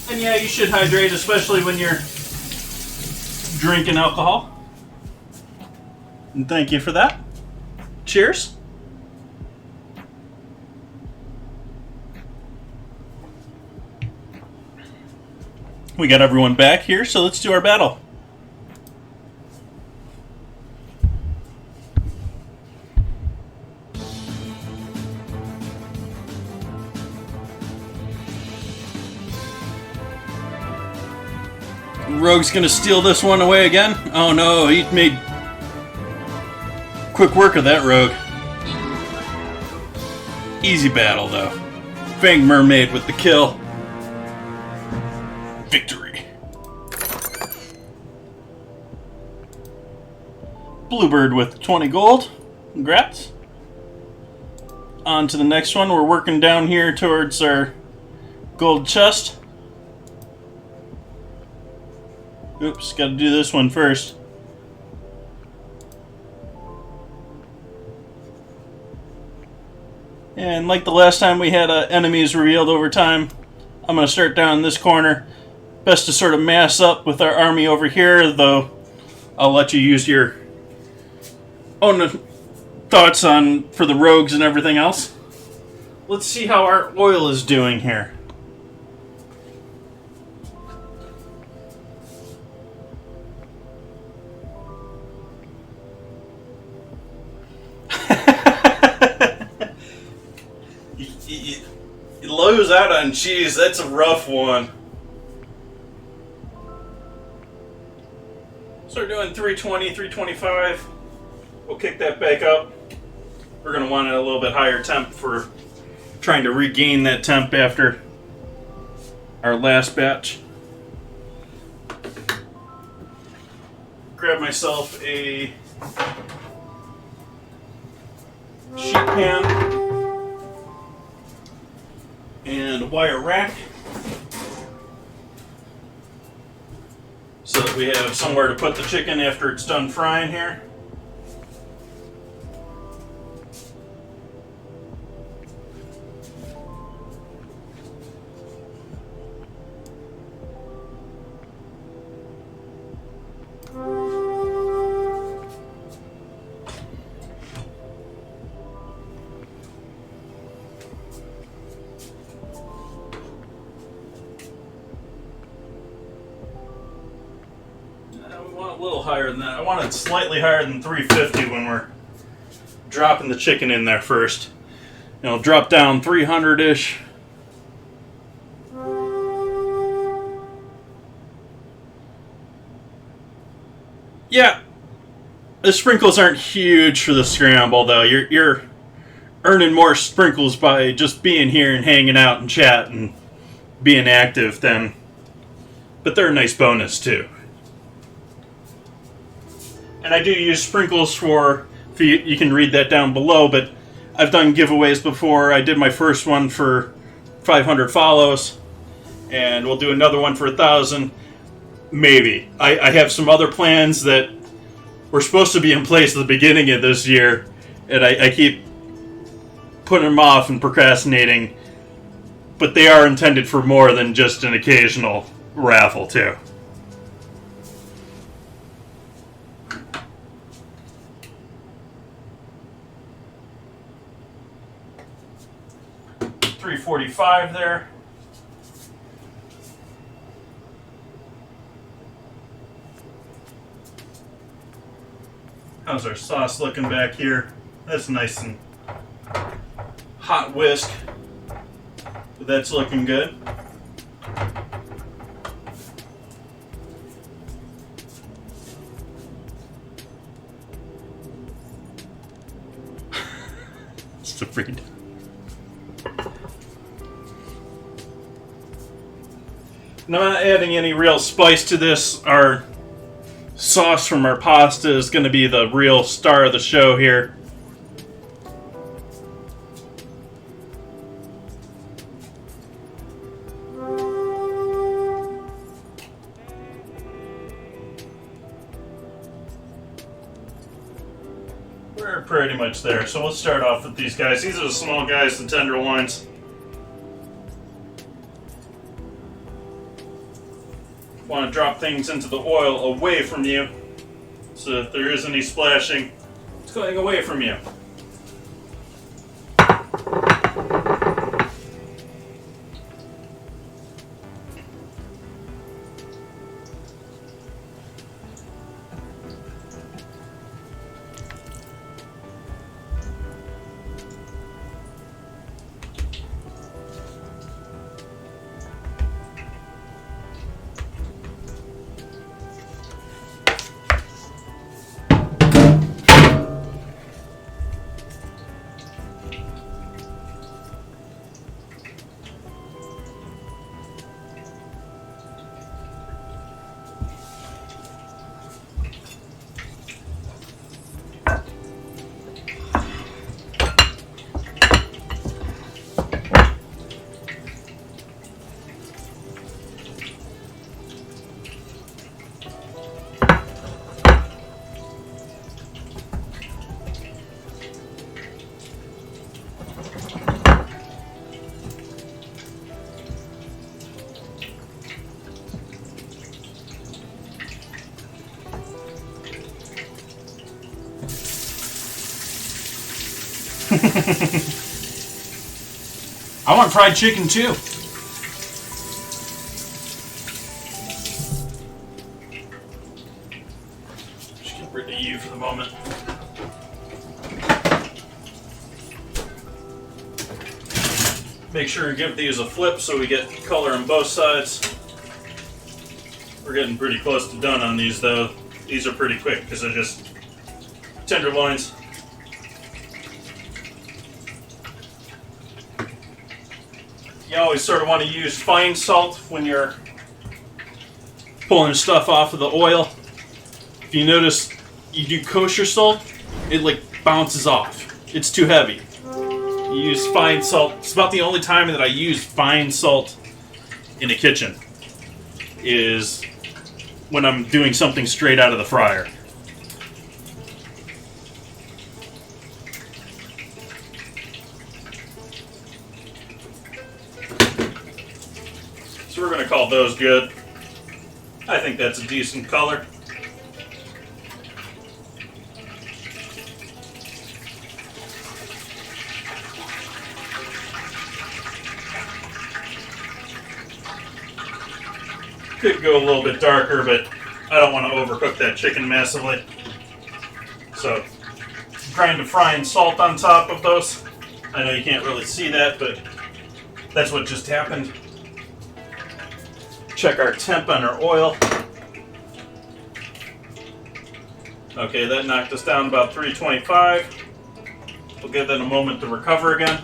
Speaker 2: And yeah, you should hydrate, especially when you're drinking alcohol. And thank you for that. Cheers. We got everyone back here, so let's do our battle. Rogue's gonna steal this one away again? Oh no, he made quick work of that rogue. Easy battle though. Fang Mermaid with the kill. Victory. Bluebird with 20 gold. Congrats. On to the next one. We're working down here towards our gold chest. Oops, gotta do this one first. And like the last time we had enemies revealed over time, I'm gonna start down in this corner. Best to sort of mass up with our army over here, though I'll let you use your own thoughts on for the rogues and everything else. Let's see how our oil is doing here. It lows out on cheese. That's a rough one. So we're doing 320, 325. We'll kick that back up. We're going to want it a little bit higher temp for trying to regain that temp after our last batch. Grab myself a sheet pan and a wire rack so that we have somewhere to put the chicken after it's done frying here. A little higher than that. I want it slightly higher than 350 when we're dropping the chicken in there first. It'll drop down 300-ish. Yeah, the sprinkles aren't huge for the scramble, though. You're earning more sprinkles by just being here and hanging out and chatting and being active then. But they're a nice bonus, too. And I do use sprinkles for you can read that down below, but I've done giveaways before. I did my first one for 500 follows, and we'll do another one for 1,000. Maybe. I have some other plans that were supposed to be in place at the beginning of this year, and I keep putting them off and procrastinating, but they are intended for more than just an occasional raffle, too. $3.45 there. How's our sauce looking back here? That's nice and hot whisk. But that's looking good. Just a freak. Not adding any real spice to this. Our sauce from our pasta is going to be the real star of the show here. We're pretty much there. So let's start off with these guys. These are the small guys, the tenderloins. Want to drop things into the oil away from you, so if there is any splashing, it's going away from you. I want fried chicken too. Just get rid of you for the moment. Make sure and give these a flip so we get color on both sides. We're getting pretty close to done on these though. These are pretty quick because they're just tenderloins. You always sort of want to use fine salt when you're pulling stuff off of the oil. If you notice you do kosher salt, it like bounces off. It's too heavy. You use fine salt. It's about the only time that I use fine salt in a kitchen is when I'm doing something straight out of the fryer. So we're going to call those good. I think that's a decent color. Could go a little bit darker, but I don't want to overcook that chicken massively. So, grind of frying salt on top of those. I know you can't really see that, but that's what just happened. Check our temp on our oil. Okay, that knocked us down about 325. We'll give that a moment to recover again.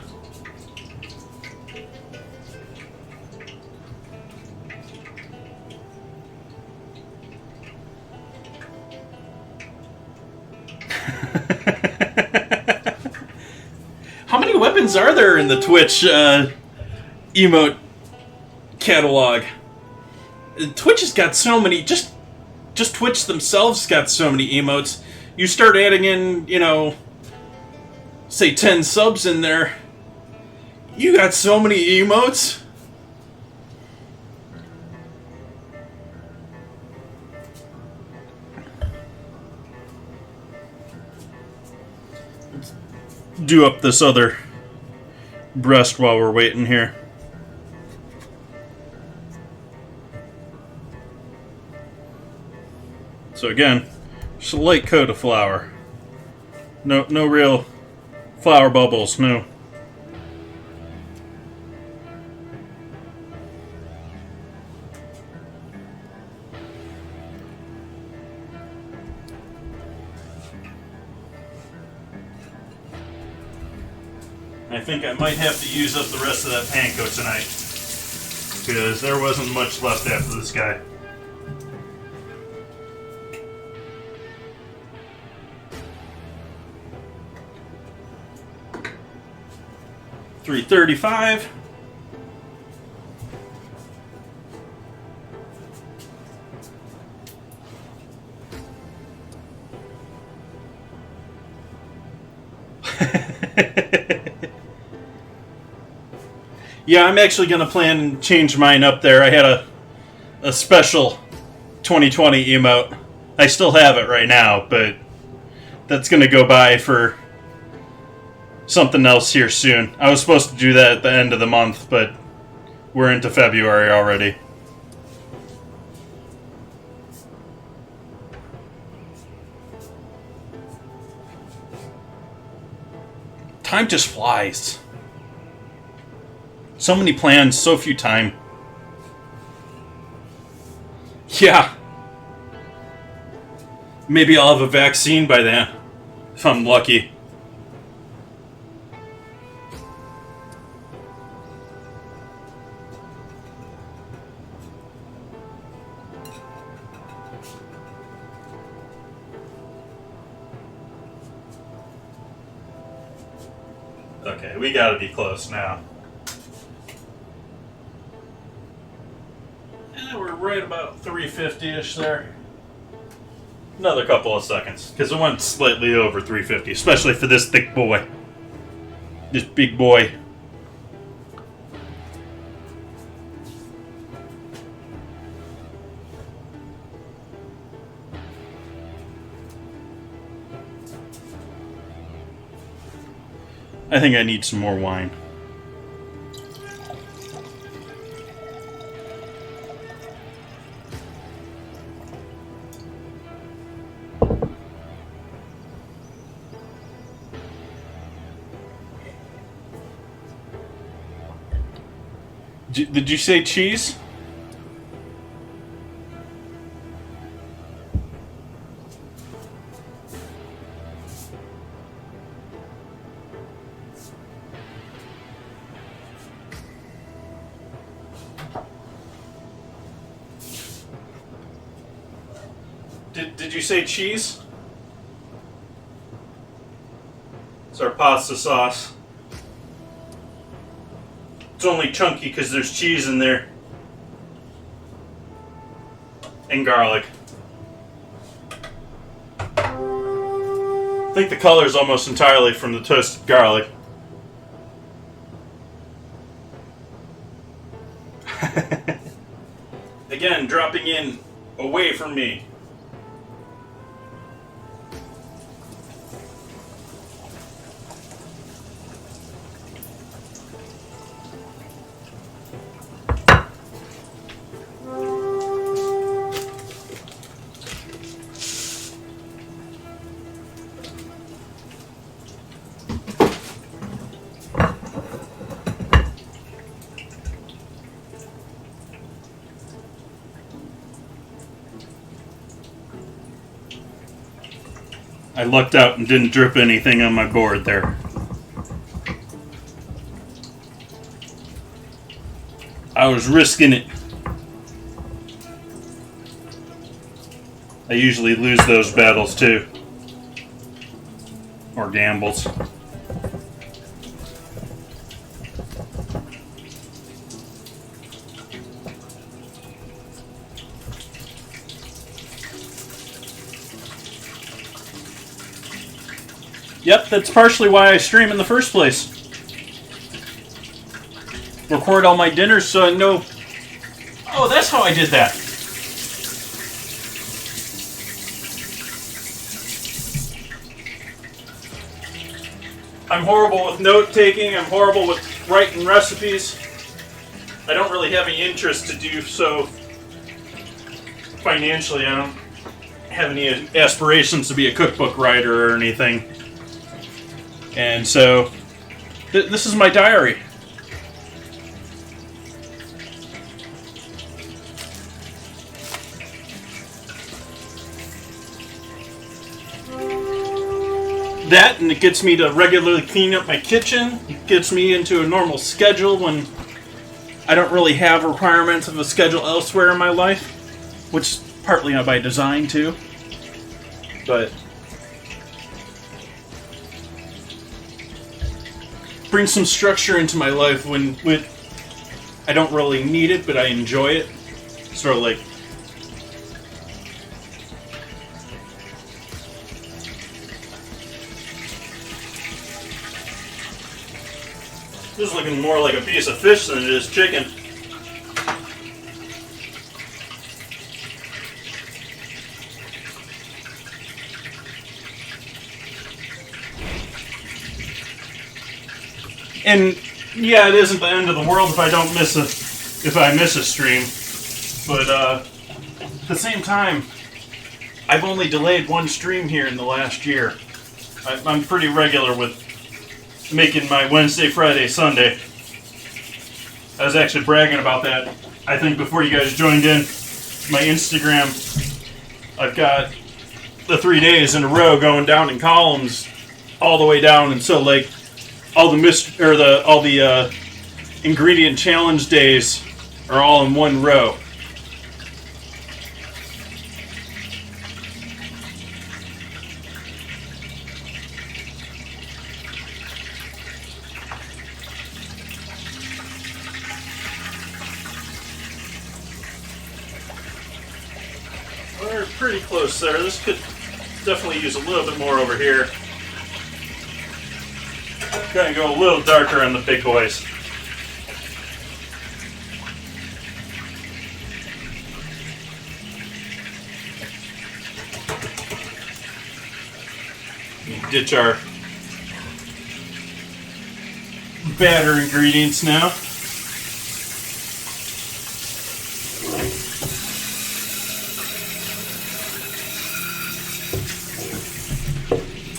Speaker 2: How many weapons are there in the Twitch emote catalog? Twitch has got so many. Just Twitch themselves got so many emotes. You start adding in, you know, say 10 subs in there. You got so many emotes. Do up this other breast while we're waiting here. So again, just a light coat of flour. No real flour bubbles, no. I think I might have to use up the rest of that panko tonight, because there wasn't much left after this guy. $3.35. Yeah, I'm actually going to plan and change mine up there. I had a special 2020 emote. I still have it right now, but that's going to go by for something else here soon. I was supposed to do that at the end of the month, but we're into February already. Time just flies. So many plans, so few time. Yeah. Maybe I'll have a vaccine by then, if I'm lucky. Okay, we gotta be close now. And we're right about 350-ish there. Another couple of seconds, because it went slightly over 350, especially for this thick boy. This big boy. I think I need some more wine. Did you say cheese? Did you say cheese? It's our pasta sauce. It's only chunky because there's cheese in there. And garlic. I think the color is almost entirely from the toasted garlic. Again, dropping in away from me. I lucked out and didn't drip anything on my board there. I was risking it. I usually lose those battles too. Or gambles. Yep, that's partially why I stream in the first place. Record all my dinners so I know... Oh, that's how I did that. I'm horrible with note-taking. I'm horrible with writing recipes. I don't really have any interest to do so financially. I don't have any aspirations to be a cookbook writer or anything. And so, this is my diary. That, and it gets me to regularly clean up my kitchen. It gets me into a normal schedule when I don't really have requirements of a schedule elsewhere in my life, which is partly by design too. But brings some structure into my life when I don't really need it, but I enjoy it. Sort of like this is looking more like a piece of fish than it is chicken. And yeah, it isn't the end of the world if I don't miss a stream. But at the same time, I've only delayed one stream here in the last year. I'm pretty regular with making my Wednesday, Friday, Sunday. I was actually bragging about that, I think, before you guys joined in. My Instagram, I've got the 3 days in a row going down in columns all the way down until like all the ingredient challenge days are all in one row. We're pretty close there. This could definitely use a little bit more over here. Gonna go a little darker on the big boys. Ditch our batter ingredients now.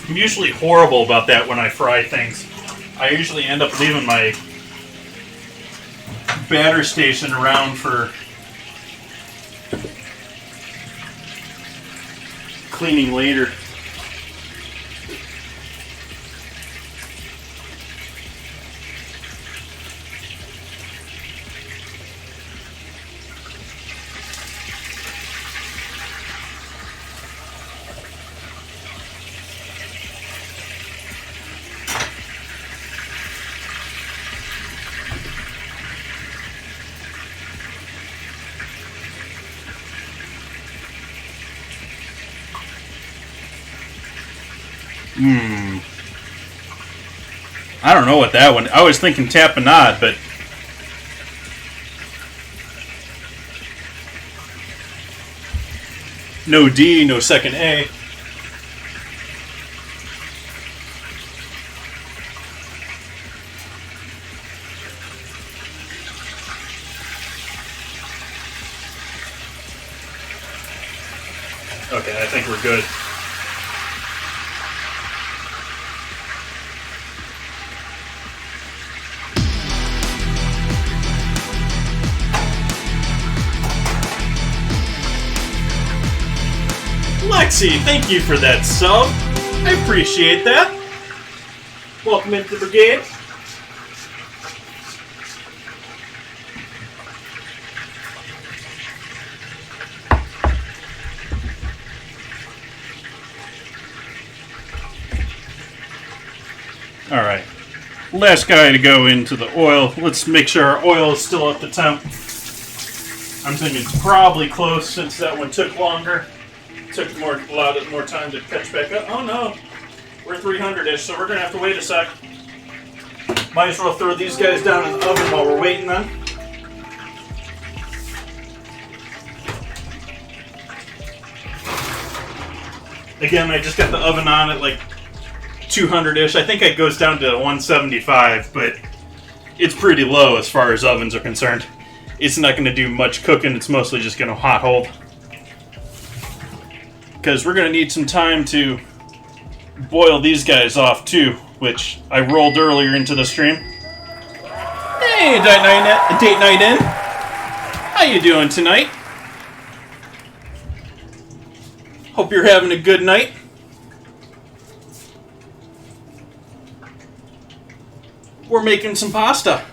Speaker 2: I'm usually horrible about that when I fry things. I usually end up leaving my batter station around for cleaning later. I don't know what that one. I was thinking tapenade, but no D, no second A. Okay, I think we're good. Lexi, thank you for that sub. I appreciate that. Welcome into the brigade. Alright. Last guy to go into the oil. Let's make sure our oil is still at the temp. I'm thinking it's probably close since that one took longer. Took a lot more time to catch back up. Oh no, we're 300-ish, so we're gonna have to wait a sec. Might as well throw these guys down in the oven while we're waiting then. Again, I just got the oven on at like 200-ish. I think it goes down to 175, but it's pretty low as far as ovens are concerned. It's not gonna do much cooking, it's mostly just gonna hot hold. Because we're going to need some time to boil these guys off too, which I rolled earlier into the stream. Hey, date night in. How you doing tonight? Hope you're having a good night. We're making some pasta.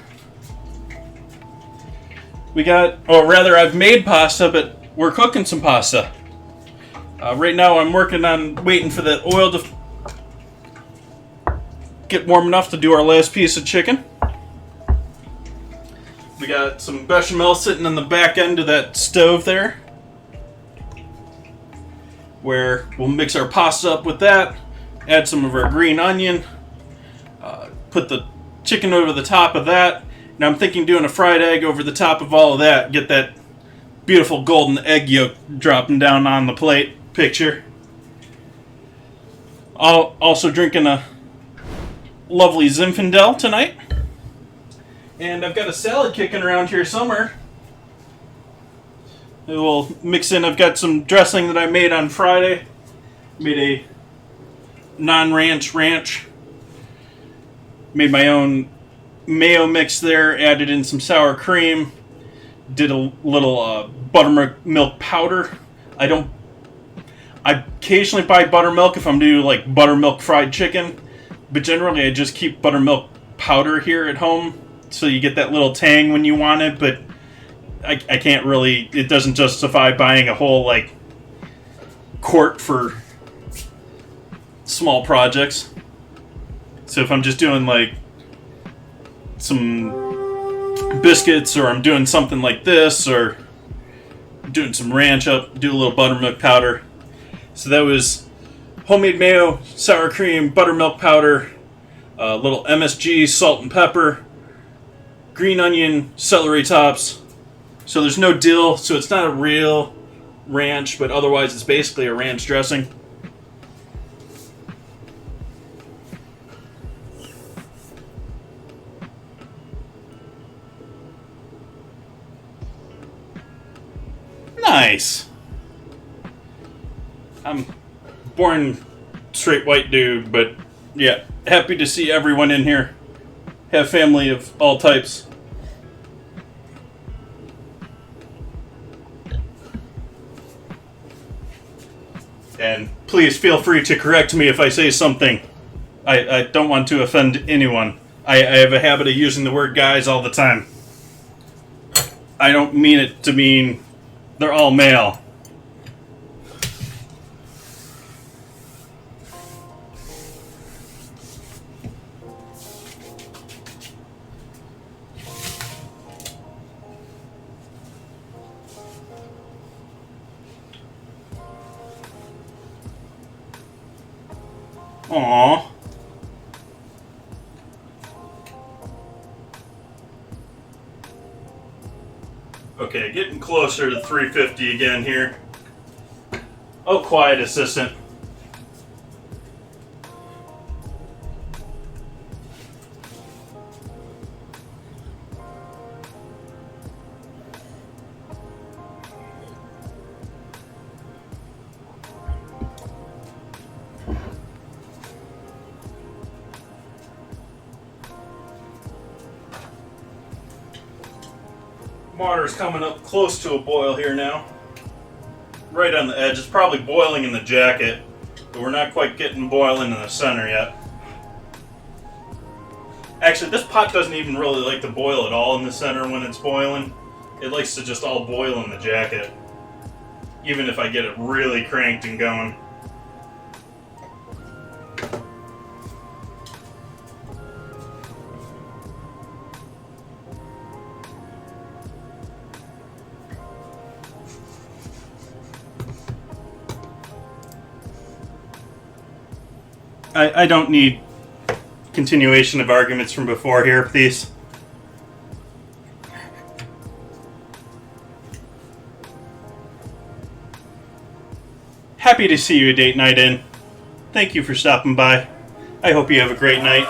Speaker 2: We got, or rather I've made pasta, but we're cooking some pasta. Right now I'm working on waiting for the oil to get warm enough to do our last piece of chicken. We got some bechamel sitting on the back end of that stove there, where we'll mix our pasta up with that, add some of our green onion, put the chicken over the top of that. Now I'm thinking doing a fried egg over the top of all of that, get that beautiful golden egg yolk dropping down on the plate. Picture. Also drinking a lovely Zinfandel tonight. And I've got a salad kicking around here somewhere. We'll mix in, I've got some dressing that I made on Friday. Made a non-ranch ranch. Made my own mayo mix there, added in some sour cream. Did a little buttermilk powder. I occasionally buy buttermilk if I'm doing like buttermilk fried chicken, but generally I just keep buttermilk powder here at home, so you get that little tang when you want it, but I can't really, it doesn't justify buying a whole like quart for small projects. So if I'm just doing like some biscuits, or I'm doing something like this, or doing some ranch up, do a little buttermilk powder. So that was homemade mayo, sour cream, buttermilk powder, a little MSG, salt and pepper, green onion, celery tops. So there's no dill, so it's not a real ranch, but otherwise it's basically a ranch dressing. Nice. I'm born straight white dude, but yeah, happy to see everyone in here. Have family of all types. And please feel free to correct me if I say something. I don't want to offend anyone. I have a habit of using the word guys all the time. I don't mean it to mean they're all male. Aww. Okay, getting closer to 350 again here. Oh, quiet assistant. Water's coming up close to a boil here now. Right on the edge. It's probably boiling in the jacket, but we're not quite getting boiling in the center yet. Actually, this pot doesn't even really like to boil at all in the center when it's boiling. It likes to just all boil in the jacket, even if I get it really cranked and going. I don't need continuation of arguments from before here, please. Happy to see you a date night in. Thank you for stopping by. I hope you have a great night.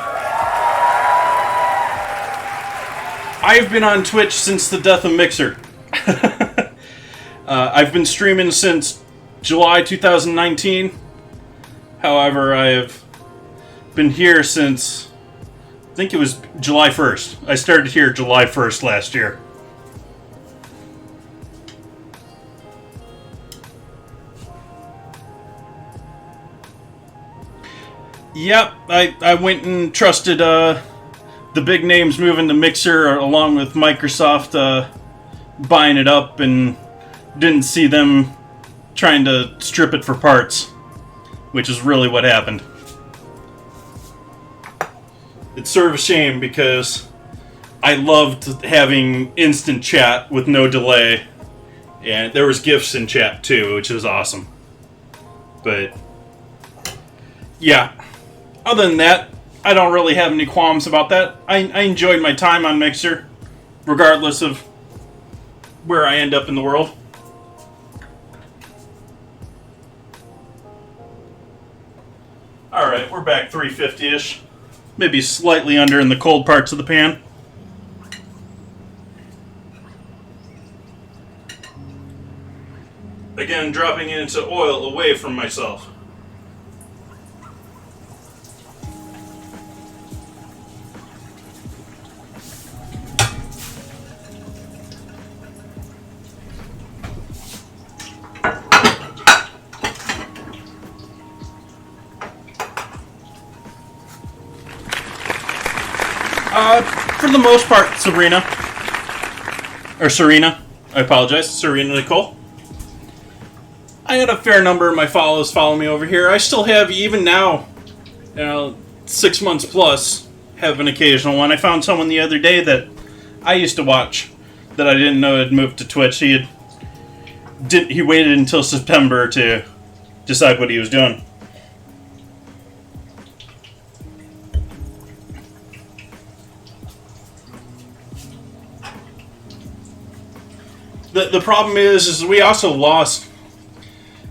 Speaker 2: I've been on Twitch since the death of Mixer. I've been streaming since July 2019. However, I have been here since, I think it was July 1st. I started here July 1st last year. Yep, I went and trusted the big names moving to Mixer along with Microsoft buying it up, and didn't see them trying to strip it for parts, which is really what happened. It's sort of a shame because I loved having instant chat with no delay, and there was GIFs in chat too, which was awesome. But yeah, other than that, I don't really have any qualms about that. I enjoyed my time on Mixer, regardless of where I end up in the world. Alright, we're back 350-ish. Maybe slightly under in the cold parts of the pan. Again, dropping it into oil away from myself. For the most part, Serena, I apologize, Serena Nicole. I had a fair number of my followers follow me over here. I still have, even now, 6 months plus, have an occasional one. I found someone the other day that I used to watch that I didn't know had moved to Twitch. He waited until September to decide what he was doing. The problem is we also lost.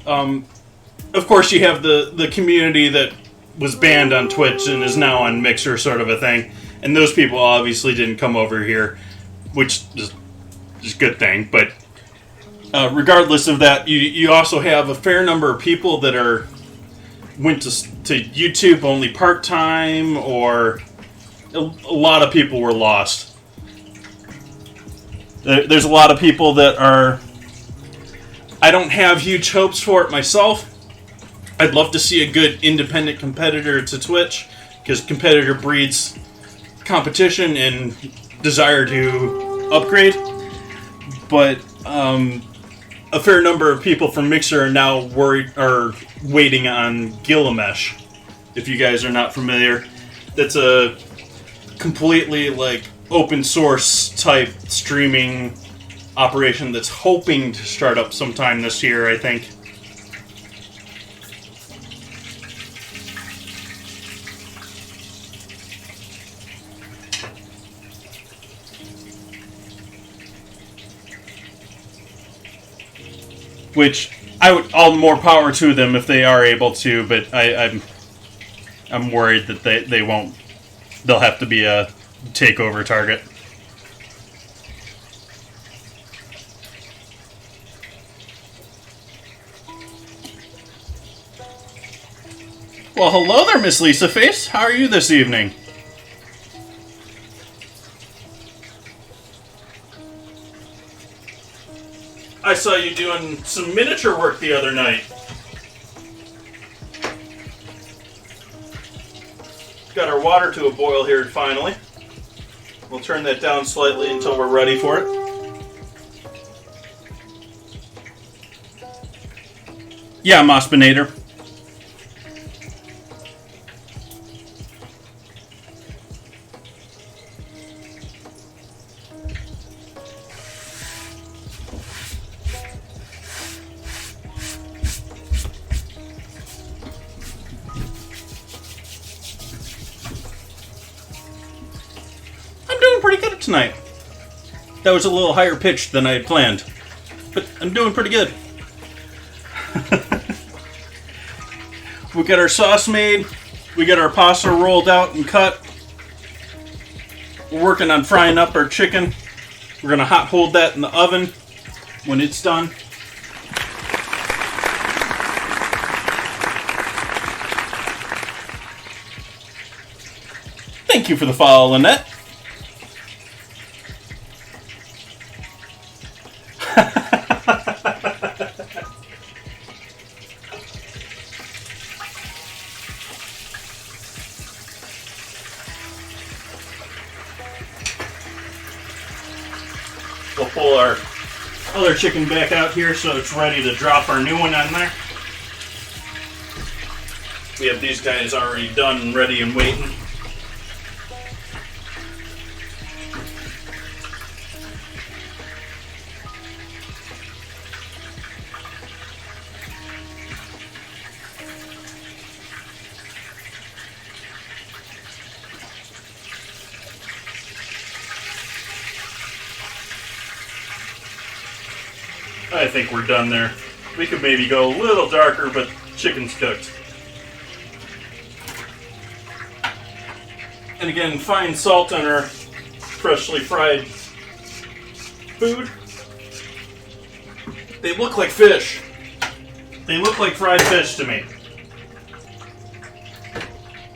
Speaker 2: Of course, you have the community that was banned on Twitch and is now on Mixer, sort of a thing, and those people obviously didn't come over here, which is a good thing. But regardless of that, you also have a fair number of people that went to YouTube only part-time, or a lot of people were lost. There's a lot of people that are... I don't have huge hopes for it myself. I'd love to see a good independent competitor to Twitch, because competitor breeds competition and desire to upgrade. But a fair number of people from Mixer are now waiting on Gillamesh. If you guys are not familiar, that's a completely like open source type streaming operation that's hoping to start up sometime this year, I think. Which all more power to them if they are able to, but I'm worried that they won't. They'll have to be a takeover target. Well, hello there, Miss Lisa Face. How are you this evening? I saw you doing some miniature work the other night. Got our water to a boil here finally. We'll turn that down slightly until we're ready for it. Yeah, Mospinator. Pretty good tonight. That was a little higher pitched than I had planned, but I'm doing pretty good. We got our sauce made, we got our pasta rolled out and cut. We're working on frying up our chicken. We're gonna hot hold that in the oven when it's done. Thank you for the follow, Lynette. We'll pull our other chicken back out here so it's ready to drop our new one on there. We have these guys already done, ready and waiting. I think we're done there. We could maybe go a little darker, but chicken's cooked. And again, fine salt on our freshly fried food. They look like fish. They look like fried fish to me.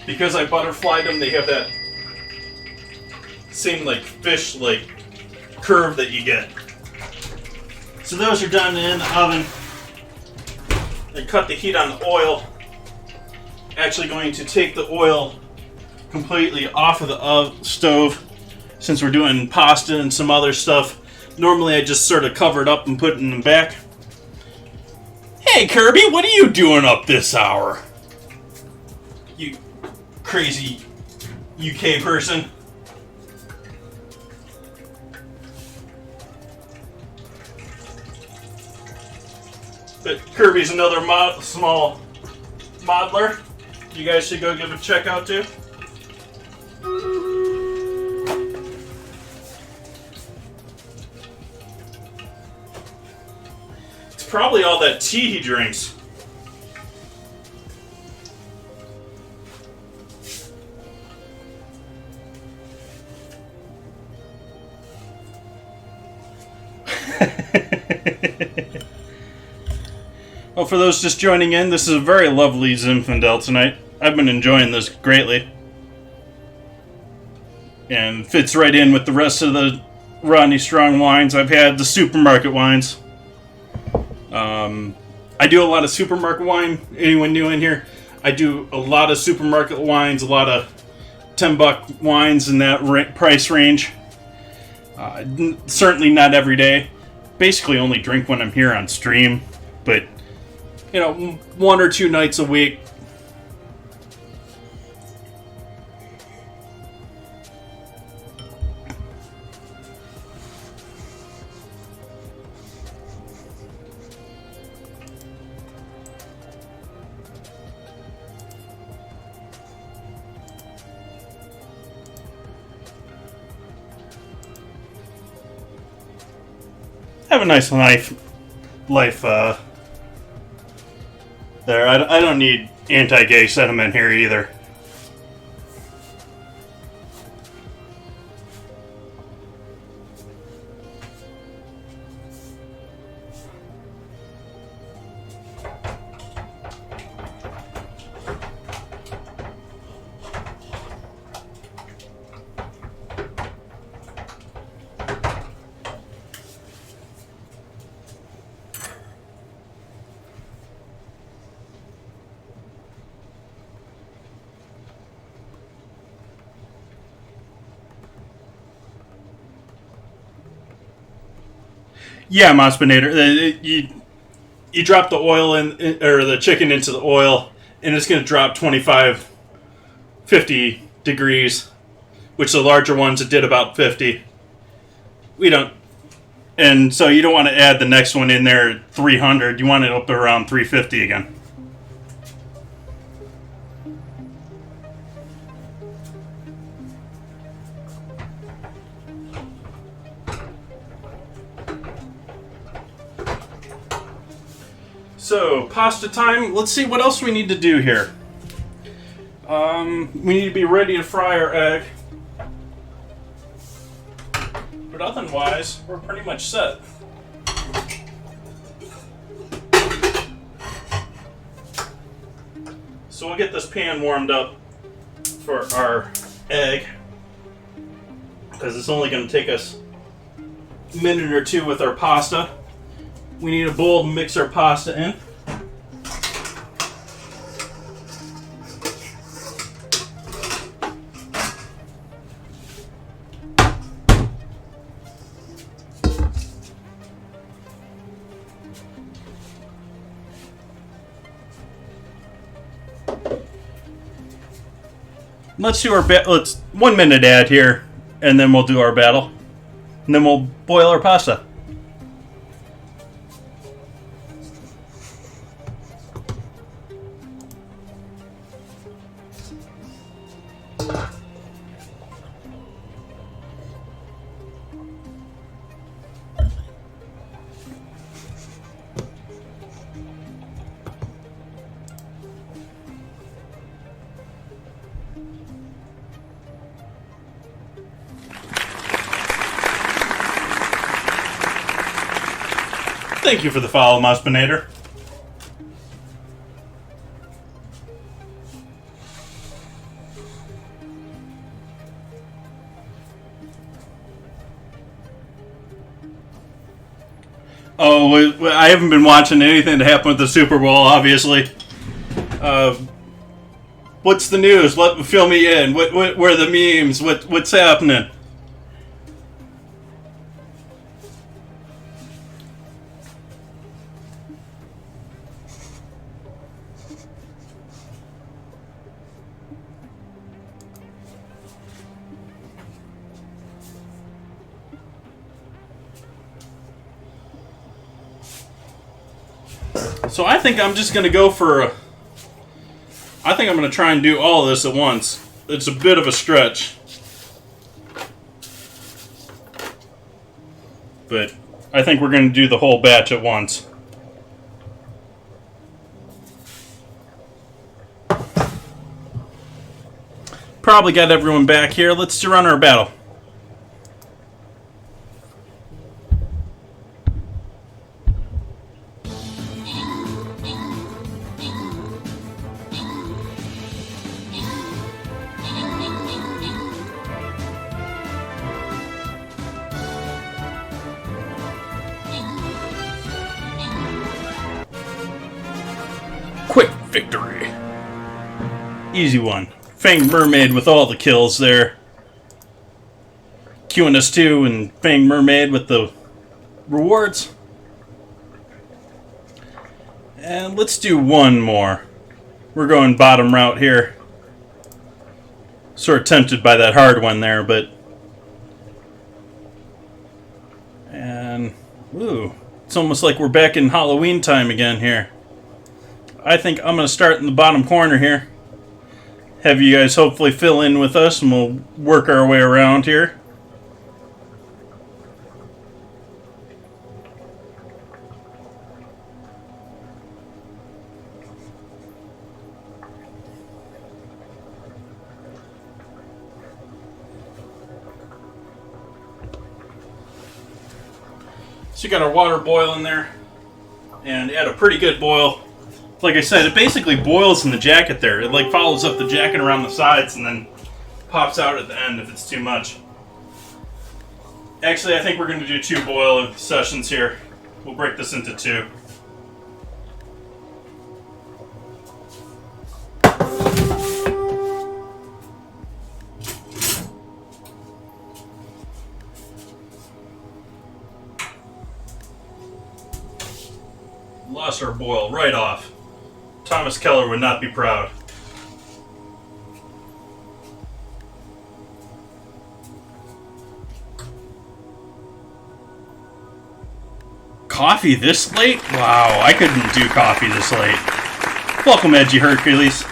Speaker 2: Because I butterflied them, they have that same like fish like curve that you get. So those are done in the oven. And cut the heat on the oil. Actually going to take the oil completely off of the stove since we're doing pasta and some other stuff. Normally I just sort of cover it up and put it in the back. Hey Kirby, what are you doing up this hour? You crazy UK person. But Kirby's another small modeler. You guys should go give a check out too. It's probably all that tea he drinks. Well, for those just joining in, this is a very lovely Zinfandel tonight. I've been enjoying this greatly. And fits right in with the rest of the Rodney Strong wines. I've had the supermarket wines. I do a lot of supermarket wine. Anyone new in here? I do a lot of supermarket wines, a lot of $10 wines in that price range. Certainly not every day. Basically only drink when I'm here on stream. But, you know, 1 or 2 nights a week. Have a nice life there. I don't need anti-gay sentiment here either. Yeah, Mospinator. You drop the oil in, or the chicken into the oil, and it's going to drop 25, 50 degrees, which the larger ones it did about 50. We don't, and so you don't want to add the next one in there at 300. You want it up around 350 again. So, pasta time. Let's see what else we need to do here. We need to be ready to fry our egg. But otherwise, we're pretty much set. So we'll get this pan warmed up for our egg, because it's only going to take us a minute or two with our pasta. We need a bowl to mix our pasta in. Let's do our let's 1 minute ad here, and then we'll do our battle, and then we'll boil our pasta. Thank you for the follow, Mospinator. Oh, I haven't been watching anything that happened with the Super Bowl, obviously. What's the news? Fill me in. Where are the memes? What's happening? So I think I'm just going to go for I think I'm going to try and do all of this at once. It's a bit of a stretch. But I think we're going to do the whole batch at once. Probably got everyone back here. Let's run our battle. quick victory. Easy one. Fanged Mermaid with all the kills there. Queuing us 2 and Fanged Mermaid with the rewards. And let's do one more. We're going bottom route here. Sort of tempted by that hard one there, but... And... Ooh. It's almost like we're back in Halloween time again here. I think I'm going to start in the bottom corner here. Have you guys hopefully fill in with us and we'll work our way around here. So you got our water boiling there, and at a pretty good boil. Like I said, it basically boils in the jacket there. It like follows up the jacket around the sides and then pops out at the end if it's too much. Actually, I think we're going to do 2 boil sessions here. We'll break this into 2. Lost our boil right off. Thomas Keller would not be proud. Coffee this late? Wow, I couldn't do coffee this late. Welcome, Edgy Hercules.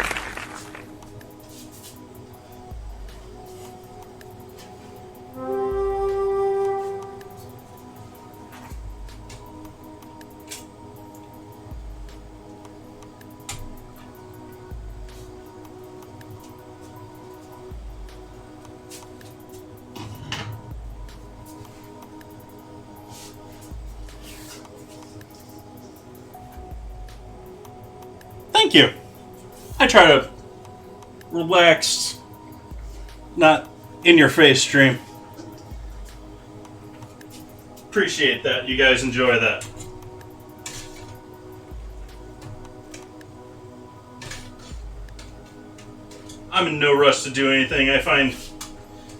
Speaker 2: Thank you. I try to relax, not in your face stream. Appreciate that. You guys enjoy that. I'm in no rush to do anything. I find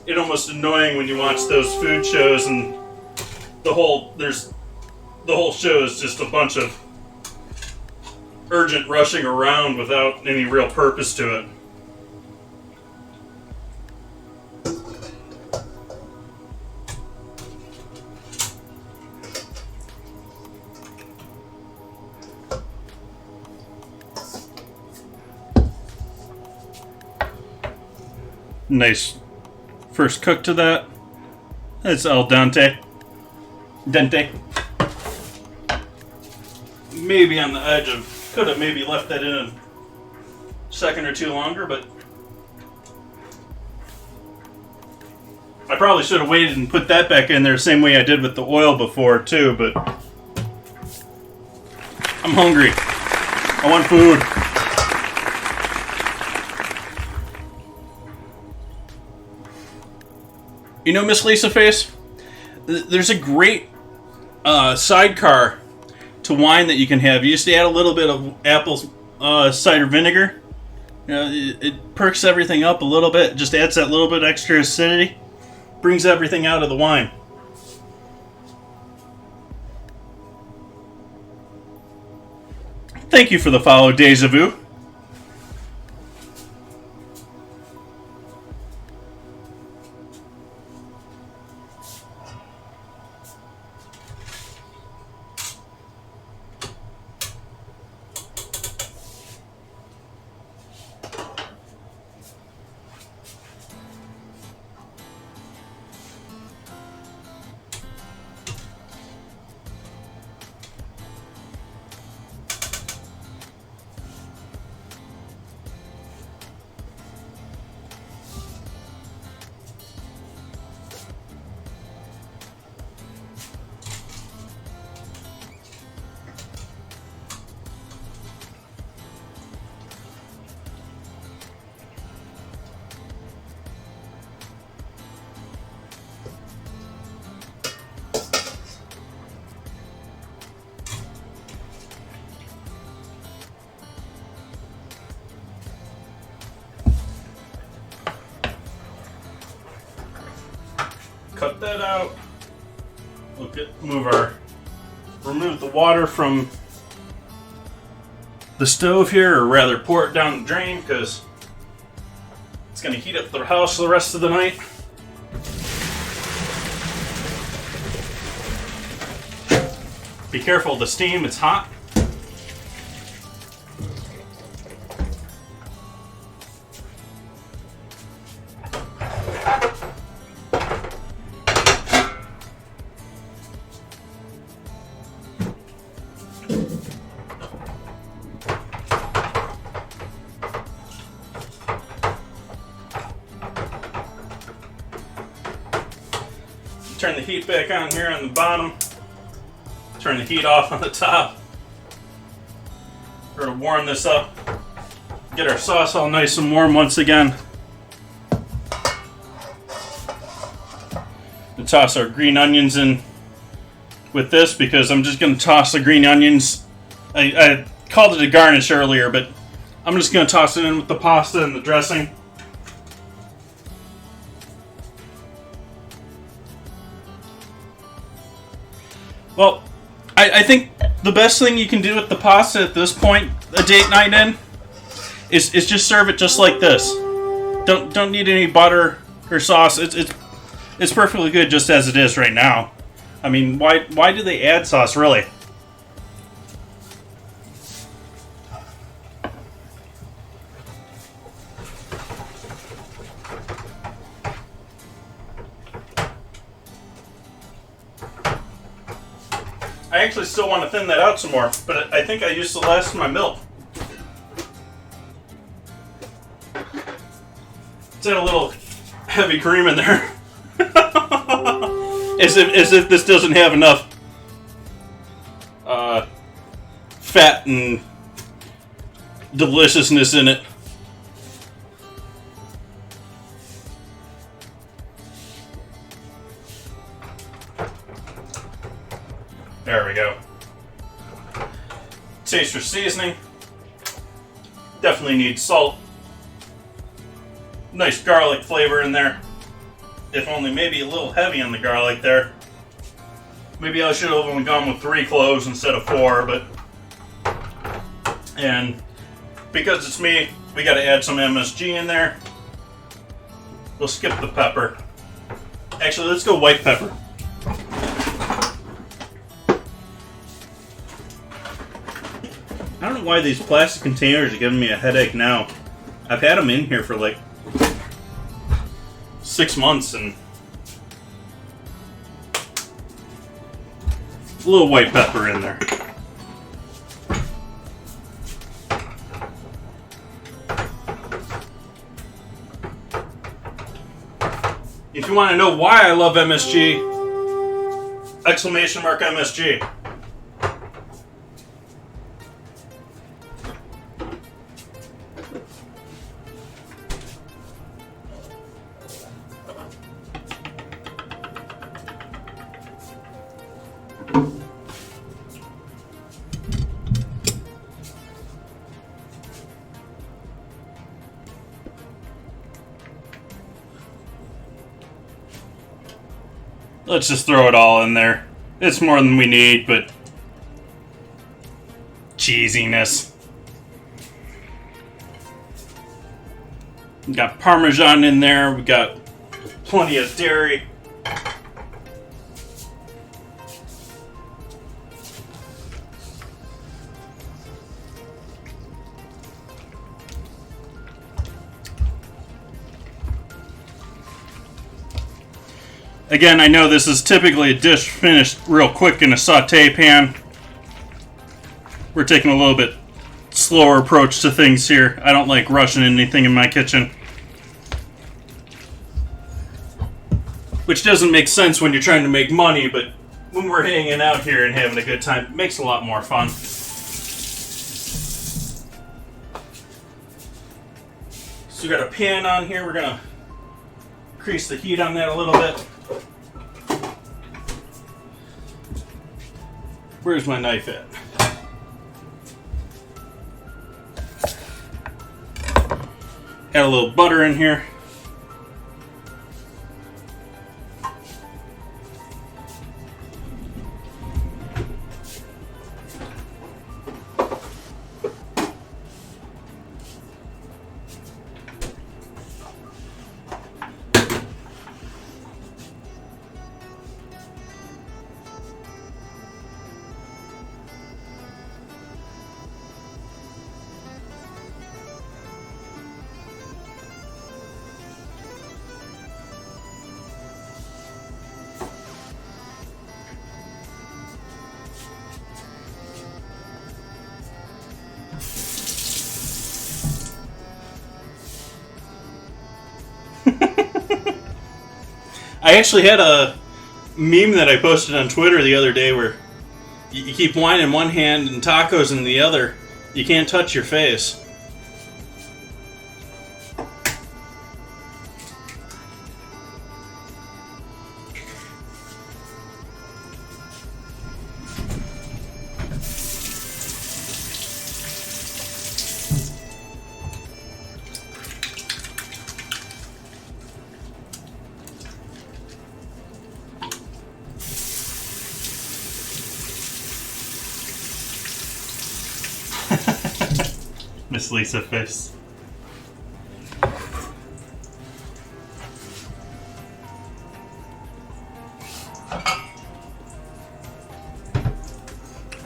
Speaker 2: it almost annoying when you watch those food shows and the whole show is just a bunch of urgent rushing around without any real purpose to it. Nice first cook to that. That's al dente. Dente. Maybe on the edge of... Could have maybe left that in a second or 2 longer, but... I probably should have waited and put that back in there the same way I did with the oil before, too, but... I'm hungry. I want food. You know, Miss Lisa Face? There's a great sidecar to wine that you can have. You just add a little bit of apple cider vinegar. You know, it perks everything up a little bit. It just adds that little bit extra acidity. Brings everything out of the wine. Thank you for the follow, Deja Vu. that out. We'll remove the water from the stove here, or rather pour it down the drain, because it's going to heat up the house the rest of the night. Be careful of the steam, it's hot. Turn the heat back on here on the bottom. Turn the heat off on the top. We're going to warm this up. Get our sauce all nice and warm once again. And toss our green onions in with this, because I'm just going to toss the green onions. I called it a garnish earlier, but I'm just going to toss it in with the pasta and the dressing. Well, I think the best thing you can do with the pasta at this point, a date night in, is just serve it just like this. Don't need any butter or sauce. It's perfectly good just as it is right now. I mean, why do they add sauce, really? I actually still want to thin that out some more, but I think I used the last of my milk. It's had a little heavy cream in there. as if this doesn't have enough fat and deliciousness in it. There we go. Taste for seasoning. Definitely need salt. Nice garlic flavor in there. If only maybe a little heavy on the garlic there. Maybe I should have only gone with 3 cloves instead of 4, but... And because it's me, we got to add some MSG in there. We'll skip the pepper. Actually, let's go white pepper. I don't know why these plastic containers are giving me a headache now. I've had them in here for like 6 months, and a little white pepper in there. If you want to know why I love MSG, exclamation mark MSG. Let's just throw it all in there. It's more than we need, but cheesiness. We got Parmesan in there. We got plenty of dairy. Again, I know this is typically a dish finished real quick in a saute pan. We're taking a little bit slower approach to things here. I don't like rushing anything in my kitchen. Which doesn't make sense when you're trying to make money, but when we're hanging out here and having a good time, it makes a lot more fun. So we got a pan on here. We're going to increase the heat on that a little bit. Where's my knife at? Add a little butter in here. I actually had a meme that I posted on Twitter the other day where you keep wine in one hand and tacos in the other. You can't touch your face. Miss Lisa face.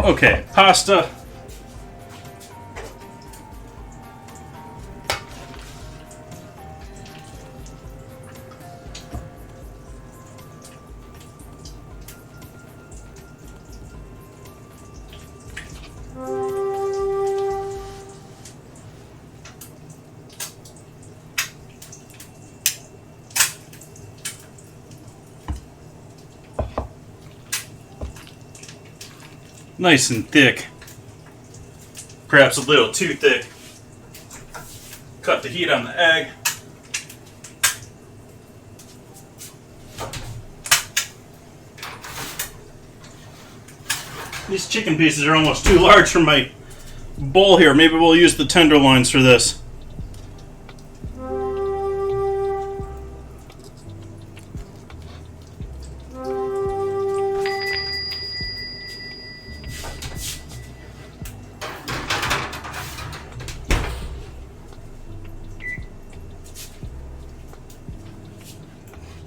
Speaker 2: Okay, pasta. Nice and thick. Perhaps a little too thick. Cut the heat on the egg. These chicken pieces are almost too large for my bowl here. Maybe we'll use the tenderloins for this.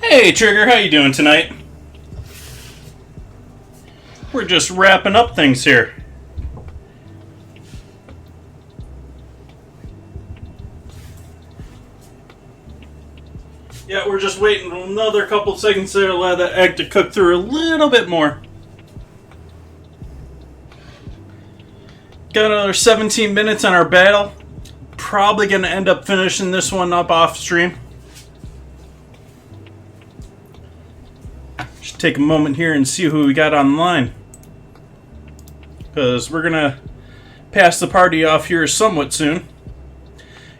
Speaker 2: Hey Trigger, how you doing tonight? We're just wrapping up things here. Yeah, we're just waiting another couple seconds there to allow that egg to cook through a little bit more. Got another 17 minutes on our battle. Probably going to end up finishing this one up off stream. Should take a moment here and see who we got online. Because we're going to pass the party off here somewhat soon.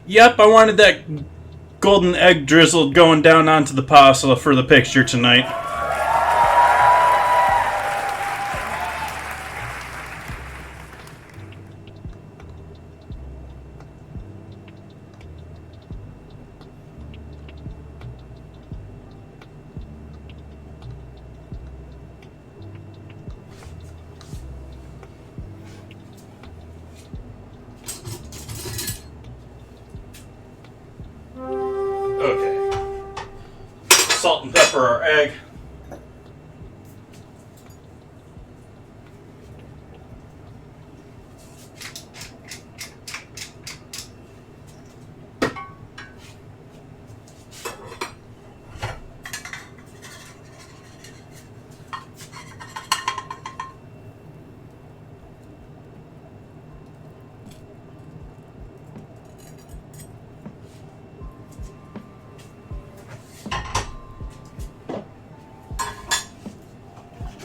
Speaker 2: Yep, I wanted that golden egg drizzled going down onto the pasta for the picture tonight. Salt and pepper our egg.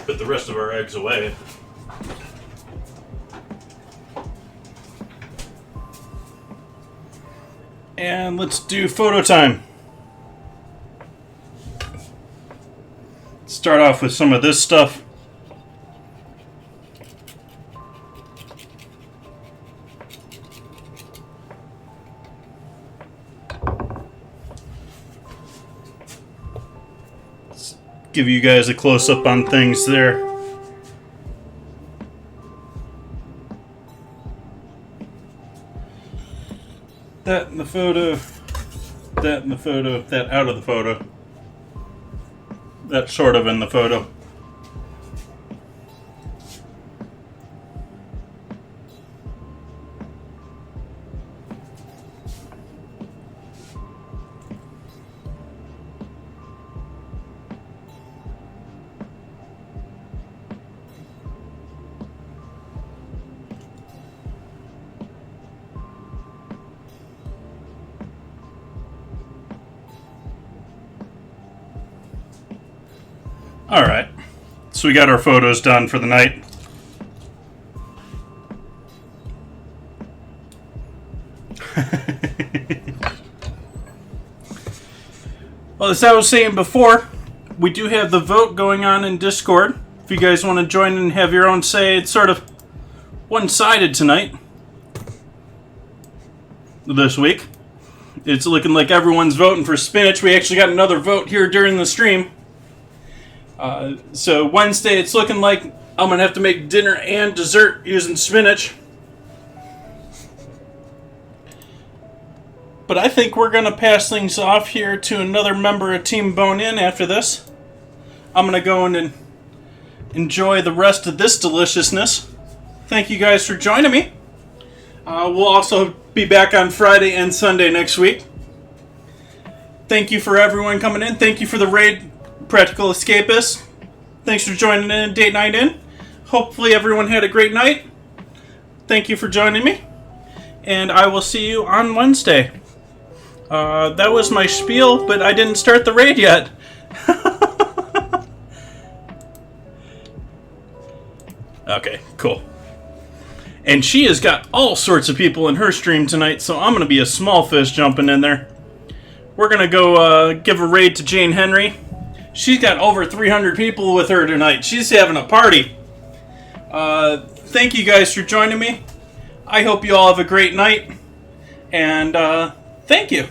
Speaker 2: Put the rest of our eggs away. And let's do photo time. Start off with some of this stuff. Give you guys a close-up on things there. That in the photo, that in the photo, that out of the photo. That sort of in the photo. So we got our photos done for the night. Well, as I was saying before, we do have the vote going on in Discord. If you guys want to join and have your own say, it's sort of one-sided tonight. This week. It's looking like everyone's voting for spinach. We actually got another vote here during the stream. So Wednesday, it's looking like I'm going to have to make dinner and dessert using spinach. But I think we're going to pass things off here to another member of Team Bone In after this. I'm going to go in and enjoy the rest of this deliciousness. Thank you guys for joining me. We'll also be back on Friday and Sunday next week. Thank you for everyone coming in. Thank you for the raid, Practical Escapists. Thanks for joining in Date Night In. Hopefully everyone had a great night. Thank you for joining me. And I will see you on Wednesday. That was my spiel, but I didn't start the raid yet. Okay, cool. And she has got all sorts of people in her stream tonight, so I'm going to be a small fish jumping in there. We're going to go give a raid to Jane Henry. She's got over 300 people with her tonight. She's having a party. Thank you guys for joining me. I hope you all have a great night. And thank you.